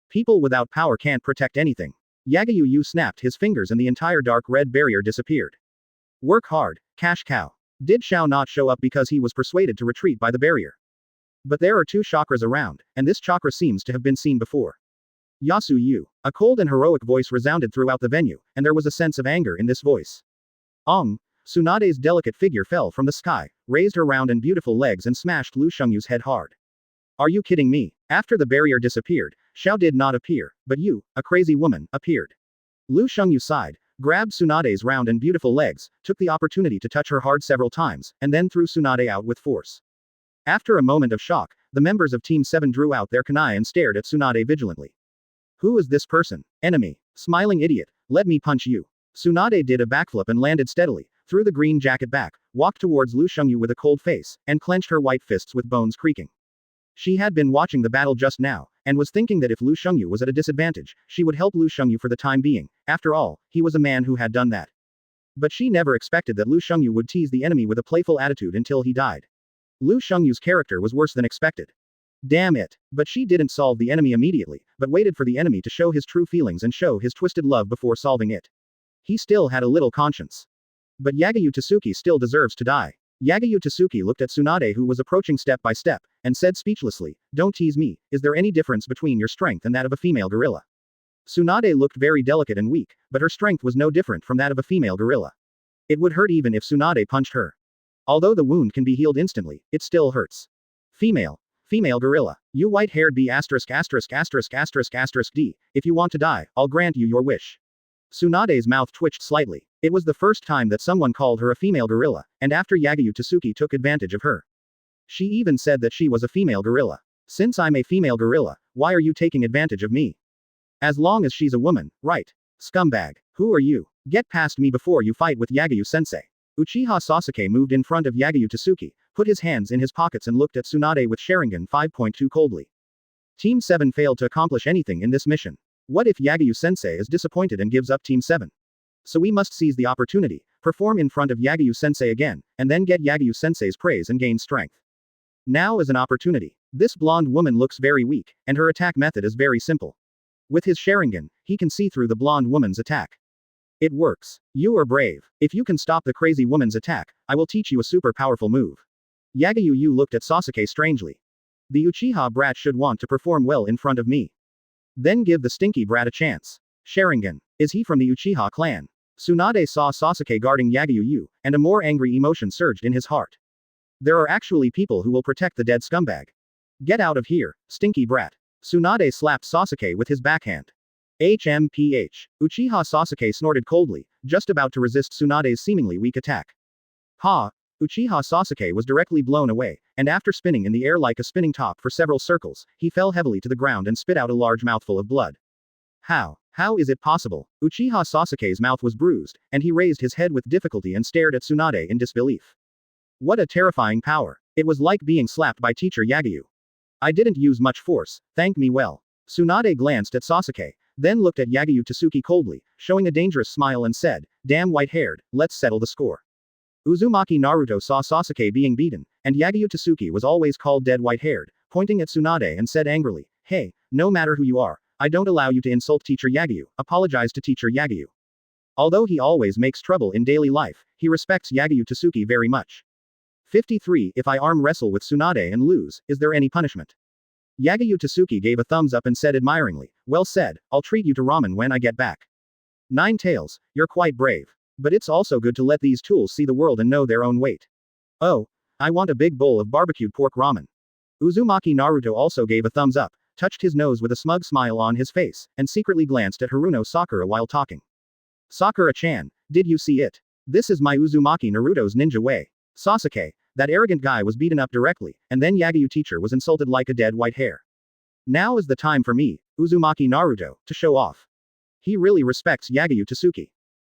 People without power can't protect anything. Yagyu Yu snapped his fingers and the entire dark red barrier disappeared. Work hard, cash cow. Did Shao not show up because he was persuaded to retreat by the barrier? But there are two chakras around, and this chakra seems to have been seen before. Yasu Yu. A cold and heroic voice resounded throughout the venue, and there was a sense of anger in this voice. Tsunade's delicate figure fell from the sky, raised her round and beautiful legs and smashed Lu Shungyu's head hard. Are you kidding me? After the barrier disappeared, Shao did not appear, but you, a crazy woman, appeared. Lu Shungyu sighed, grabbed Tsunade's round and beautiful legs, took the opportunity to touch her hard several times, and then threw Tsunade out with force. After a moment of shock, the members of Team 7 drew out their kunai and stared at Tsunade vigilantly. Who is this person? Enemy. Smiling idiot, let me punch you. Tsunade did a backflip and landed steadily, threw the green jacket back, walked towards Lu Shengyu with a cold face, and clenched her white fists with bones creaking. She had been watching the battle just now, and was thinking that if Lu Shengyu was at a disadvantage, she would help Lu Shengyu for the time being. After all, he was a man who had done that. But she never expected that Lu Shengyu would tease the enemy with a playful attitude until he died. Lu Shengyu's character was worse than expected. Damn it. But she didn't solve the enemy immediately, but waited for the enemy to show his true feelings and show his twisted love before solving it. He still had a little conscience. But Yagyu Tsuki still deserves to die. Yagyu Tsuki looked at Tsunade, who was approaching step by step, and said speechlessly, "Don't tease me, is there any difference between your strength and that of a female gorilla?" Tsunade looked very delicate and weak, but her strength was no different from that of a female gorilla. It would hurt even if Tsunade punched her. Although the wound can be healed instantly, it still hurts. Female gorilla. You white-haired B***************, D, if you want to die, I'll grant you your wish. Tsunade's mouth twitched slightly. It was the first time that someone called her a female gorilla, and after Yagyu Tsuki took advantage of her. She even said that she was a female gorilla. Since I'm a female gorilla, why are you taking advantage of me? As long as she's a woman, right? Scumbag. Who are you? Get past me before you fight with Yagyu-sensei. Uchiha Sasuke moved in front of Yagyu Tsuki, put his hands in his pockets and looked at Tsunade with Sharingan 5.2 coldly. Team 7 failed to accomplish anything in this mission. What if Yagyu-sensei is disappointed and gives up Team 7? So we must seize the opportunity, perform in front of Yagyu-sensei again, and then get Yagyu-sensei's praise and gain strength. Now is an opportunity. This blonde woman looks very weak, and her attack method is very simple. With his Sharingan, he can see through the blonde woman's attack. It works. You are brave. If you can stop the crazy woman's attack, I will teach you a super powerful move. Yagyu looked at Sasuke strangely. The Uchiha brat should want to perform well in front of me. Then give the stinky brat a chance. Sharingan. Is he from the Uchiha clan? Tsunade saw Sasuke guarding Yagyu, and a more angry emotion surged in his heart. There are actually people who will protect the dead scumbag. Get out of here, stinky brat. Tsunade slapped Sasuke with his backhand. HMPH. Uchiha Sasuke snorted coldly, just about to resist Tsunade's seemingly weak attack. Ha! Uchiha Sasuke was directly blown away, and after spinning in the air like a spinning top for several circles, he fell heavily to the ground and spit out a large mouthful of blood. How is it possible? Uchiha Sasuke's mouth was bruised, and he raised his head with difficulty and stared at Tsunade in disbelief. What a terrifying power. It was like being slapped by teacher Yagyu. I didn't use much force, thank me well. Tsunade glanced at Sasuke, then looked at Yagyu Tsuki coldly, showing a dangerous smile and said, "Damn white-haired, let's settle the score." Uzumaki Naruto saw Sasuke being beaten, and Yagyu Tsuki was always called dead white-haired, pointing at Tsunade and said angrily, "Hey, no matter who you are, I don't allow you to insult Teacher Yagyu, apologize to Teacher Yagyu." Although he always makes trouble in daily life, he respects Yagyu Tsuki very much. 53. If I arm wrestle with Tsunade and lose, is there any punishment? Yagyu Tsuki gave a thumbs up and said admiringly, "Well said, I'll treat you to ramen when I get back." Nine Tails, you're quite brave. But it's also good to let these tools see the world and know their own weight. Oh, I want a big bowl of barbecued pork ramen. Uzumaki Naruto also gave a thumbs up, touched his nose with a smug smile on his face, and secretly glanced at Haruno Sakura while talking. Sakura-chan, did you see it? This is my Uzumaki Naruto's ninja way. Sasuke, that arrogant guy was beaten up directly, and then Yagyu teacher was insulted like a dead white hair. Now is the time for me, Uzumaki Naruto, to show off. He really respects Yagyu Tsuki.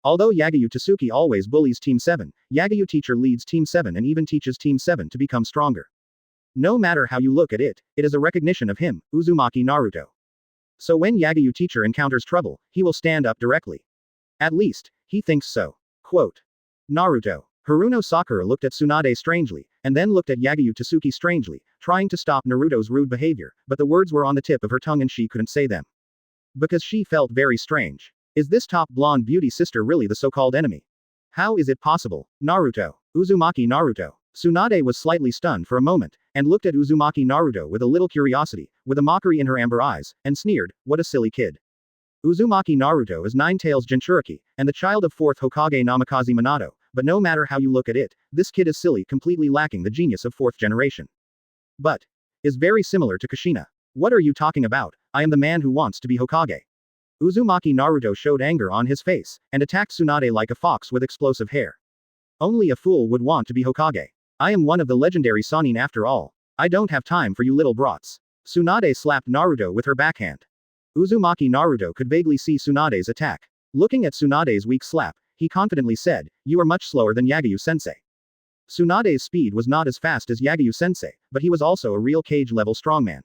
Although Yagyu Tsuki always bullies Team 7, Yagyu teacher leads Team 7 and even teaches Team 7 to become stronger. No matter how you look at it, it is a recognition of him, Uzumaki Naruto. So when Yagyu teacher encounters trouble, he will stand up directly. At least, he thinks so. Quote. Naruto. Haruno Sakura looked at Tsunade strangely, and then looked at Yagyu Tsuki strangely, trying to stop Naruto's rude behavior, but the words were on the tip of her tongue and she couldn't say them. Because she felt very strange. Is this top blonde beauty sister really the so-called enemy? How is it possible? Naruto. Uzumaki Naruto. Tsunade was slightly stunned for a moment, and looked at Uzumaki Naruto with a little curiosity, with a mockery in her amber eyes, and sneered, "What a silly kid." Uzumaki Naruto is Nine Tails Jinchuriki, and the child of 4th Hokage Namikaze Minato, but no matter how you look at it, this kid is silly, completely lacking the genius of 4th generation. But is very similar to Kushina. What are you talking about? I am the man who wants to be Hokage. Uzumaki Naruto showed anger on his face, and attacked Tsunade like a fox with explosive hair. Only a fool would want to be Hokage. I am one of the legendary Sannin after all. I don't have time for you little brats. Tsunade slapped Naruto with her backhand. Uzumaki Naruto could vaguely see Tsunade's attack. Looking at Tsunade's weak slap, he confidently said, "You are much slower than Yagyu-sensei." Tsunade's speed was not as fast as Yagyu-sensei, but he was also a real cage-level strongman.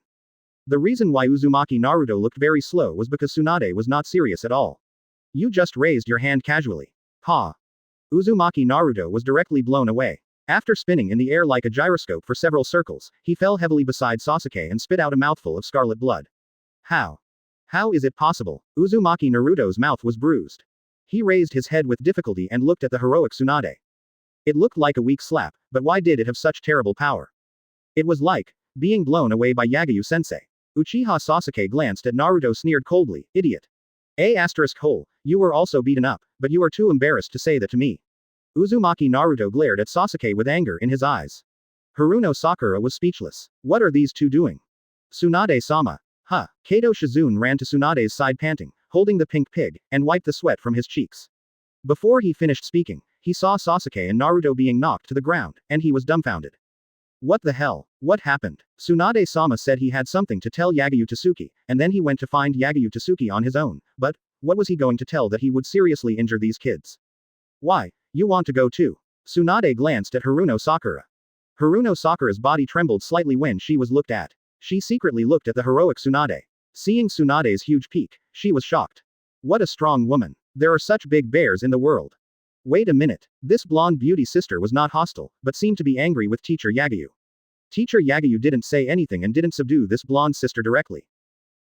The reason why Uzumaki Naruto looked very slow was because Tsunade was not serious at all. You just raised your hand casually. Ha! Uzumaki Naruto was directly blown away. After spinning in the air like a gyroscope for several circles, he fell heavily beside Sasuke and spit out a mouthful of scarlet blood. How? How is it possible? Uzumaki Naruto's mouth was bruised. He raised his head with difficulty and looked at the heroic Tsunade. It looked like a weak slap, but why did it have such terrible power? It was like being blown away by Yagyu-sensei. Uchiha Sasuke glanced at Naruto, sneered coldly, "Idiot. You were also beaten up, but you are too embarrassed to say that to me." Uzumaki Naruto glared at Sasuke with anger in his eyes. Haruno Sakura was speechless. What are these two doing? Tsunade-sama. Huh. Kato Shizune ran to Tsunade's side panting, holding the pink pig, and wiped the sweat from his cheeks. Before he finished speaking, he saw Sasuke and Naruto being knocked to the ground, and he was dumbfounded. What the hell? What happened? Tsunade-sama said he had something to tell Yagyu Tsuki, and then he went to find Yagyu Tsuki on his own, but what was he going to tell that he would seriously injure these kids? Why, you want to go too? Tsunade glanced at Haruno Sakura. Haruno Sakura's body trembled slightly when she was looked at. She secretly looked at the heroic Tsunade. Seeing Tsunade's huge peak, she was shocked. What a strong woman. There are such big bears in the world. Wait a minute. This blonde beauty sister was not hostile, but seemed to be angry with Teacher Yagyu. Teacher Yagyu didn't say anything and didn't subdue this blonde sister directly.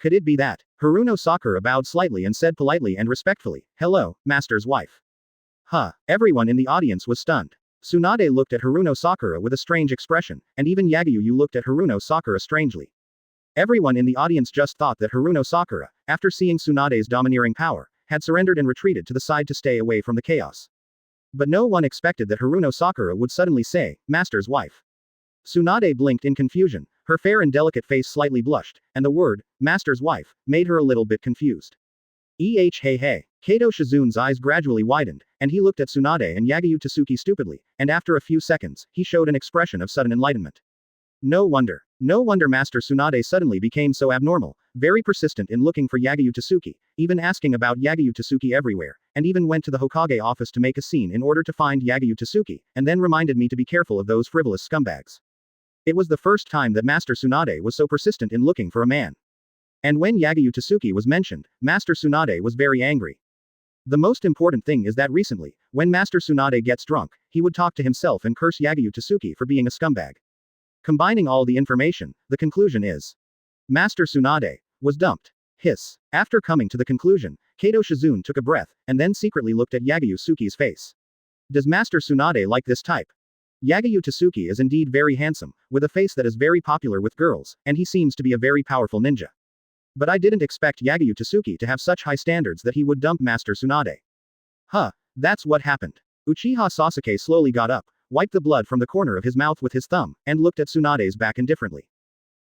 Could it be that? Haruno Sakura bowed slightly and said politely and respectfully, "Hello, Master's wife." Huh. Everyone in the audience was stunned. Tsunade looked at Haruno Sakura with a strange expression, and even Yagyu looked at Haruno Sakura strangely. Everyone in the audience just thought that Haruno Sakura, after seeing Tsunade's domineering power, had surrendered and retreated to the side to stay away from the chaos. But no one expected that Haruno Sakura would suddenly say, "Master's wife." Tsunade blinked in confusion, her fair and delicate face slightly blushed, and the word, "Master's wife," made her a little bit confused. Hey. Kato Shizune's eyes gradually widened, and he looked at Tsunade and Yagyu Tsuki stupidly, and after a few seconds, he showed an expression of sudden enlightenment. No wonder Master Tsunade suddenly became so abnormal, very persistent in looking for Yagyu Tsuki, even asking about Yagyu Tsuki everywhere, and even went to the Hokage office to make a scene in order to find Yagyu Tsuki, and then reminded me to be careful of those frivolous scumbags. It was the first time that Master Tsunade was so persistent in looking for a man. And when Yagyu Tsuki was mentioned, Master Tsunade was very angry. The most important thing is that recently, when Master Tsunade gets drunk, he would talk to himself and curse Yagyu Tsuki for being a scumbag. Combining all the information, the conclusion is Master Tsunade was dumped. Hiss. After coming to the conclusion, Kato Shizune took a breath, and then secretly looked at Yagyu Tsuki's face. Does Master Tsunade like this type? Yagyu Tsuki is indeed very handsome, with a face that is very popular with girls, and he seems to be a very powerful ninja. But I didn't expect Yagyu Tsuki to have such high standards that he would dump Master Tsunade. Huh, that's what happened. Uchiha Sasuke slowly got up, wiped the blood from the corner of his mouth with his thumb, and looked at Tsunade's back indifferently.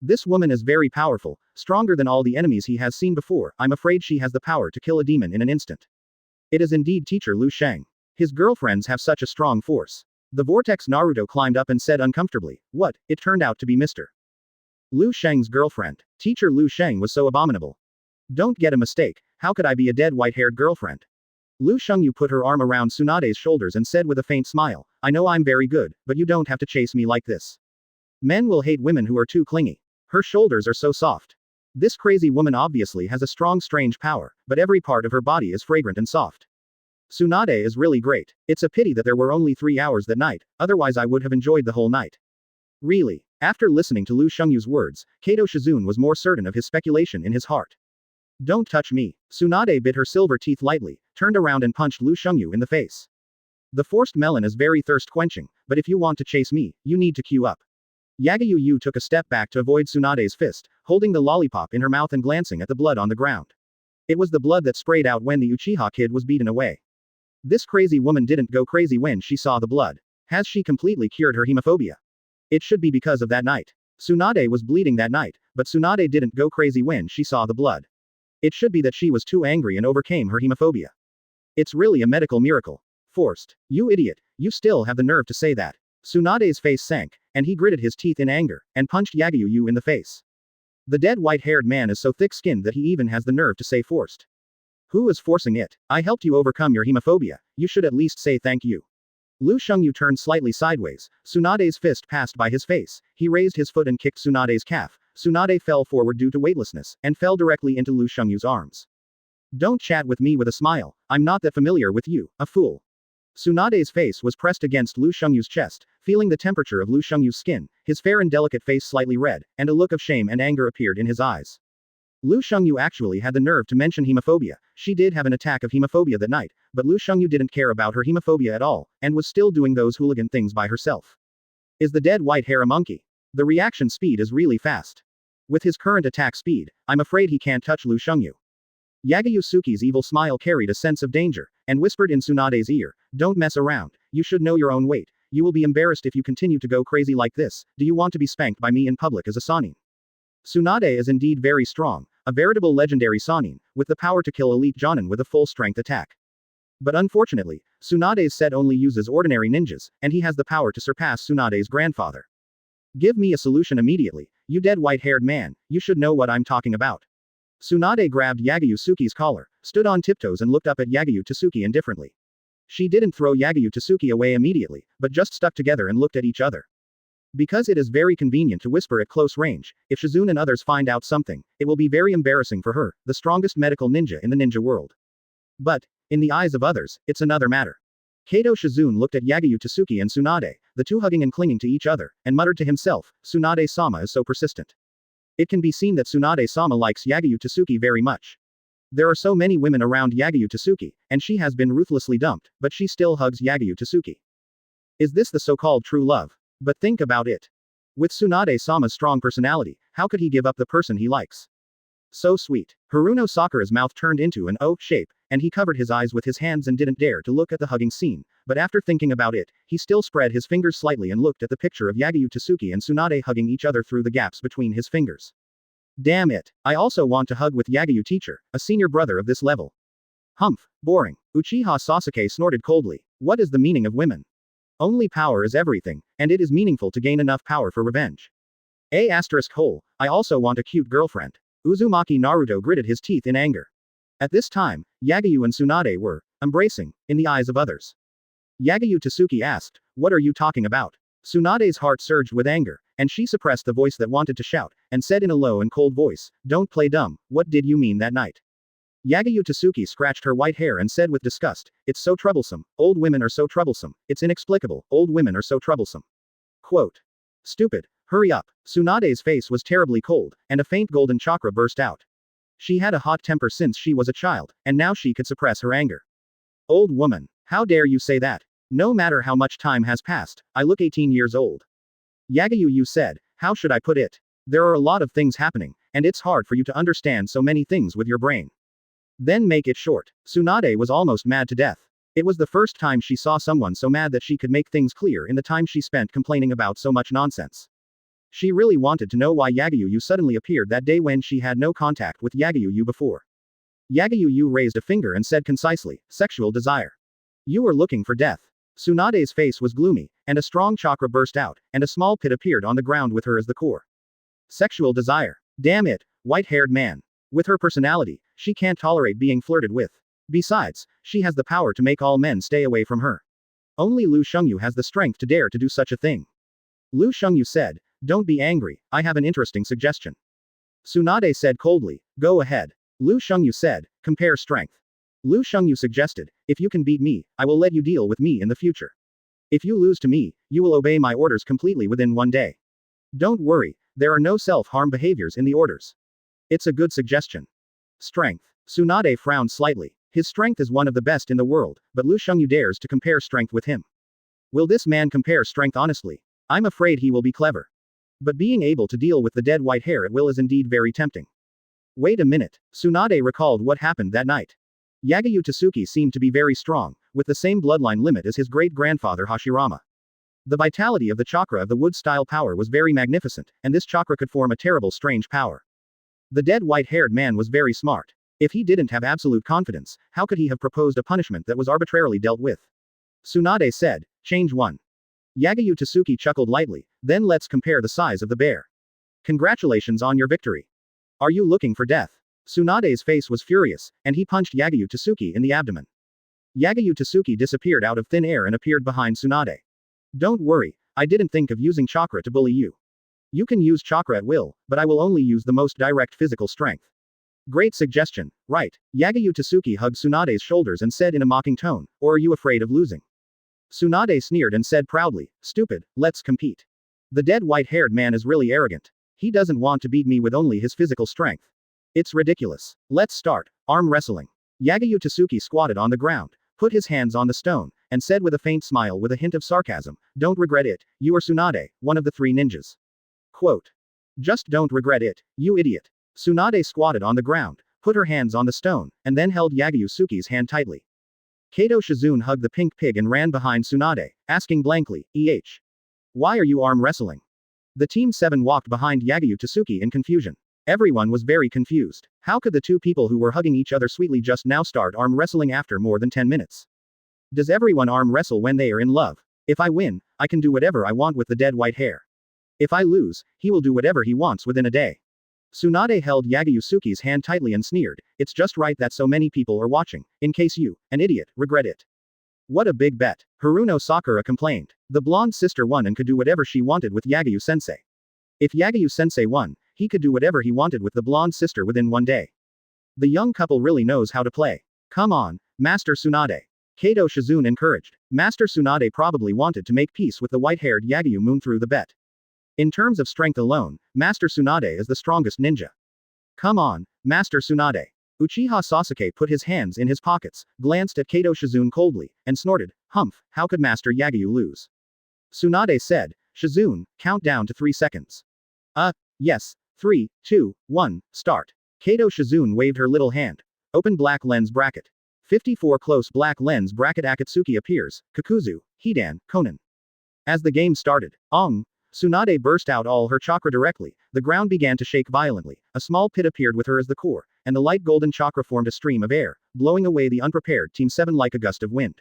This woman is very powerful, stronger than all the enemies he has seen before. I'm afraid she has the power to kill a demon in an instant. It is indeed Teacher Liu Shang. His girlfriends have such a strong force. The vortex Naruto climbed up and said uncomfortably, "What?" It turned out to be Mr. Liu Shang's girlfriend. Teacher Liu Shang was so abominable. Don't get a mistake, how could I be a dead white-haired girlfriend? Liu Shangyu put her arm around Tsunade's shoulders and said with a faint smile, "I know I'm very good, but you don't have to chase me like this. Men will hate women who are too clingy. Her shoulders are so soft. This crazy woman obviously has a strong strange power, but every part of her body is fragrant and soft. Tsunade is really great. It's a pity that there were only 3 hours that night, otherwise I would have enjoyed the whole night." Really? After listening to Liu Shengyu's words, Kato Shizune was more certain of his speculation in his heart. Don't touch me. Tsunade bit her silver teeth lightly, turned around and punched Liu Shengyu in the face. The forced melon is very thirst-quenching, but if you want to chase me, you need to queue up. Yagyu Yu took a step back to avoid Tsunade's fist, holding the lollipop in her mouth and glancing at the blood on the ground. It was the blood that sprayed out when the Uchiha kid was beaten away. This crazy woman didn't go crazy when she saw the blood. Has she completely cured her hemophobia? It should be because of that night. Tsunade was bleeding that night, but Tsunade didn't go crazy when she saw the blood. It should be that she was too angry and overcame her hemophobia. It's really a medical miracle. Forced. You idiot, you still have the nerve to say that. Tsunade's face sank, and he gritted his teeth in anger, and punched Yagyu in the face. The dead white-haired man is so thick-skinned that he even has the nerve to say forced. Who is forcing it? I helped you overcome your hemophobia, you should at least say thank you. Lu Shengyu turned slightly sideways, Tsunade's fist passed by his face, he raised his foot and kicked Tsunade's calf, Tsunade fell forward due to weightlessness, and fell directly into Lu Shengyu's arms. Don't chat with me with a smile, I'm not that familiar with you, a fool. Tsunade's face was pressed against Lu Shengyu's chest, feeling the temperature of Lu Shengyu's skin, his fair and delicate face slightly red, and a look of shame and anger appeared in his eyes. Lu Shengyu actually had the nerve to mention hemophobia, she did have an attack of hemophobia that night, but Lu Shengyu didn't care about her hemophobia at all, and was still doing those hooligan things by herself. Is the dead white hair a monkey? The reaction speed is really fast. With his current attack speed, I'm afraid he can't touch Lu Shengyu. Yagyu Tsuki's evil smile carried a sense of danger, and whispered in Tsunade's ear, don't mess around, you should know your own weight, you will be embarrassed if you continue to go crazy like this, do you want to be spanked by me in public as a Sannin? Tsunade is indeed very strong, a veritable legendary Sannin, with the power to kill elite Jōnin with a full-strength attack. But unfortunately, Tsunade's set only uses ordinary ninjas, and he has the power to surpass Tsunade's grandfather. Give me a solution immediately, you dead white-haired man, you should know what I'm talking about. Tsunade grabbed Yagyu Tsuki's collar, stood on tiptoes and looked up at Yagyu Tsuki indifferently. She didn't throw Yagyu Tsuki away immediately, but just stuck together and looked at each other. Because it is very convenient to whisper at close range, if Shizune and others find out something, it will be very embarrassing for her, the strongest medical ninja in the ninja world. But, in the eyes of others, it's another matter. Kato Shizune looked at Yagyu Tsuki and Tsunade, the two hugging and clinging to each other, and muttered to himself, Tsunade-sama is so persistent. It can be seen that Tsunade-sama likes Yagyu Tsuki very much. There are so many women around Yagyu Tsuki, and she has been ruthlessly dumped, but she still hugs Yagyu Tsuki. Is this the so-called true love? But think about it. With Tsunade-sama's strong personality, how could he give up the person he likes? So sweet. Haruno Sakura's mouth turned into an O shape, and he covered his eyes with his hands and didn't dare to look at the hugging scene, but after thinking about it, he still spread his fingers slightly and looked at the picture of Yagyu Tsuki and Tsunade hugging each other through the gaps between his fingers. Damn it. I also want to hug with Yagyu teacher, a senior brother of this level. Humph, boring. Uchiha Sasuke snorted coldly. What is the meaning of women? Only power is everything, and it is meaningful to gain enough power for revenge. I also want a cute girlfriend. Uzumaki Naruto gritted his teeth in anger. At this time, Yagyu and Tsunade were embracing, in the eyes of others. Yagyu Tsuki asked, what are you talking about? Tsunade's heart surged with anger, and she suppressed the voice that wanted to shout, and said in a low and cold voice, don't play dumb, what did you mean that night? Yagyu Tsuki scratched her white hair and said with disgust, it's so troublesome, old women are so troublesome, it's inexplicable, old women are so troublesome. Quote. Stupid, hurry up. Tsunade's face was terribly cold, and a faint golden chakra burst out. She had a hot temper since she was a child, and now she could suppress her anger. Old woman, how dare you say that? No matter how much time has passed, I look 18 years old. Yagyu, you said, how should I put it? There are a lot of things happening, and it's hard for you to understand so many things with your brain. Then make it short. Tsunade was almost mad to death. It was the first time she saw someone so mad that she could make things clear in the time she spent complaining about so much nonsense. She really wanted to know why Yagyu suddenly appeared that day when she had no contact with Yagyu before. Yagyu raised a finger and said concisely, sexual desire. You were looking for death. Tsunade's face was gloomy, and a strong chakra burst out, and a small pit appeared on the ground with her as the core. Sexual desire. Damn it, white-haired man. With her personality, she can't tolerate being flirted with. Besides, she has the power to make all men stay away from her. Only Lu Shengyu has the strength to dare to do such a thing. Lu Shengyu said, don't be angry, I have an interesting suggestion. Tsunade said coldly, go ahead. Lu Shengyu said, compare strength. Lu Shengyu suggested, if you can beat me, I will let you deal with me in the future. If you lose to me, you will obey my orders completely within one day. Don't worry, there are no self-harm behaviors in the orders. It's a good suggestion. Strength. Tsunade frowned slightly. His strength is one of the best in the world, but Lu Shengyu dares to compare strength with him. Will this man compare strength honestly? I'm afraid he will be clever. But being able to deal with the dead white hair at will is indeed very tempting. Wait a minute. Tsunade recalled what happened that night. Yagyu Tsuki seemed to be very strong, with the same bloodline limit as his great-grandfather Hashirama. The vitality of the chakra of the wood-style power was very magnificent, and this chakra could form a terrible strange power. The dead white-haired man was very smart. If he didn't have absolute confidence, how could he have proposed a punishment that was arbitrarily dealt with? Tsunade said, change 1. Yagyu Tsuki chuckled lightly, then let's compare the size of the bear. Congratulations on your victory. Are you looking for death? Tsunade's face was furious, and he punched Yagyu Tsuki in the abdomen. Yagyu Tsuki disappeared out of thin air and appeared behind Tsunade. Don't worry, I didn't think of using chakra to bully you. You can use chakra at will, but I will only use the most direct physical strength. Great suggestion, right? Yagyu Tsuki hugged Tsunade's shoulders and said in a mocking tone, or are you afraid of losing? Tsunade sneered and said proudly, stupid, let's compete. The dead white-haired man is really arrogant. He doesn't want to beat me with only his physical strength. It's ridiculous. Let's start. Arm wrestling. Yagyu Tsuki squatted on the ground, put his hands on the stone, and said with a faint smile with a hint of sarcasm, don't regret it, you are Tsunade, one of the 3 ninjas. Quote. Just don't regret it, you idiot. Tsunade squatted on the ground, put her hands on the stone, and then held Yagyu Tsuki's hand tightly. Kato Shizune hugged the pink pig and ran behind Tsunade, asking blankly, why are you arm wrestling? The Team 7 walked behind Yagyu Tsuki in confusion. Everyone was very confused. How could the 2 people who were hugging each other sweetly just now start arm wrestling after more than 10 minutes? Does everyone arm wrestle when they are in love? If I win, I can do whatever I want with the dead white hair. If I lose, he will do whatever he wants within a day. Tsunade held Yagyu Tsuki's hand tightly and sneered, it's just right that so many people are watching, in case you, an idiot, regret it. What a big bet. Haruno Sakura complained. The blonde sister won and could do whatever she wanted with Yagyu-sensei. If Yagyu-sensei won, he could do whatever he wanted with the blonde sister within 1 day. The young couple really knows how to play. Come on, Master Tsunade. Kato Shizune encouraged. Master Tsunade probably wanted to make peace with the white-haired Yagyu Moon through the bet. In terms of strength alone, Master Tsunade is the strongest ninja. Come on, Master Tsunade. Uchiha Sasuke put his hands in his pockets, glanced at Kato Shizune coldly, and snorted, humph, how could Master Yagyu lose? Tsunade said, Shizune, count down to 3 seconds. Yes, 3, 2, 1, start. Kato Shizune waved her little hand. Open black lens bracket. 54 close black lens bracket Akatsuki appears, Kakuzu, Hidan, Konan. As the game started, Tsunade burst out all her chakra directly, the ground began to shake violently, a small pit appeared with her as the core, and the light golden chakra formed a stream of air, blowing away the unprepared Team 7 like a gust of wind.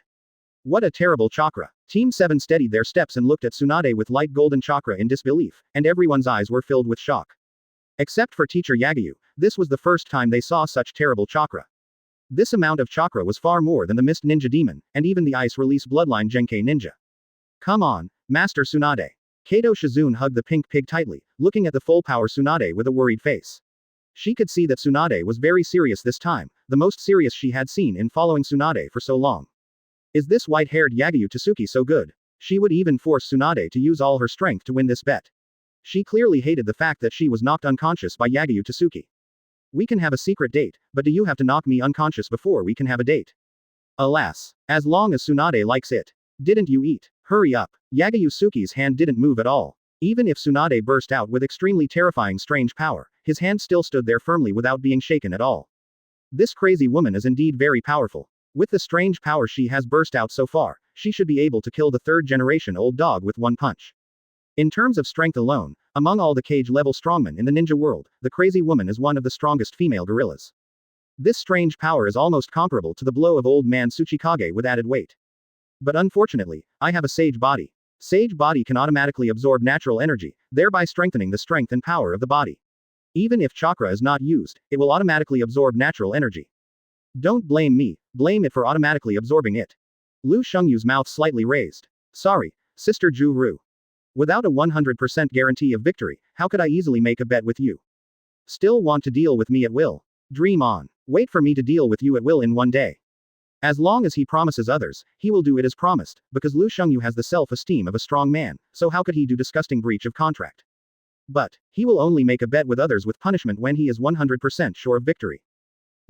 What a terrible chakra. Team 7 steadied their steps and looked at Tsunade with light golden chakra in disbelief, and everyone's eyes were filled with shock. Except for teacher Yagyu, this was the first time they saw such terrible chakra. This amount of chakra was far more than the Mist Ninja Demon, and even the Ice Release Bloodline Genkei Ninja. Come on, Master Tsunade. Kato Shizune hugged the pink pig tightly, looking at the full-power Tsunade with a worried face. She could see that Tsunade was very serious this time, the most serious she had seen in following Tsunade for so long. Is this white-haired Yagyu Tsuki so good? She would even force Tsunade to use all her strength to win this bet. She clearly hated the fact that she was knocked unconscious by Yagyu Tsuki. We can have a secret date, but do you have to knock me unconscious before we can have a date? Alas. As long as Tsunade likes it. Didn't you eat? Hurry up. Yagyu Tsuki's hand didn't move at all. Even if Tsunade burst out with extremely terrifying strange power, his hand still stood there firmly without being shaken at all. This crazy woman is indeed very powerful. With the strange power she has burst out so far, she should be able to kill the 3rd-generation old dog with 1 punch. In terms of strength alone, among all the cage-level strongmen in the ninja world, the crazy woman is one of the strongest female gorillas. This strange power is almost comparable to the blow of old man Tsuchikage with added weight. But unfortunately, I have a sage body. Sage body can automatically absorb natural energy, thereby strengthening the strength and power of the body. Even if chakra is not used, it will automatically absorb natural energy. Don't blame me, blame it for automatically absorbing it. Lu Shungyu's mouth slightly raised. Sorry, Sister Ju Ru. Without a 100% guarantee of victory, how could I easily make a bet with you? Still want to deal with me at will? Dream on. Wait for me to deal with you at will in 1 day. As long as he promises others, he will do it as promised, because Lu Shengyu has the self-esteem of a strong man, so how could he do disgusting breach of contract? But, he will only make a bet with others with punishment when he is 100% sure of victory.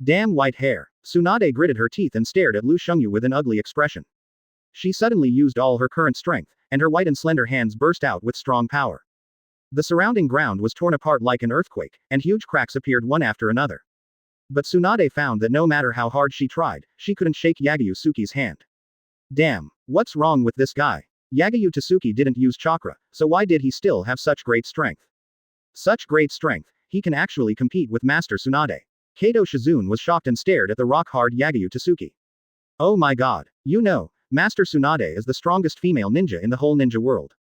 Damn white hair. Tsunade gritted her teeth and stared at Lu Shengyu with an ugly expression. She suddenly used all her current strength, and her white and slender hands burst out with strong power. The surrounding ground was torn apart like an earthquake, and huge cracks appeared one after another. But Tsunade found that no matter how hard she tried, she couldn't shake Yagyu Tsuki's hand. Damn, what's wrong with this guy? Yagyu Tsuki didn't use chakra, so why did he still have such great strength? Such great strength, he can actually compete with Master Tsunade. Kato Shizune was shocked and stared at the rock-hard Yagyu Tsuki. Oh my god. You know, Master Tsunade is the strongest female ninja in the whole ninja world.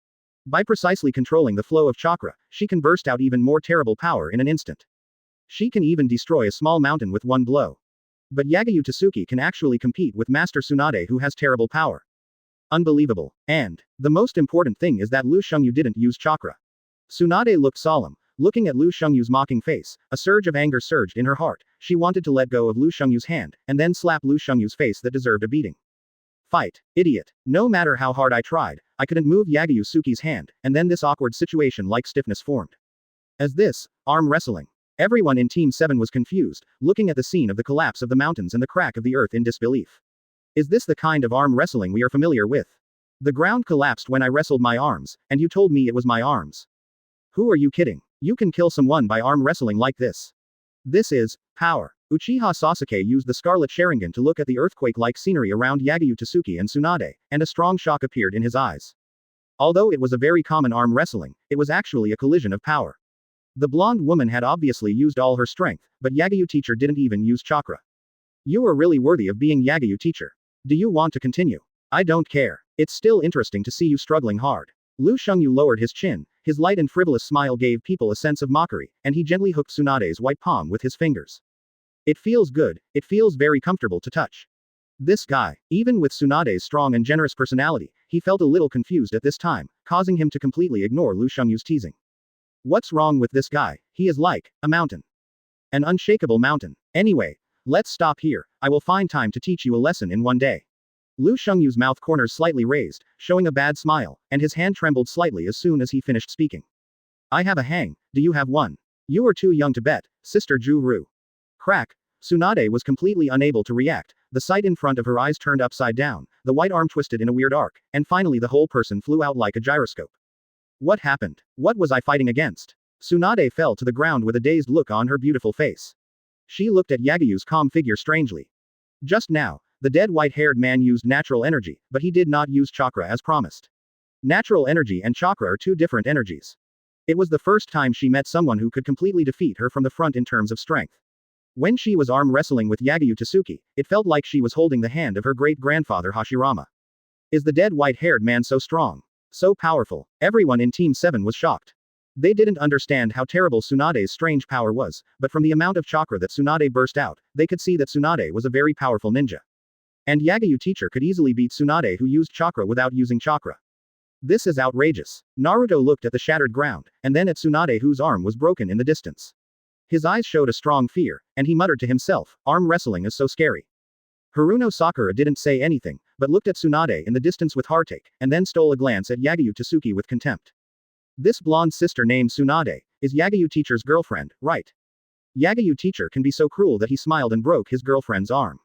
By precisely controlling the flow of chakra, she can burst out even more terrible power in an instant. She can even destroy a small mountain with one blow. But Yagyu Tsuki can actually compete with Master Tsunade, who has terrible power. Unbelievable. And the most important thing is that Lu Shengyu didn't use chakra. Tsunade looked solemn. Looking at Lu Shengyu's mocking face, a surge of anger surged in her heart. She wanted to let go of Lu Shengyu's hand, and then slap Lu Shengyu's face that deserved a beating. Fight, idiot. No matter how hard I tried, I couldn't move Yagyu Tsuki's hand, and then this awkward situation like stiffness formed. As this, arm wrestling. Everyone in Team 7 was confused, looking at the scene of the collapse of the mountains and the crack of the earth in disbelief. Is this the kind of arm wrestling we are familiar with? The ground collapsed when I wrestled my arms, and you told me it was my arms. Who are you kidding? You can kill someone by arm wrestling like this. This is power. Uchiha Sasuke used the Scarlet Sharingan to look at the earthquake-like scenery around Yagyu Tsuki and Tsunade, and a strong shock appeared in his eyes. Although it was a very common arm wrestling, it was actually a collision of power. The blonde woman had obviously used all her strength, but Yagyu teacher didn't even use chakra. You are really worthy of being Yagyu teacher. Do you want to continue? I don't care. It's still interesting to see you struggling hard. Lu Shengyu lowered his chin. His light and frivolous smile gave people a sense of mockery, and he gently hooked Tsunade's white palm with his fingers. It feels good, it feels very comfortable to touch. This guy, even with Tsunade's strong and generous personality, he felt a little confused at this time, causing him to completely ignore Lu Shengyu's teasing. What's wrong with this guy? He is like a mountain. An unshakable mountain. Anyway, let's stop here. I will find time to teach you a lesson in one day. Lu Shengyu's mouth corners slightly raised, showing a bad smile, and his hand trembled slightly as soon as he finished speaking. I have a hang, do you have one? You are too young to bet, Sister Ju Ru. Crack. Tsunade was completely unable to react, the sight in front of her eyes turned upside down, the white arm twisted in a weird arc, and finally the whole person flew out like a gyroscope. What happened? What was I fighting against? Tsunade fell to the ground with a dazed look on her beautiful face. She looked at Yagyu's calm figure strangely. Just now, the dead white-haired man used natural energy, but he did not use chakra as promised. Natural energy and chakra are two different energies. It was the first time she met someone who could completely defeat her from the front in terms of strength. When she was arm wrestling with Yagyu Tsuki, it felt like she was holding the hand of her great-grandfather Hashirama. Is the dead white-haired man so strong? So powerful? Everyone in Team 7 was shocked. They didn't understand how terrible Tsunade's strange power was, but from the amount of chakra that Tsunade burst out, they could see that Tsunade was a very powerful ninja. And Yagyu teacher could easily beat Tsunade, who used chakra without using chakra. This is outrageous. Naruto looked at the shattered ground, and then at Tsunade, whose arm was broken in the distance. His eyes showed a strong fear, and he muttered to himself, arm wrestling is so scary. Haruno Sakura didn't say anything, but looked at Tsunade in the distance with heartache, and then stole a glance at Yagyu Tsuki with contempt. This blonde sister named Tsunade is Yagyu teacher's girlfriend, right? Yagyu teacher can be so cruel that he smiled and broke his girlfriend's arm.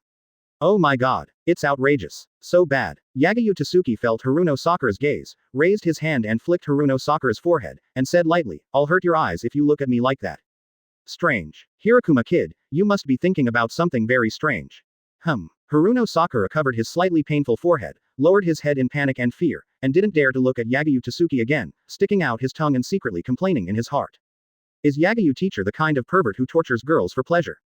Oh my god, it's outrageous. So bad. Yagyu Tsuki felt Haruno Sakura's gaze, raised his hand and flicked Haruno Sakura's forehead, and said lightly, I'll hurt your eyes if you look at me like that. Strange. Hirakuma kid, you must be thinking about something very strange. Haruno Sakura covered his slightly painful forehead, lowered his head in panic and fear, and didn't dare to look at Yagyu Tsuki again, sticking out his tongue and secretly complaining in his heart. Is Yagyu teacher the kind of pervert who tortures girls for pleasure?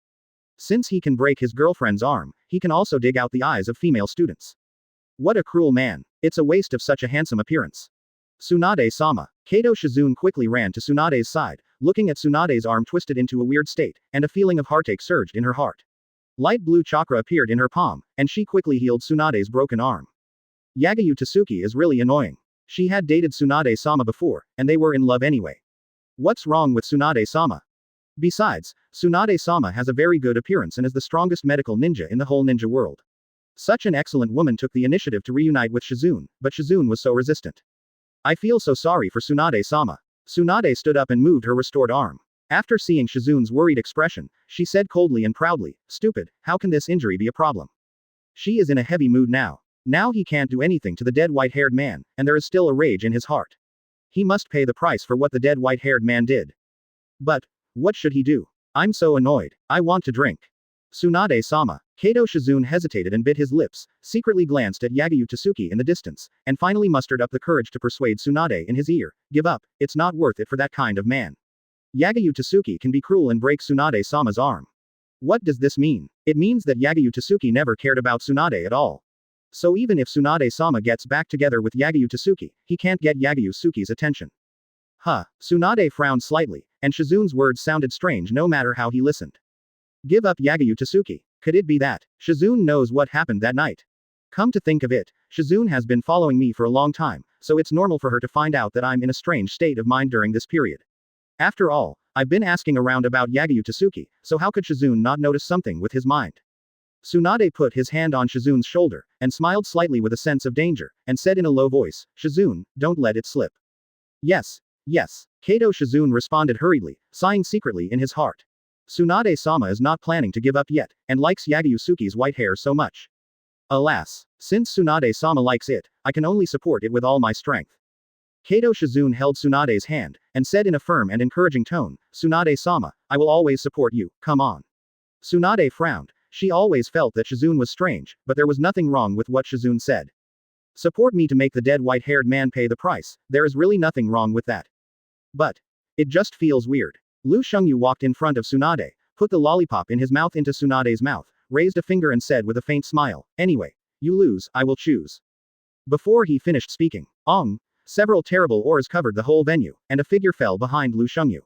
Since he can break his girlfriend's arm, he can also dig out the eyes of female students. What a cruel man. It's a waste of such a handsome appearance. Tsunade-sama. Kato Shizune quickly ran to Tsunade's side, looking at Tsunade's arm twisted into a weird state, and a feeling of heartache surged in her heart. Light blue chakra appeared in her palm, and she quickly healed Tsunade's broken arm. Yagyu Tsuki is really annoying. She had dated Tsunade-sama before, and they were in love anyway. What's wrong with Tsunade-sama? Besides, Tsunade-sama has a very good appearance and is the strongest medical ninja in the whole ninja world. Such an excellent woman took the initiative to reunite with Shizune, but Shizune was so resistant. I feel so sorry for Tsunade-sama. Tsunade stood up and moved her restored arm. After seeing Shizune's worried expression, she said coldly and proudly, Stupid, how can this injury be a problem? She is in a heavy mood now. Now he can't do anything to the dead white-haired man, and there is still a rage in his heart. He must pay the price for what the dead white-haired man did. But what should he do? I'm so annoyed. I want to drink. Tsunade-sama. Kato Shizune hesitated and bit his lips, secretly glanced at Yagyu Tsuki in the distance, and finally mustered up the courage to persuade Tsunade in his ear, Give up, it's not worth it for that kind of man. Yagyu Tsuki can be cruel and break Tsunade-sama's arm. What does this mean? It means that Yagyu Tsuki never cared about Tsunade at all. So even if Tsunade-sama gets back together with Yagyu Tsuki, he can't get Yagyu Tsuki's attention. Huh. Tsunade frowned slightly, and Shizun's words sounded strange no matter how he listened. Give up Yagyu Tsuki. Could it be that Shizun knows what happened that night? Come to think of it, Shizun has been following me for a long time, so it's normal for her to find out that I'm in a strange state of mind during this period. After all, I've been asking around about Yagyu Tsuki, so how could Shizun not notice something with his mind? Tsunade put his hand on Shizun's shoulder, and smiled slightly with a sense of danger, and said in a low voice, Shizun, don't let it slip. Yes. Yes. Kato Shizun responded hurriedly, sighing secretly in his heart. Tsunade-sama is not planning to give up yet, and likes Yagyu Tsuki's white hair so much. Alas, since Tsunade-sama likes it, I can only support it with all my strength. Kato Shizun held Tsunade's hand, and said in a firm and encouraging tone, Tsunade-sama, I will always support you, come on. Tsunade frowned. She always felt that Shizun was strange, but there was nothing wrong with what Shizun said. Support me to make the dead white-haired man pay the price, there is really nothing wrong with that. But it just feels weird. Lu Shengyu walked in front of Tsunade, put the lollipop in his mouth into Tsunade's mouth, raised a finger and said with a faint smile, anyway, you lose, I will choose. Before he finished speaking, several terrible auras covered the whole venue, and a figure fell behind Lu Shengyu.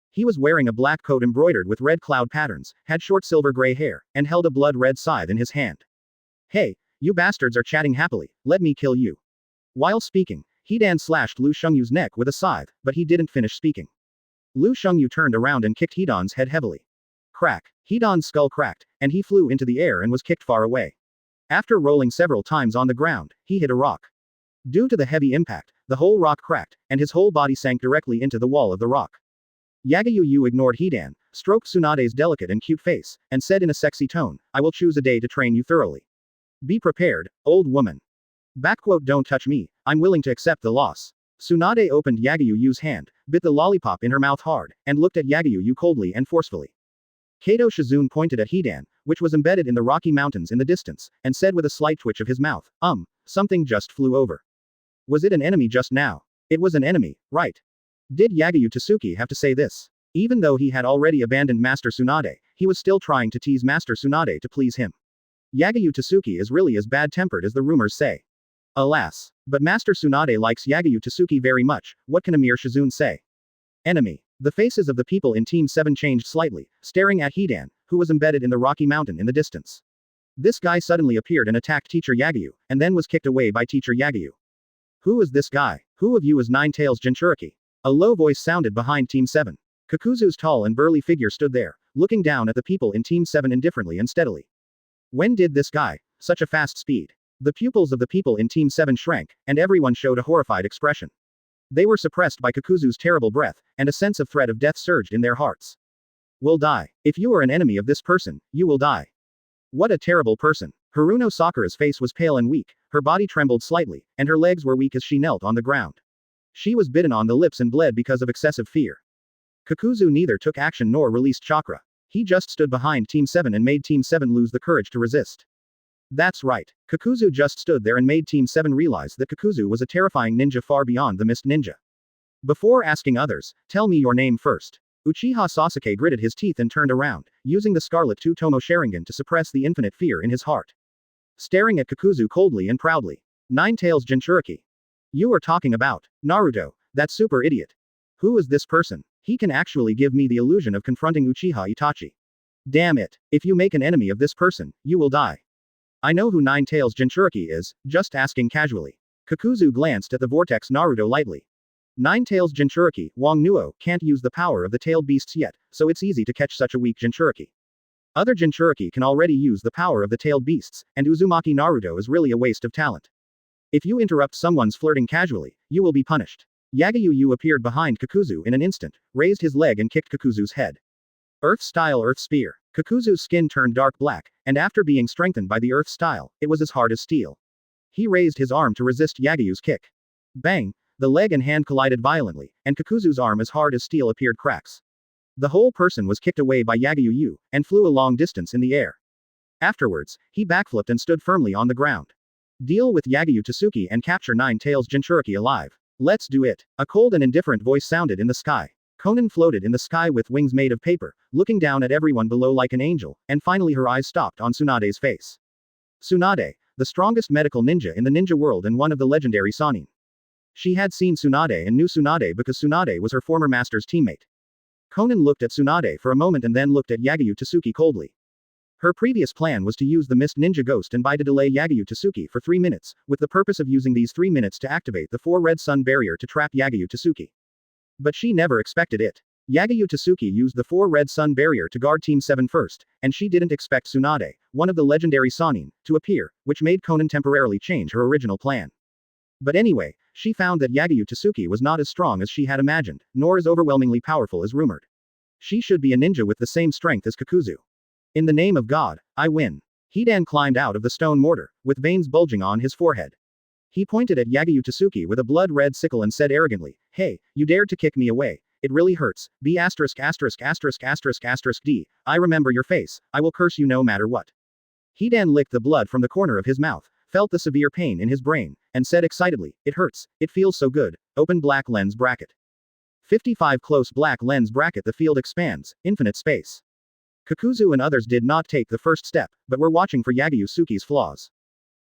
He was wearing a black coat embroidered with red cloud patterns, had short silver-gray hair, and held a blood-red scythe in his hand. Hey, you bastards are chatting happily, let me kill you. While speaking, Hidan slashed Lu Shengyu's neck with a scythe, but he didn't finish speaking. Lu Shengyu turned around and kicked Hidan's head heavily. Crack. Hidan's skull cracked, and he flew into the air and was kicked far away. After rolling several times on the ground, he hit a rock. Due to the heavy impact, the whole rock cracked, and his whole body sank directly into the wall of the rock. Yagyu ignored Hidan, stroked Tsunade's delicate and cute face, and said in a sexy tone, I will choose a day to train you thoroughly. Be prepared, old woman. Don't touch me, I'm willing to accept the loss. Tsunade opened Yagyu's hand, bit the lollipop in her mouth hard, and looked at Yagyu coldly and forcefully. Kato Shizun pointed at Hidan, which was embedded in the Rocky Mountains in the distance, and said with a slight twitch of his mouth, something just flew over. Was it an enemy just now? It was an enemy, right? Did Yagyu Tsuki have to say this? Even though he had already abandoned Master Tsunade, he was still trying to tease Master Tsunade to please him. Yagyu Tsuki is really as bad-tempered as the rumors say. Alas. But Master Tsunade likes Yagyu Tsuki very much, what can Amir Shizun say? Enemy. The faces of the people in Team 7 changed slightly, staring at Hidan, who was embedded in the Rocky Mountain in the distance. This guy suddenly appeared and attacked Teacher Yagyu, and then was kicked away by Teacher Yagyu. Who is this guy? Who of you is Nine-Tails Jinchuriki? A low voice sounded behind Team 7. Kakuzu's tall and burly figure stood there, looking down at the people in Team 7 indifferently and steadily. When did this guy? Such a fast speed. The pupils of the people in Team 7 shrank, and everyone showed a horrified expression. They were suppressed by Kakuzu's terrible breath, and a sense of threat of death surged in their hearts. Will die. If you are an enemy of this person, you will die. What a terrible person. Haruno Sakura's face was pale and weak, her body trembled slightly, and her legs were weak as she knelt on the ground. She was bitten on the lips and bled because of excessive fear. Kakuzu neither took action nor released chakra. He just stood behind Team 7 and made Team 7 lose the courage to resist. That's right. Kakuzu just stood there and made Team 7 realize that Kakuzu was a terrifying ninja far beyond the mist ninja. Before asking others, tell me your name first. Uchiha Sasuke gritted his teeth and turned around, using the Scarlet Two-Tomo Sharingan to suppress the infinite fear in his heart. Staring at Kakuzu coldly and proudly. Nine-Tails Jinchuriki. You are talking about Naruto, that super idiot. Who is this person? He can actually give me the illusion of confronting Uchiha Itachi. Damn it. If you make an enemy of this person, you will die. I know who Nine-Tails Jinchuriki is, just asking casually. Kakuzu glanced at the vortex Naruto lightly. Nine-Tails Jinchuriki, Wang Nuo, can't use the power of the tailed beasts yet, so it's easy to catch such a weak Jinchuriki. Other Jinchuriki can already use the power of the tailed beasts, and Uzumaki Naruto is really a waste of talent. If you interrupt someone's flirting casually, you will be punished. Yagyu appeared behind Kakuzu in an instant, raised his leg and kicked Kakuzu's head. Earth-style Earth Spear. Kakuzu's skin turned dark black, and after being strengthened by the Earth style, it was as hard as steel. He raised his arm to resist Yagyu's kick. Bang! The leg and hand collided violently, and Kakuzu's arm as hard as steel appeared cracks. The whole person was kicked away by Yagyu, and flew a long distance in the air. Afterwards, he backflipped and stood firmly on the ground. Deal with Yagyu Tsuki and capture Nine-Tails Jinchuriki alive. Let's do it. A cold and indifferent voice sounded in the sky. Konan floated in the sky with wings made of paper, looking down at everyone below like an angel, and finally her eyes stopped on Tsunade's face. Tsunade, the strongest medical ninja in the ninja world and one of the legendary Sannin. She had seen Tsunade and knew Tsunade because Tsunade was her former master's teammate. Konan looked at Tsunade for a moment and then looked at Yagyu Tsuki coldly. Her previous plan was to use the Mist Ninja Ghost and by to delay Yagyu Tsuki for 3 minutes, with the purpose of using these 3 minutes to activate the 4 Red Sun barrier to trap Yagyu Tsuki. But she never expected it. Yagyu Tsuki used the 4 Red Sun barrier to guard Team 7 first, and she didn't expect Tsunade, one of the legendary Sannin, to appear, which made Konan temporarily change her original plan. But anyway, she found that Yagyu Tsuki was not as strong as she had imagined, nor as overwhelmingly powerful as rumored. She should be a ninja with the same strength as Kakuzu. In the name of God, I win. Hidan climbed out of the stone mortar, with veins bulging on his forehead. He pointed at Yagyu Tsuki with a blood-red sickle and said arrogantly, "Hey, you dared to kick me away. It really hurts. B*******************. I remember your face. I will curse you no matter what." Hidan licked the blood from the corner of his mouth, felt the severe pain in his brain, and said excitedly, "It hurts. It feels so good." Open black lens bracket. 55 close black lens bracket. The field expands, infinite space. Kakuzu and others did not take the first step, but were watching for Yagyu Tsuki's flaws.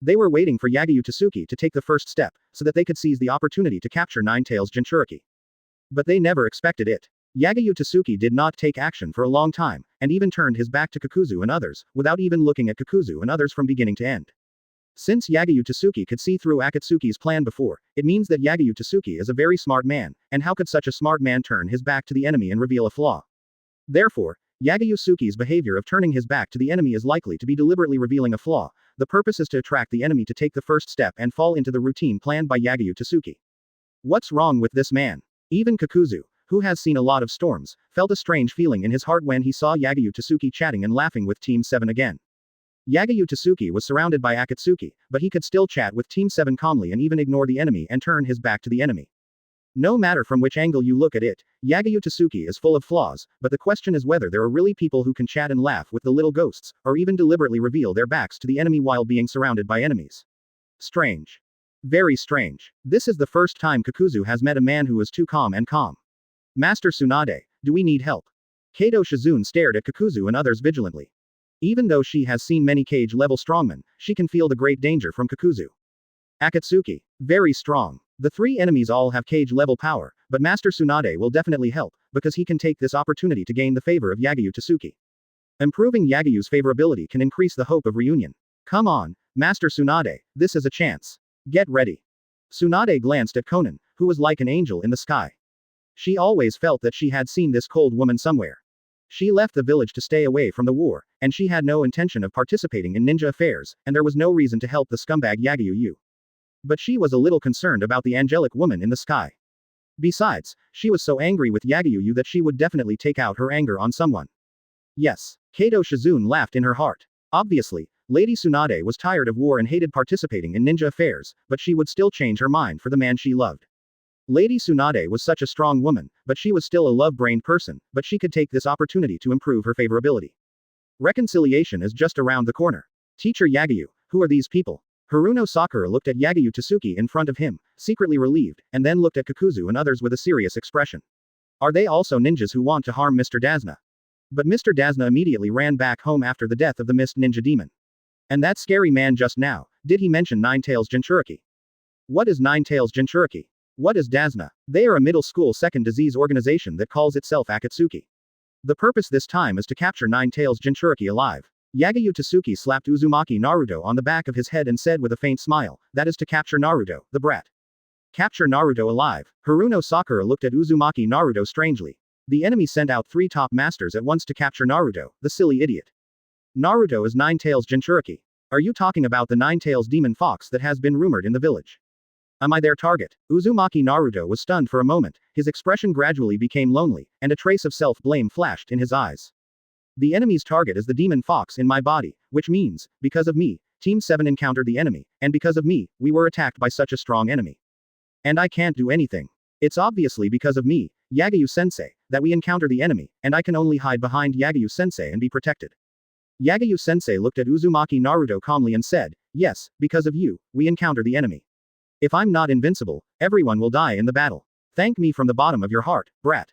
They were waiting for Yagyu Tsuki to take the first step, so that they could seize the opportunity to capture Ninetales Jinchuriki. But they never expected it. Yagyu Tsuki did not take action for a long time, and even turned his back to Kakuzu and others, without even looking at Kakuzu and others from beginning to end. Since Yagyu Tsuki could see through Akatsuki's plan before, it means that Yagyu Tsuki is a very smart man, and how could such a smart man turn his back to the enemy and reveal a flaw? Therefore, Yagyu Tsuki's behavior of turning his back to the enemy is likely to be deliberately revealing a flaw. The purpose is to attract the enemy to take the first step and fall into the routine planned by Yagyu Tsuki. What's wrong with this man? Even Kakuzu, who has seen a lot of storms, felt a strange feeling in his heart when he saw Yagyu Tsuki chatting and laughing with Team 7 again. Yagyu Tsuki was surrounded by Akatsuki, but he could still chat with Team 7 calmly and even ignore the enemy and turn his back to the enemy. No matter from which angle you look at it, Yagyu Tsuki is full of flaws, but the question is whether there are really people who can chat and laugh with the little ghosts, or even deliberately reveal their backs to the enemy while being surrounded by enemies. Strange. Very strange. This is the first time Kakuzu has met a man who is too calm and calm. Master Tsunade, do we need help? Kato Shizune stared at Kakuzu and others vigilantly. Even though she has seen many cage-level strongmen, she can feel the great danger from Kakuzu. Akatsuki. Very strong. The 3 enemies all have cage-level power, but Master Tsunade will definitely help, because he can take this opportunity to gain the favor of Yagyu Tsuki. Improving Yagyu's favorability can increase the hope of reunion. Come on, Master Tsunade, this is a chance. Get ready. Tsunade glanced at Konan, who was like an angel in the sky. She always felt that she had seen this cold woman somewhere. She left the village to stay away from the war, and she had no intention of participating in ninja affairs, and there was no reason to help the scumbag Yagyu Yu. But she was a little concerned about the angelic woman in the sky. Besides, she was so angry with Yagyu Yu that she would definitely take out her anger on someone. Yes, Kato Shizune laughed in her heart. Obviously, Lady Tsunade was tired of war and hated participating in ninja affairs, but she would still change her mind for the man she loved. Lady Tsunade was such a strong woman, but she was still a love-brained person, but she could take this opportunity to improve her favorability. Reconciliation is just around the corner. Teacher Yagyu, who are these people? Haruno Sakura looked at Yagyu Tsuki in front of him, secretly relieved, and then looked at Kakuzu and others with a serious expression. Are they also ninjas who want to harm Mr. Dazna? But Mr. Dazna immediately ran back home after the death of the Mist Ninja Demon. And that scary man just now, did he mention Ninetales Jinchuriki? What is Ninetales Jinchuriki? What is Dazna? They are a middle school second disease organization that calls itself Akatsuki. The purpose this time is to capture Ninetales Jinchuriki alive. Yagyu Tsuki slapped Uzumaki Naruto on the back of his head and said with a faint smile, that is to capture Naruto, the brat. Capture Naruto alive. Haruno Sakura looked at Uzumaki Naruto strangely. The enemy sent out 3 top masters at once to capture Naruto, the silly idiot. Naruto is Ninetales Jinchuriki. Are you talking about the Ninetales demon fox that has been rumored in the village? Am I their target? Uzumaki Naruto was stunned for a moment, his expression gradually became lonely, and a trace of self-blame flashed in his eyes. The enemy's target is the demon fox in my body, which means, because of me, Team 7 encountered the enemy, and because of me, we were attacked by such a strong enemy. And I can't do anything. It's obviously because of me, Yagyu-sensei, that we encounter the enemy, and I can only hide behind Yagyu-sensei and be protected. Yagyu-sensei looked at Uzumaki Naruto calmly and said, yes, because of you, we encounter the enemy. If I'm not invincible, everyone will die in the battle. Thank me from the bottom of your heart, brat.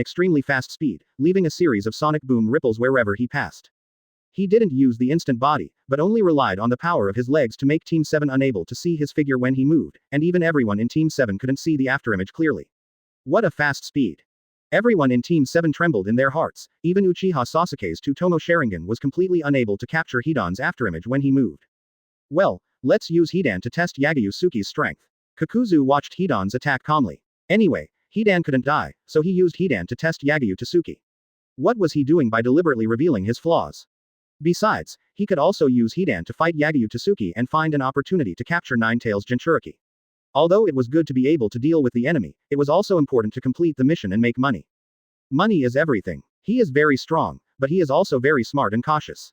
an extremely fast speed, leaving a series of sonic boom ripples wherever he passed. He didn't use the instant body, but only relied on the power of his legs to make Team 7 unable to see his figure when he moved, and even everyone in Team 7 couldn't see the afterimage clearly. What a fast speed! Everyone in Team 7 trembled in their hearts, even Uchiha Sasuke's Tsutomu Sharingan was completely unable to capture Hidan's afterimage when he moved. Well, let's use Hidan to test Yagyu Tsuki's strength. Kakuzu watched Hidan's attack calmly. Anyway, Hidan couldn't die, so he used Hidan to test Yagyu Tsuki. What was he doing by deliberately revealing his flaws? Besides, he could also use Hidan to fight Yagyu Tsuki and find an opportunity to capture Nine-Tails Jinchuriki. Although it was good to be able to deal with the enemy, it was also important to complete the mission and make money. Money is everything. He is very strong, but he is also very smart and cautious.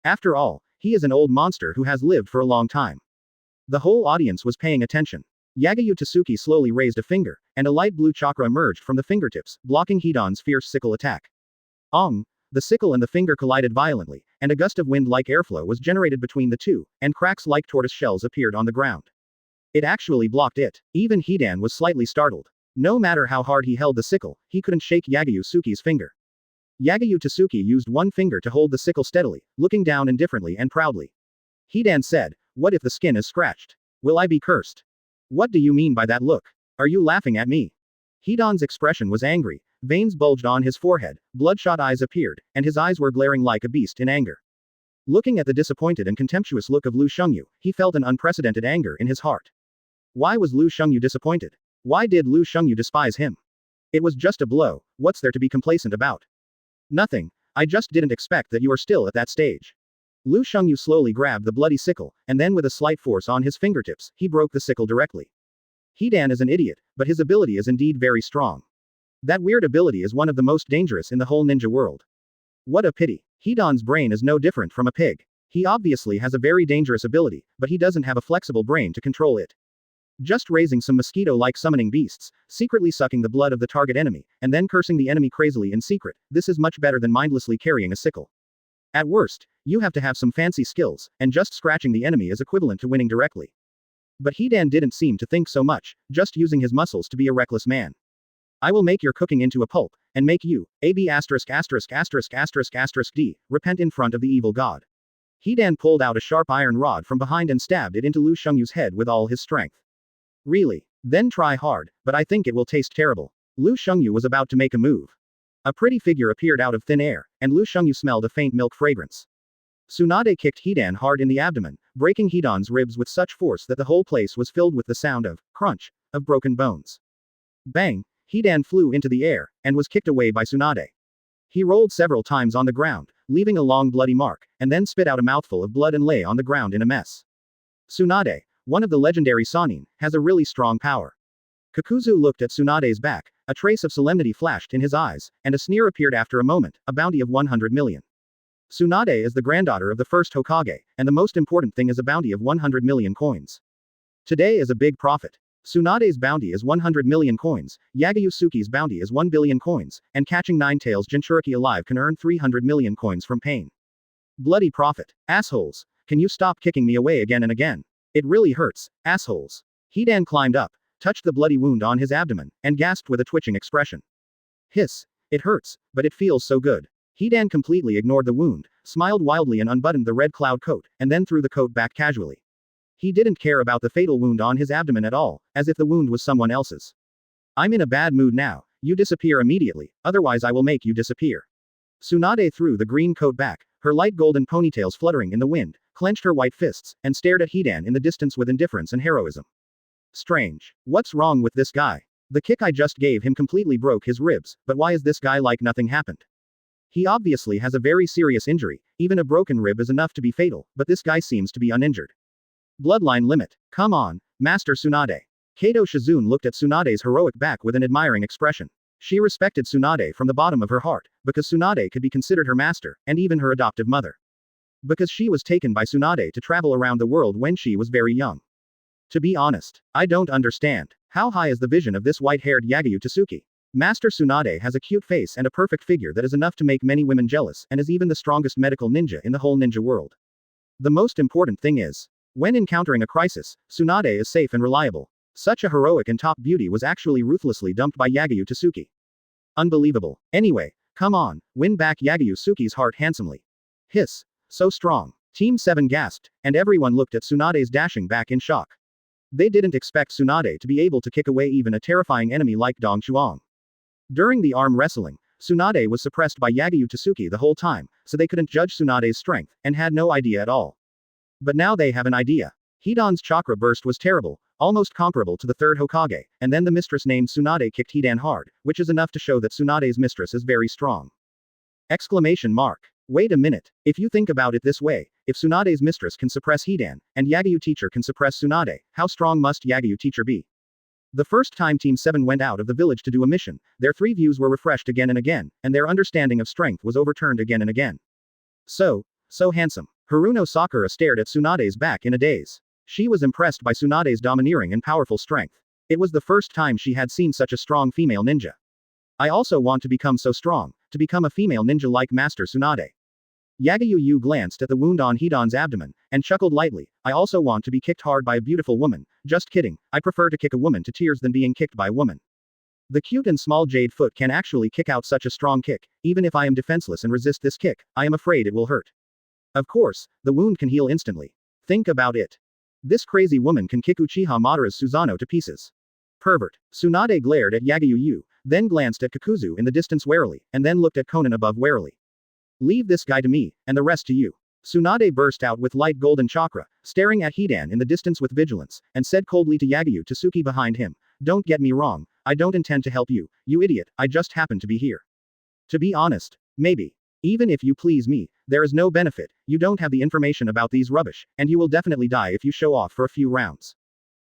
After all, he is an old monster who has lived for a long time. The whole audience was paying attention. Yagyu Tsuki slowly raised a finger, and a light blue chakra emerged from the fingertips, blocking Hidan's fierce sickle attack. Ong! The sickle and the finger collided violently, and a gust of wind-like airflow was generated between the two, and cracks like tortoise shells appeared on the ground. It actually blocked it. Even Hidan was slightly startled. No matter how hard he held the sickle, he couldn't shake Yagyu Tsuki's finger. Yagyu Tsuki used one finger to hold the sickle steadily, looking down indifferently and proudly. Hidan said, "What if the skin is scratched? Will I be cursed?" "What do you mean by that look? Are you laughing at me?" Hidan's expression was angry, veins bulged on his forehead, bloodshot eyes appeared, and his eyes were glaring like a beast in anger. Looking at the disappointed and contemptuous look of Lu Shengyu, he felt an unprecedented anger in his heart. Why was Lu Shengyu disappointed? Why did Lu Shengyu despise him? It was just a blow, what's there to be complacent about? Nothing, I just didn't expect that you are still at that stage. Lu Shengyu slowly grabbed the bloody sickle, and then with a slight force on his fingertips, he broke the sickle directly. Hidan is an idiot, but his ability is indeed very strong. That weird ability is one of the most dangerous in the whole ninja world. What a pity. Hidan's brain is no different from a pig. He obviously has a very dangerous ability, but he doesn't have a flexible brain to control it. Just raising some mosquito-like summoning beasts, secretly sucking the blood of the target enemy, and then cursing the enemy crazily in secret, this is much better than mindlessly carrying a sickle. At worst, you have to have some fancy skills, and just scratching the enemy is equivalent to winning directly. But Hidan didn't seem to think so much, just using his muscles to be a reckless man. I will make your cooking into a pulp, and make you, AB****************, D, repent in front of the evil god. Hidan pulled out a sharp iron rod from behind and stabbed it into Lu Shengyu's head with all his strength. Really? Then try hard, but I think it will taste terrible. Lu Shengyu was about to make a move. A pretty figure appeared out of thin air, and Lu Shengyu smelled a faint milk fragrance. Tsunade kicked Hidan hard in the abdomen, breaking Hidan's ribs with such force that the whole place was filled with the sound of crunch of broken bones. Bang! Hidan flew into the air, and was kicked away by Tsunade. He rolled several times on the ground, leaving a long bloody mark, and then spit out a mouthful of blood and lay on the ground in a mess. Tsunade, one of the legendary Sannin, has a really strong power. Kakuzu looked at Tsunade's back, a trace of solemnity flashed in his eyes, and a sneer appeared after a moment, a bounty of 100 million. Tsunade is the granddaughter of the first Hokage, and the most important thing is a bounty of 100 million coins. Today is a big profit. Tsunade's bounty is 100 million coins, Yagyu Tsuki's bounty is 1 billion coins, and catching Nine-Tails Jinchuriki alive can earn 300 million coins from pain. Bloody profit. Assholes. Can you stop kicking me away again and again? It really hurts, assholes. Hidan climbed up, touched the bloody wound on his abdomen, and gasped with a twitching expression. Hiss. It hurts, but it feels so good. Hidan completely ignored the wound, smiled wildly and unbuttoned the red cloud coat, and then threw the coat back casually. He didn't care about the fatal wound on his abdomen at all, as if the wound was someone else's. I'm in a bad mood now, You disappear immediately, otherwise I will make you disappear. Tsunade threw the green coat back, her light golden ponytails fluttering in the wind, clenched her white fists, and stared at Hidan in the distance with indifference and heroism. Strange. What's wrong with this guy? The kick I just gave him completely broke his ribs, but why is this guy like nothing happened? He obviously has a very serious injury, even a broken rib is enough to be fatal, but this guy seems to be uninjured. Bloodline limit. Come on, Master Tsunade. Kato Shizune looked at Tsunade's heroic back with an admiring expression. She respected Tsunade from the bottom of her heart, because Tsunade could be considered her master, and even her adoptive mother. Because she was taken by Tsunade to travel around the world when she was very young. To be honest, I don't understand. How high is the vision of this white-haired Yagyu Tsuki? Master Tsunade has a cute face and a perfect figure that is enough to make many women jealous, and is even the strongest medical ninja in the whole ninja world. The most important thing is, when encountering a crisis, Tsunade is safe and reliable. Such a heroic and top beauty was actually ruthlessly dumped by Yagyu Tsuki. Unbelievable. Anyway, come on, win back Yagyu Tsuki's heart handsomely. Hiss. So strong. Team 7 gasped, and everyone looked at Tsunade's dashing back in shock. They didn't expect Tsunade to be able to kick away even a terrifying enemy like Dong Chuang. During the arm wrestling, Tsunade was suppressed by Yagyu Tsuki the whole time, so they couldn't judge Tsunade's strength, and had no idea at all. But now they have an idea. Hidan's chakra burst was terrible, almost comparable to the third Hokage, and then the mistress named Tsunade kicked Hidan hard, which is enough to show that Tsunade's mistress is very strong. Exclamation mark. Wait a minute, if you think about it this way, if Tsunade's mistress can suppress Hidan, and Yagyu teacher can suppress Tsunade, how strong must Yagyu teacher be? The first time Team 7 went out of the village to do a mission, their 3 views were refreshed again and again, and their understanding of strength was overturned again and again. So handsome. Haruno Sakura stared at Tsunade's back in a daze. She was impressed by Tsunade's domineering and powerful strength. It was the first time she had seen such a strong female ninja. I also want to become so strong, to become a female ninja like Master Tsunade. Yagyu Yu glanced at the wound on Hidan's abdomen, and chuckled lightly. I also want to be kicked hard by a beautiful woman. Just kidding, I prefer to kick a woman to tears than being kicked by a woman. The cute and small jade foot can actually kick out such a strong kick. Even if I am defenseless and resist this kick, I am afraid it will hurt. Of course, the wound can heal instantly. Think about it. This crazy woman can kick Uchiha Madara's Susanoo to pieces. Pervert. Tsunade glared at Yagyu Yu, then glanced at Kakuzu in the distance warily, and then looked at Konan above warily. Leave this guy to me, and the rest to you. Tsunade burst out with light golden chakra, staring at Hidan in the distance with vigilance, and said coldly to Yagyu Tsuki behind him, don't get me wrong, I don't intend to help you, you idiot, I just happen to be here. To be honest, maybe. Even if you please me, there is no benefit, you don't have the information about these rubbish, and you will definitely die if you show off for a few rounds.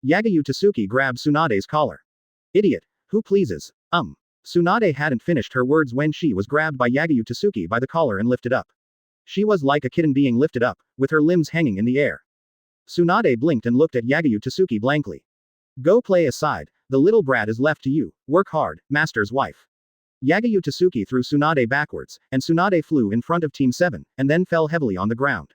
Yagyu Tsuki grabbed Tsunade's collar. Idiot. Who pleases? Tsunade hadn't finished her words when she was grabbed by Yagyu Tsuki by the collar and lifted up. She was like a kitten being lifted up, with her limbs hanging in the air. Tsunade blinked and looked at Yagyu Tsuki blankly. Go play aside, the little brat is left to you, work hard, master's wife. Yagyu Tsuki threw Tsunade backwards, and Tsunade flew in front of Team 7, and then fell heavily on the ground.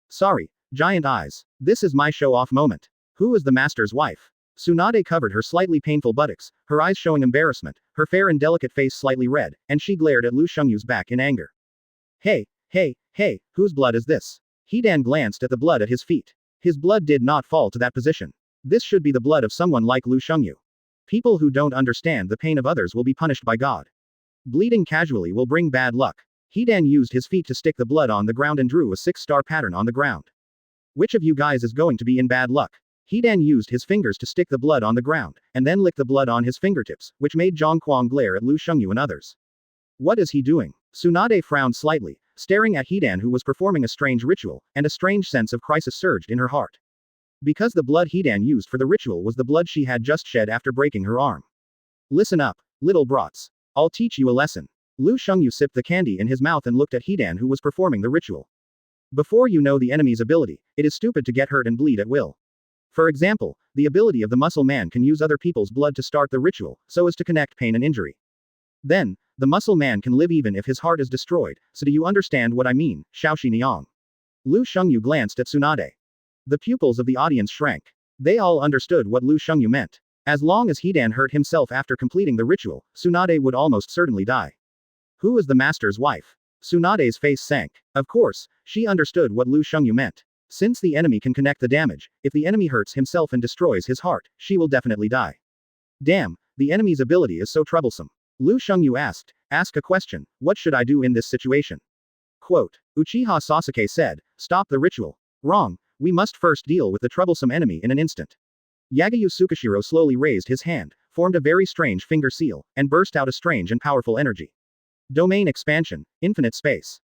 Sorry, giant eyes. This is my show-off moment. Who is the master's wife? Tsunade covered her slightly painful buttocks, her eyes showing embarrassment, her fair and delicate face slightly red, and she glared at Lu Shungyu's back in anger. Hey, whose blood is this? Hidan glanced at the blood at his feet. His blood did not fall to that position. This should be the blood of someone like Lu Shungyu. People who don't understand the pain of others will be punished by God. Bleeding casually will bring bad luck. Hidan used his feet to stick the blood on the ground and drew a 6-star pattern on the ground. Which of you guys is going to be in bad luck? Hidan used his fingers to stick the blood on the ground, and then licked the blood on his fingertips, which made Zhang Kuang glare at Lu Shungyu and others. What is he doing? Tsunade frowned slightly, staring at Hidan who was performing a strange ritual, and a strange sense of crisis surged in her heart. Because the blood Hidan used for the ritual was the blood she had just shed after breaking her arm. Listen up, little brats. I'll teach you a lesson. Lu Shungyu sipped the candy in his mouth and looked at Hidan who was performing the ritual. Before you know the enemy's ability, it is stupid to get hurt and bleed at will. For example, the ability of the muscle man can use other people's blood to start the ritual, so as to connect pain and injury. Then, the muscle man can live even if his heart is destroyed, so do you understand what I mean, Shaoxi Niang? Lu Shungyu glanced at Tsunade. The pupils of the audience shrank. They all understood what Lu Shungyu meant. As long as Hidan hurt himself after completing the ritual, Tsunade would almost certainly die. Who is the master's wife? Tsunade's face sank. Of course, she understood what Lu Shungyu meant. Since the enemy can connect the damage, if the enemy hurts himself and destroys his heart, she will definitely die. Damn, the enemy's ability is so troublesome. Lu Shengyu asked, ask a question, what should I do in this situation? Quote. Uchiha Sasuke said, stop the ritual. Wrong, we must first deal with the troublesome enemy in an instant. Yagyu Tsukishiro slowly raised his hand, formed a very strange finger seal, and burst out a strange and powerful energy. Domain expansion, infinite space.